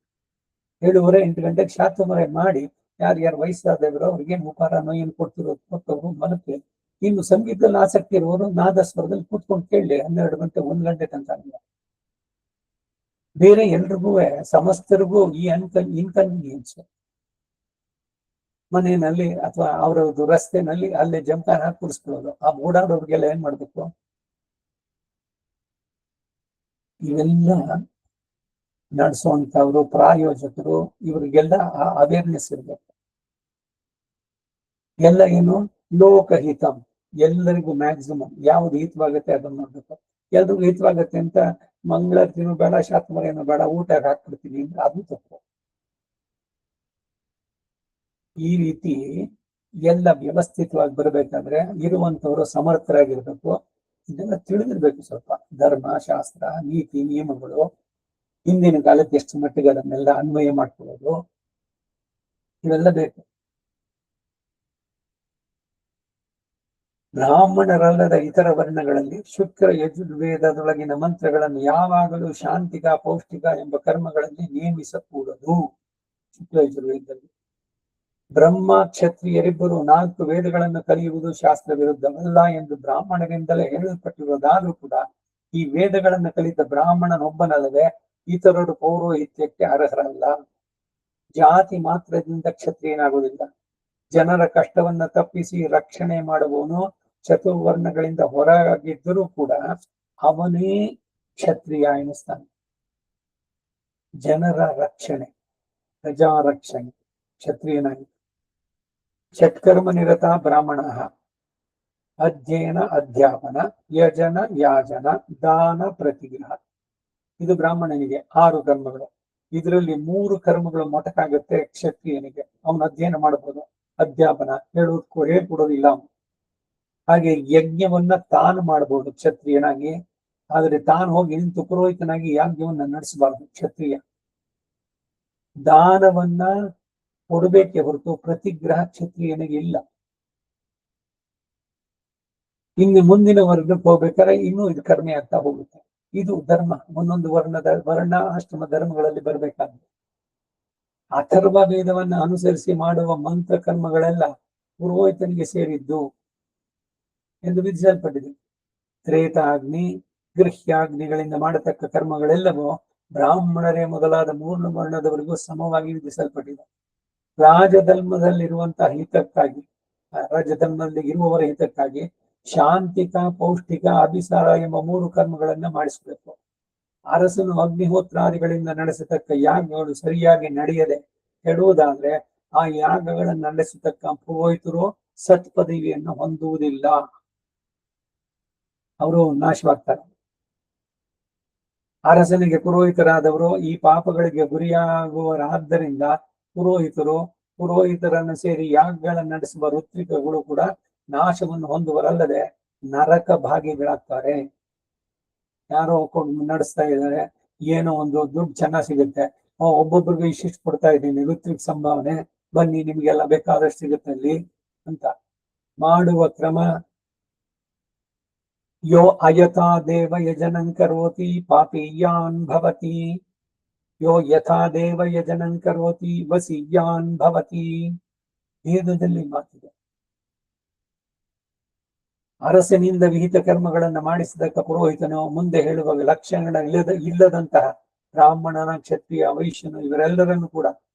7:30 8 ಗಂಟೆಗೆ ಶಾತಮರೆ ಮಾಡಿ ಯಾರ್ಯಾರು ವಯಸ್ಸಾದವರು ಅವ್ರಿಗೆ ಉಪಹಾರನೋ ಏನು ಕೊಟ್ಟವರು ಮನಕ್ಕೆ. ಇನ್ನು ಸಂಗೀತದಲ್ಲಿ ಆಸಕ್ತಿ ಇರುವವರು ನಾದಸ್ವರದಲ್ಲಿ ಕೂತ್ಕೊಂಡು ಕೇಳಲಿ 12 ಗಂಟೆ 1 ಗಂಟೆ ತನಕ. ಬೇರೆ ಎಲ್ರಿಗೂ ಸಮಸ್ತರಿಗೂ ಈ ಇನ್ಕನ್ವೀನಿಯನ್ಸ್. ಮನೆಯಲ್ಲಿ ಅಥವಾ ಅವರದ್ದು ರಸ್ತೆನಲ್ಲಿ ಅಲ್ಲೇ ಜಂಪಾನ ಹಾಕಿ ಕೂರಿಸ್ಕೊಳ್ಳೋದು. ಆ ಓಡಾಡೋರ್ಗೆಲ್ಲ ಏನ್ ಮಾಡ್ಬೇಕು? ಇವೆಲ್ಲ ನಡೆಸುವಂತವ್ರು ಪ್ರಾಯೋಜಕರು, ಇವ್ರಿಗೆಲ್ಲ ಅವೇರ್ನೆಸ್ ಇರ್ಬೇಕು. ಎಲ್ಲ ಏನು ಲೋಕಹಿತಂ, ಎಲ್ಲರಿಗೂ ಮ್ಯಾಕ್ಸಿಮಮ್ ಯಾವ್ದು ಹಿತವಾಗತ್ತೆ ಅದನ್ನ ನೋಡ್ಬೇಕು. ಎಲ್ರಿಗೂ ಹಿತವಾಗತ್ತೆ ಅಂತ ಮಂಗಳಾರತಿನೂ ಬೇಡ, ಶಾತಮರೇನೂ ಬೇಡ, ಊಟಕ್ಕೆ ಹಾಕ್ಬಿಡ್ತೀನಿ ಅಂದ್ರೆ ಅದು ತಪ್ಪು. ಈ ರೀತಿ ಎಲ್ಲ ವ್ಯವಸ್ಥಿತವಾಗಿ ಬರ್ಬೇಕಾದ್ರೆ ಇರುವಂತವ್ರು ಸಮರ್ಥರಾಗಿರ್ಬೇಕು. ಇದೆಲ್ಲ ತಿಳಿದಿರ್ಬೇಕು. ಸ್ವಲ್ಪ ಧರ್ಮ ಶಾಸ್ತ್ರ ನೀತಿ ನಿಯಮಗಳು ಹಿಂದಿನ ಕಾಲಕ್ಕೆ ಎಷ್ಟು ಮಟ್ಟಿಗೆ ಅದನ್ನೆಲ್ಲ ಅನ್ವಯ ಮಾಡ್ಕೊಳ್ಳೋದು ಇವೆಲ್ಲ ಬೇಕು. ಬ್ರಾಹ್ಮಣರಲ್ಲದ ಇತರ ವರ್ಣಗಳಲ್ಲಿ ಶುಕ್ರ ಯಜುರ್ವೇದದೊಳಗಿನ ಮಂತ್ರಗಳನ್ನು ಯಾವಾಗಲೂ ಶಾಂತಿಕ ಪೌಷ್ಟಿಕ ಎಂಬ ಕರ್ಮಗಳಲ್ಲಿ ನೇಮಿಸಕೂಡದು. ಶುಕ್ರ ಯಜುರ್ವೇದದಲ್ಲಿ ಬ್ರಹ್ಮ ಕ್ಷತ್ರಿಯರಿಬ್ಬರು 4 ವೇದಗಳನ್ನು ಕಲಿಯುವುದು ಶಾಸ್ತ್ರ ವಿರುದ್ಧವಲ್ಲ ಎಂದು ಬ್ರಾಹ್ಮಣರಿಂದಲೇ ಹೇಳಲ್ಪಟ್ಟಿರುವುದಾದ್ರೂ ಕೂಡ ಈ ವೇದಗಳನ್ನು ಕಲಿತ ಬ್ರಾಹ್ಮಣನೊಬ್ಬನಲ್ಲದೆ ಇತರರು ಪೌರೋಹಿತ್ಯಕ್ಕೆ ಅರ್ಹರಲ್ಲ. ಜಾತಿ ಮಾತ್ರದಿಂದ ಕ್ಷತ್ರಿಯನಾಗುವುದಿಲ್ಲ. ಜನರ ಕಷ್ಟವನ್ನ ತಪ್ಪಿಸಿ ರಕ್ಷಣೆ ಮಾಡುವವನು ಚತುರ್ವರ್ಣಗಳಿಂದ ಹೊರಗಿದ್ದರೂ ಕೂಡ ಅವನೇ ಕ್ಷತ್ರಿಯ ಎನಿಸ್ತಾನೆ. ಜನರ ರಕ್ಷಣೆ, ಪ್ರಜಾರಕ್ಷಣೆ ಕ್ಷತ್ರಿಯನಾಗಿ. ಷಟ್ಕರ್ಮ ನಿರತ ಬ್ರಾಹ್ಮಣ ಅಧ್ಯಯನ ಅಧ್ಯಾಪನ ಯಜನ ಯಾಜನ ದಾನ ಪ್ರತಿಗ್ರಹ. ಇದು ಬ್ರಾಹ್ಮಣನಿಗೆ 6 ಕರ್ಮಗಳು. ಇದರಲ್ಲಿ 3 ಕರ್ಮಗಳು ಮೊಟಕಾಗುತ್ತೆ ಕ್ಷತ್ರಿಯನಿಗೆ. ಅವನು ಅಧ್ಯಯನ ಮಾಡಬಹುದು, ಅಧ್ಯಾಪನ ಹೇಳ್ಕೊಡೋದಿಲ್ಲ ಅವನು. ಹಾಗೆ ಯಜ್ಞವನ್ನ ತಾನು ಮಾಡಬಹುದು ಕ್ಷತ್ರಿಯನಾಗಿ, ಆದರೆ ತಾನು ಹೋಗಿ ನಿಂತು ಪುರೋಹಿತನಾಗಿ ಯಾಜ್ಞವನ್ನ ನಡೆಸಬಾರ್ದು ಕ್ಷತ್ರಿಯ. ದಾನವನ್ನ ಕೊಡಬೇಕೆ ಹೊರತು ಪ್ರತಿಗ್ರಹ ಕ್ಷತ್ರಿಯನಿಗೆ ಇಲ್ಲ. ಇನ್ನು ಮುಂದಿನ ವರ್ಗಕ್ಕೆ ಹೋಗ್ಬೇಕಾದ್ರೆ ಇನ್ನೂ ಇದು ಕಡಿಮೆ ಆಗ್ತಾ ಹೋಗುತ್ತೆ. ಇದು ಧರ್ಮ, ಒಂದೊಂದು ವರ್ಣ ಆಶ್ರಮ ಧರ್ಮಗಳಲ್ಲಿ ಬರಬೇಕಾಗಿದೆ. ಅಥರ್ವ ವೇದವನ್ನ ಅನುಸರಿಸಿ ಮಾಡುವ ಮಂತ್ರ ಕರ್ಮಗಳೆಲ್ಲ ಪುರೋಹಿತನಿಗೆ ಸೇರಿದ್ದು ಎಂದು ವಿಧಿಸಲ್ಪಟ್ಟಿದೆ. ತ್ರೇತಾಗ್ನಿ, ಗೃಹ್ಯಾಗ್ನಿಗಳಿಂದ ಮಾಡತಕ್ಕ ಕರ್ಮಗಳೆಲ್ಲವೂ ಬ್ರಾಹ್ಮಣರೇ ಮೊದಲಾದ ಮೂರ್ಣ ವರ್ಣದವರಿಗೂ ಸಮವಾಗಿ ವಿಧಿಸಲ್ಪಟ್ಟಿದೆ. ರಾಜಧರ್ಮದಲ್ಲಿರುವಂತಹ ಹಿತಕ್ಕಾಗಿ, ರಾಜಧರ್ಮದಲ್ಲಿ ಇರುವವರ ಹಿತಕ್ಕಾಗಿ ಶಾಂತಿಕ, ಪೌಷ್ಟಿಕ, ಅಭಿಸಾರ ಎಂಬ 3 ಕರ್ಮಗಳನ್ನ ಮಾಡಿಸಬೇಕು. ಅರಸನು ಅಗ್ನಿಹೋತ್ರಾದಿಗಳಿಂದ ನಡೆಸತಕ್ಕ ಯಾಗಗಳು ಸರಿಯಾಗಿ ನಡೆಯದೆ ಕೆಡುವುದಾದ್ರೆ ಆ ಯಾಗಗಳನ್ನು ನಡೆಸತಕ್ಕ ಪುರೋಹಿತರು ಸತ್ಪದವಿಯನ್ನು ಹೊಂದುವುದಿಲ್ಲ, ಅವರು ನಾಶವಾಗ್ತಾರೆ. ಅರಸನಿಗೆ ಪುರೋಹಿತರಾದವರು ಈ ಪಾಪಗಳಿಗೆ ಗುರಿಯಾಗುವರಾದ್ದರಿಂದ ಪುರೋಹಿತರನ್ನು ಸೇರಿ ಯಾಗಗಳನ್ನು ನಡೆಸುವ ಋತ್ವಿಕಗಳು ಕೂಡ ನಾಶವನ್ನು ಹೊಂದುವರಲ್ಲದೆ ನರಕ ಭಾಗಿಗಳಾಗ್ತಾರೆ. ಯಾರೋ ನಡೆಸ್ತಾ ಇದ್ದಾರೆ, ಏನೋ ಒಂದು ದುಡ್ಡು ಚೆನ್ನಾಗಿ ಸಿಗುತ್ತೆ, ಒಬ್ಬೊಬ್ಬರಿಗೆ ಇಷ್ಟಿಷ್ಟು ಕೊಡ್ತಾ ಇದ್ದೀನಿ ಋತ್ವಿಕ್ ಸಂಭಾವನೆ, ಬನ್ನಿ ನಿಮ್ಗೆಲ್ಲ ಬೇಕಾದಷ್ಟು ಸಿಗುತ್ತೆ ಅಲ್ಲಿ ಅಂತ ಮಾಡುವ ಕ್ರಮ. ಯೋ ಅಯಥಾ ದೇವ ಯಜನಂ ಕರೋತಿ ಪಾಪೀಯಾನ್ ಭವತಿ, ಯೋ ಯಥಾ ದೇವ ಯಜನಂ ಕರೋತಿ ವಸೀಯಾನ್ ಭವತಿ. ವೇದದಲ್ಲಿ ಮಾತಿದೆ. ಅರಸನಿಂದ ವಿಹಿತ ಕರ್ಮಗಳನ್ನು ಮಾಡಿಸಿದಕ್ಕ ಪುರೋಹಿತನು ಮುಂದೆ ಹೇಳುವ ಲಕ್ಷಣ ಇಲ್ಲದಂತಹ ಬ್ರಾಹ್ಮಣನ, ಕ್ಷತ್ರಿಯ, ವೈಶ್ಯನು ಇವರೆಲ್ಲರನ್ನು ಕೂಡ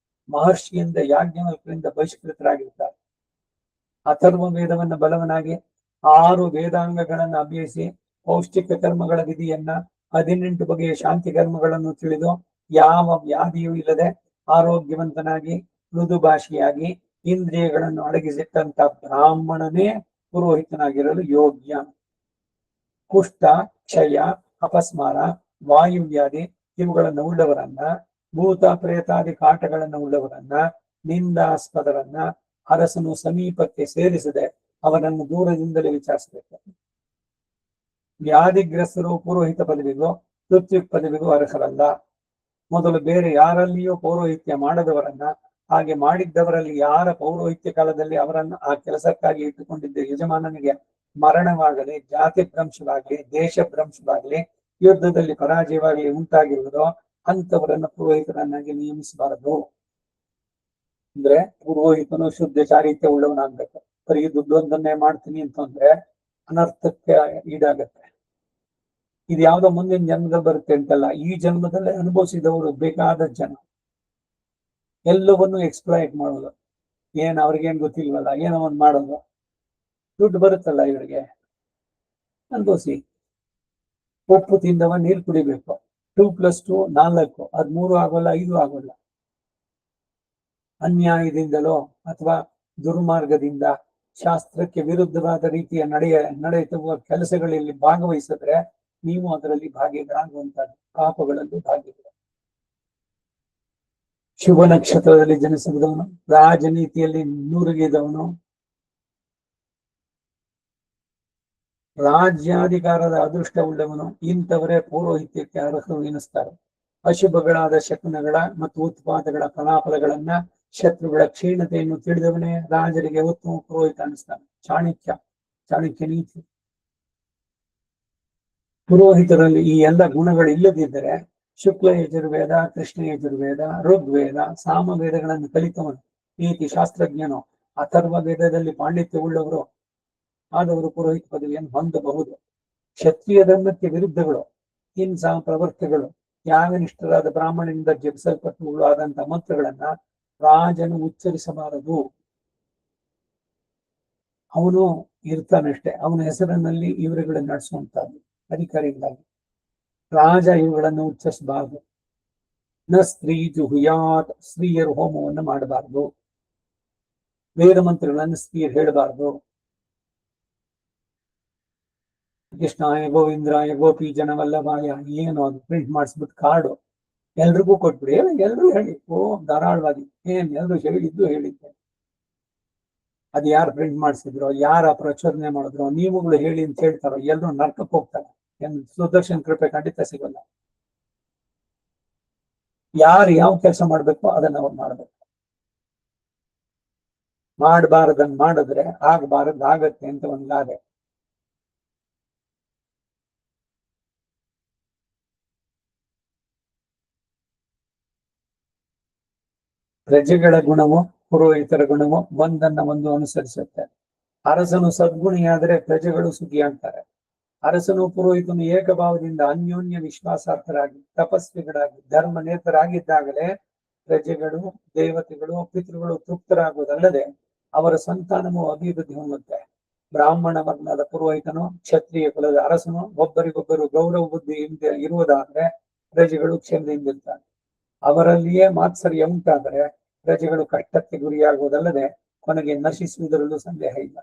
ಮಹರ್ಷಿಯಿಂದ ಯಾಜ್ಞವಲ್ಕ್ಯರಿಂದ ಬಹಿಷ್ಕೃತರಾಗಿರ್ತಾರೆ. ಅಥರ್ವ ವೇದವನ್ನ ಬಲವನಾಗಿ 6 ವೇದಾಂಗಗಳನ್ನು ಅಭ್ಯಸಿಸಿ ಪೌಷ್ಟಿಕ ಕರ್ಮಗಳ ವಿಧಿಯನ್ನ 18 ಬಗೆಯ ಶಾಂತಿ ಕರ್ಮಗಳನ್ನು ತಿಳಿದು ಯಾವ ವ್ಯಾಧಿಯೂ ಇಲ್ಲದೆ ಆರೋಗ್ಯವಂತನಾಗಿ ಮೃದುಭಾಷಿಯಾಗಿ ಇಂದ್ರಿಯಗಳನ್ನು ಅಡಗಿಸಿಟ್ಟಂತ ಬ್ರಾಹ್ಮಣನೇ ಪುರೋಹಿತನಾಗಿರಲು ಯೋಗ್ಯ. ಕುಷ್ಠ, ಕ್ಷಯ, ಅಪಸ್ಮಾರ, ವಾಯುವ್ಯಾಧಿ ಇವುಗಳನ್ನು ಉಳ್ಳವರನ್ನ, ಭೂತ ಪ್ರೇತಾದಿ ಕಾಟಗಳನ್ನು ಉಳ್ಳವರನ್ನ, ನಿಂದಾಸ್ಪದರನ್ನ ಅರಸನು ಸಮೀಪಕ್ಕೆ ಸೇರಿಸದೆ ಅವನನ್ನು ದೂರದಿಂದಲೇ ವಿಚಾರಿಸಬೇಕು. ವ್ಯಾಧಿಗ್ರಸ್ತರು ಪುರೋಹಿತ ಪದವಿಗೂ ಋತ್ವಿಕ್ ಪದವಿಗೂ ಅರ್ಹರಲ್ಲ. ಮೊದಲು ಬೇರೆ ಯಾರಲ್ಲಿಯೂ ಪೌರೋಹಿತ್ಯ ಮಾಡದವರನ್ನ, ಹಾಗೆ ಮಾಡಿದ್ದವರಲ್ಲಿ ಯಾರ ಪೌರೋಹಿತ್ಯ ಕಾಲದಲ್ಲಿ ಅವರನ್ನು ಆ ಕೆಲಸಕ್ಕಾಗಿ ಇಟ್ಟುಕೊಂಡಿದ್ದ ಯಜಮಾನನಿಗೆ ಮರಣವಾಗಲಿ, ಜಾತಿ ಭ್ರಂಶವಾಗಲಿ, ದೇಶ ಭ್ರಂಶವಾಗಲಿ, ಯುದ್ಧದಲ್ಲಿ ಪರಾಜಯವಾಗಲಿ ಉಂಟಾಗಿರುವುದೋ ಅಂತವರನ್ನು ಪುರೋಹಿತರನ್ನಾಗಿ ನೇಮಿಸಬಾರದು. ಅಂದ್ರೆ ಪುರೋಹಿತನು ಶುದ್ಧ ಚಾರಿತ್ಯ ಉಳ್ಳವನಾಗ್ಬೇಕು. ಬರೀ ದುಡ್ಡೊಂದನ್ನೇ ಮಾಡ್ತೀನಿ ಅಂತಂದ್ರೆ ಅನರ್ಥಕ್ಕೆ ಈಡಾಗತ್ತೆ. ಇದು ಯಾವ್ದೋ ಮುಂದಿನ ಜನ್ಮದಲ್ಲಿ ಬರುತ್ತೆ ಅಂತಲ್ಲ, ಈ ಜನ್ಮದಲ್ಲೇ ಅನುಭವಿಸಿದವರು ಬೇಕಾದ ಜನ ಎಲ್ಲವನ್ನೂ ಎಕ್ಸ್ಪ್ಲಾಯ್ಟ್ ಮಾಡೋದು. ಅವ್ರಿಗೇನ್ ಗೊತ್ತಿಲ್ವಲ್ಲ, ಏನೋ ಒಂದು ಮಾಡೋದು, ದುಡ್ಡು ಬರುತ್ತಲ್ಲ ಇವರಿಗೆ, ಅನುಭವಿಸಿ. ಉಪ್ಪು ತಿಂದವ ನೀರು ಕುಡಿಬೇಕು. 2+2 4, ಅದು 3 ಆಗೋಲ್ಲ, 5 ಆಗೋಲ್ಲ. ಅನ್ಯಾಯದಿಂದಲೋ ಅಥವಾ ದುರ್ಮಾರ್ಗದಿಂದ ಶಾಸ್ತ್ರಕ್ಕೆ ವಿರುದ್ಧವಾದ ರೀತಿಯ ನಡೆಯುವ ಕೆಲಸಗಳಲ್ಲಿ ಭಾಗವಹಿಸಿದ್ರೆ ನೀವು ಅದರಲ್ಲಿ ಭಾಗಿಗಳಾಗುವಂತದ್ದು, ಪಾಪಗಳಲ್ಲಿ ಭಾಗಿಗಳು. ಶುಭ ನಕ್ಷತ್ರದಲ್ಲಿ ಜನಿಸಿದವನು, ರಾಜನೀತಿಯಲ್ಲಿ ನುರುಗಿದವನು, ರಾಜ್ಯಾಧಿಕಾರದ ಅದೃಷ್ಟವುಳ್ಳವನು, ಇಂಥವರೇ ಪೌರೋಹಿತ್ಯಕ್ಕೆ ಅರ್ಹರು ಎನಿಸ್ತಾರೆ. ಅಶುಭಗಳಾದ ಶಕುನಗಳ ಮತ್ತು ಉತ್ಪಾದಗಳ ಫಲಾಫಲಗಳನ್ನ, ಶತ್ರುಗಳ ಕ್ಷೀಣತೆಯನ್ನು ತಿಳಿದವನೇ ರಾಜರಿಗೆ ಉತ್ತಮ ಪುರೋಹಿತ ಅನ್ನಿಸ್ತಾನೆ. ಚಾಣಕ್ಯ ನೀತಿ. ಪುರೋಹಿತರಲ್ಲಿ ಈ ಎಲ್ಲ ಗುಣಗಳು ಇಲ್ಲದಿದ್ದರೆ ಶುಕ್ಲ ಯಜುರ್ವೇದ, ಕೃಷ್ಣ ಯಜುರ್ವೇದ, ಋಗ್ವೇದ, ಸಾಮವೇದಗಳನ್ನು ಕಲಿತವನು, ನೀತಿ ಶಾಸ್ತ್ರಜ್ಞನು, ಅಥರ್ವ ವೇದದಲ್ಲಿ ಪಾಂಡಿತ್ಯವುಳ್ಳವರು ಆದವರು ಪುರೋಹಿತ ಪದವಿಯನ್ನು ಹೊಂದಬಹುದು. ಕ್ಷತ್ರಿಯ ಧರ್ಮಕ್ಕೆ ವಿರುದ್ಧಗಳು, ಹಿಂಸಾ ಪ್ರವರ್ತಗಳು, ಯಾಗನಿಷ್ಠರಾದ ಬ್ರಾಹ್ಮಣನಿಂದ ಜಪಿಸಲ್ಪಟ್ಟವುಗಳು ಆದಂತಹ ಮಂತ್ರಗಳನ್ನ ರಾಜನು ಉಚ್ಚರಿಸಬಾರದು. ಅವನು ಇರ್ತಾನಷ್ಟೇ, ಅವನ ಹೆಸರಿನಲ್ಲಿ ಇವರುಗಳನ್ನು ನಡೆಸುವಂತಹದ್ದು ಅಧಿಕಾರಿಗಳಾಗಿ. ರಾಜ ಇವುಗಳನ್ನು ಉಚ್ಚರಿಸಬಾರದು. ನ ಸ್ತ್ರೀ ಜುಹುಯಾತ್, ಸ್ತ್ರೀಯರು ಹೋಮವನ್ನು ಮಾಡಬಾರದು. ವೇದ ಮಂತ್ರಗಳನ್ನು ಸ್ತ್ರೀಯರು ಹೇಳಬಾರದು. ಕೃಷ್ಣಾಯ ಗೋವಿಂದ್ರಾಯ ಗೋಪಿ ಜನವಲ್ಲಭಾಯ, ಏನು ಅದು ಪ್ರಿಂಟ್ ಮಾಡಿಸ್ಬಿಟ್ಟು ಕಾರ್ಡು ಎಲ್ರಿಗೂ ಕೊಟ್ಬಿಡಿ, ಎಲ್ರು ಹೇಳಿ, ಧಾರಾಳವಾಗಿ ಎಲ್ರು ಹೇಳಿದ್ದೆ. ಅದು ಯಾರು ಪ್ರಿಂಟ್ ಮಾಡಿಸಿದ್ರು, ಯಾರ ಪ್ರಚೋದನೆ ಮಾಡಿದ್ರು, ನೀವುಗಳು ಹೇಳಿ ಅಂತ ಹೇಳ್ತಾರೋ, ಎಲ್ರು ನರ್ಕಕ್ಕೆ ಹೋಗ್ತಾರೆ. ಸುದರ್ಶನ್ ಕೃಪೆ ಖಂಡಿತ ಸಿಗಲ್ಲ. ಯಾರು ಯಾವ ಕೆಲಸ ಮಾಡ್ಬೇಕು ಅದನ್ನ ಅವ್ರು ಮಾಡ್ಬೇಕು. ಮಾಡಬಾರದನ್ನ ಮಾಡಿದ್ರೆ ಆಗಬಾರದ್ ಆಗತ್ತೆ ಅಂತ ಒಂದು ಗಾದೆ. ಪ್ರಜೆಗಳ ಗುಣವು ಪುರೋಹಿತರ ಗುಣವು ಒಂದನ್ನ ಒಂದು ಅನುಸರಿಸುತ್ತೆ. ಅರಸನು ಸದ್ಗುಣಿಯಾದರೆ ಪ್ರಜೆಗಳು ಸುಖಿಯಾಗ್ತಾರೆ. ಅರಸನು ಪುರೋಹಿತನು ಏಕಭಾವದಿಂದ ಅನ್ಯೋನ್ಯ ವಿಶ್ವಾಸಾರ್ಥರಾಗಿ ತಪಸ್ವಿಗಳಾಗಿ ಧರ್ಮ ನೇತರಾಗಿದ್ದಾಗಲೇ ಪ್ರಜೆಗಳು ದೇವತೆಗಳು ಪಿತೃಗಳು ತೃಪ್ತರಾಗುವುದಲ್ಲದೆ ಅವರ ಸಂತಾನವು ಅಭಿವೃದ್ಧಿ ಹೊಂದುತ್ತೆ. ಬ್ರಾಹ್ಮಣ ವರ್ಣದ ಪುರೋಹಿತನು ಕ್ಷತ್ರಿಯ ಕುಲದ ಅರಸನು ಒಬ್ಬರಿಗೊಬ್ಬರು ಗೌರವ ಬುದ್ಧಿ ಇರುವುದಾದ್ರೆ ಪ್ರಜೆಗಳು ಕ್ಷಮದಿಂದಿರ್ತಾರೆ. ಅವರಲ್ಲಿಯೇ ಮಾತ್ಸರ್ಯ ಉಂಟಾದರೆ ಪ್ರಜೆಗಳು ಕಷ್ಟಕ್ಕೆ ಗುರಿಯಾಗುವುದಲ್ಲದೆ ಕೊನೆಗೆ ನಶಿಸುವುದರಲ್ಲೂ ಸಂದೇಹ ಇಲ್ಲ.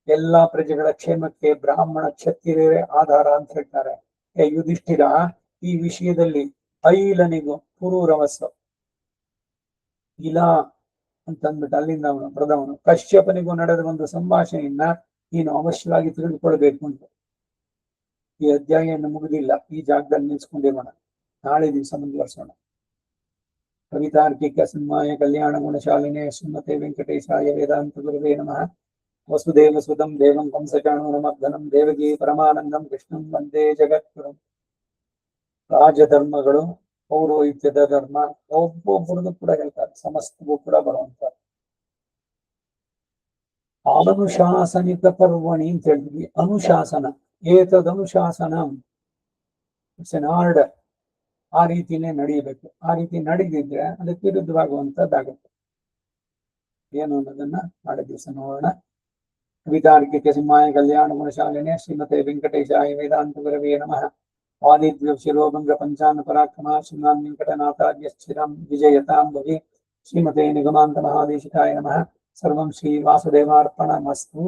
ಎಲ್ಲಾ ಪ್ರಜೆಗಳ ಕ್ಷೇಮಕ್ಕೆ ಬ್ರಾಹ್ಮಣ ಕ್ಷತ್ರಿಯರೇ ಆಧಾರ ಅಂತ ಹೇಳ್ತಾರೆ. ಯುಧಿಷ್ಠಿರ ಈ ವಿಷಯದಲ್ಲಿ ಐಲನಿಗೂ ಪುರೂರವಸ್ಸು ಇಲ್ಲ ಅಂತಂದ್ಬಿಟ್ಟು ಅಲ್ಲಿಂದ ಅವನು ಬರೆದವನು. ಕಶ್ಯಪನಿಗೂ ನಡೆದ ಒಂದು ಸಂಭಾಷಣೆಯನ್ನ ನೀನು ಅವಶ್ಯವಾಗಿ ತಿಳಿದುಕೊಳ್ಬೇಕು ಅಂತ. ಈ ಅಧ್ಯಾಯ ಇನ್ನು ಮುಗಿದಿಲ್ಲ, ಈ ಜಾಗದಲ್ಲಿ ನಿಲ್ಸ್ಕೊಂಡಿರೋಣ, ನಾಳೆ ದಿವಸ ಮುಂದುವರ್ಸೋಣ. ಕವಿತಾರ್ಕಿಕ ಸಿಂಹಾಯ ಕಲ್ಯಾಣ ಗುಣಶಾಲಿನೇ ಶ್ರೀಮತೆ ವೆಂಕಟೇಶಾಯ ವೇದಾಂತ ಗುರುವೇ ನಮಃ. ವಸುದೇವ ಸುತಂ ದೇವಂ ಕಂಸಚಾಣೂರಮರ್ದನಂ ದೇವಕೀ ಪರಮಾನಂದಂ ಕೃಷ್ಣಂ ವಂದೇ ಜಗದ್ಗುರುಂ. ರಾಜಧರ್ಮಗಳು ಪೌರೋಹಿತ್ಯದ ಧರ್ಮ ಒಬ್ಬೊಬ್ಬರದು ಕೂಡ ಹೇಳ್ತಾರೆ, ಸಮಸ್ತವೂ ಕೂಡ ಬರುವಂತ ಅನುಶಾಸನಿಕ ಪರ್ವಣಿ ಅಂತ ಹೇಳಿದ್ವಿ. ಅನುಶಾಸನ ಏತದನುಶಾಸನ ಇಟ್ಸ್ ಎನ್ ಆರ್ಡರ್. ಆ ರೀತಿನೇ ನಡೆಯಬೇಕು. ಆ ರೀತಿ ನಡೆದಿದ್ರೆ ಅದಕ್ಕೆ ವಿರುದ್ಧವಾಗುವಂತದ್ದಾಗುತ್ತೆ. ಏನು ಅನ್ನೋದನ್ನ ನಾಳೆ ದಿವಸ ನೋಡೋಣ. ಕವಿತಾರ್ಕಿಕ ಸಿಂಹಾಯ ಕಲ್ಯಾಣ ಗುಣಶಾಲಿನೇ ಶ್ರೀಮತೆ ವೆಂಕಟೇಶಾಯ ವೇದಾಂತ ಗುರವೇ ನಮಃ. ಆದಿತ್ಯ ಶಿರೋಭಂಗ ಪಂಚಾನ ಪರಾಕ್ರಮ ಶ್ರೀಮಾನ್ ವೆಂಕಟನಾಥಾರ್ಯ ಸ್ಥಿರಂ ವಿಜಯತಾಂ ಭವಿ. ಶ್ರೀಮತೆ ನಿಗಮಾಂತ ಮಹಾದೇಶಿಕಾಯ ನಮಃ. ಸರ್ವಂ ಶ್ರೀ ವಾಸುದೇವಾರ್ಪಣಮಸ್ತು.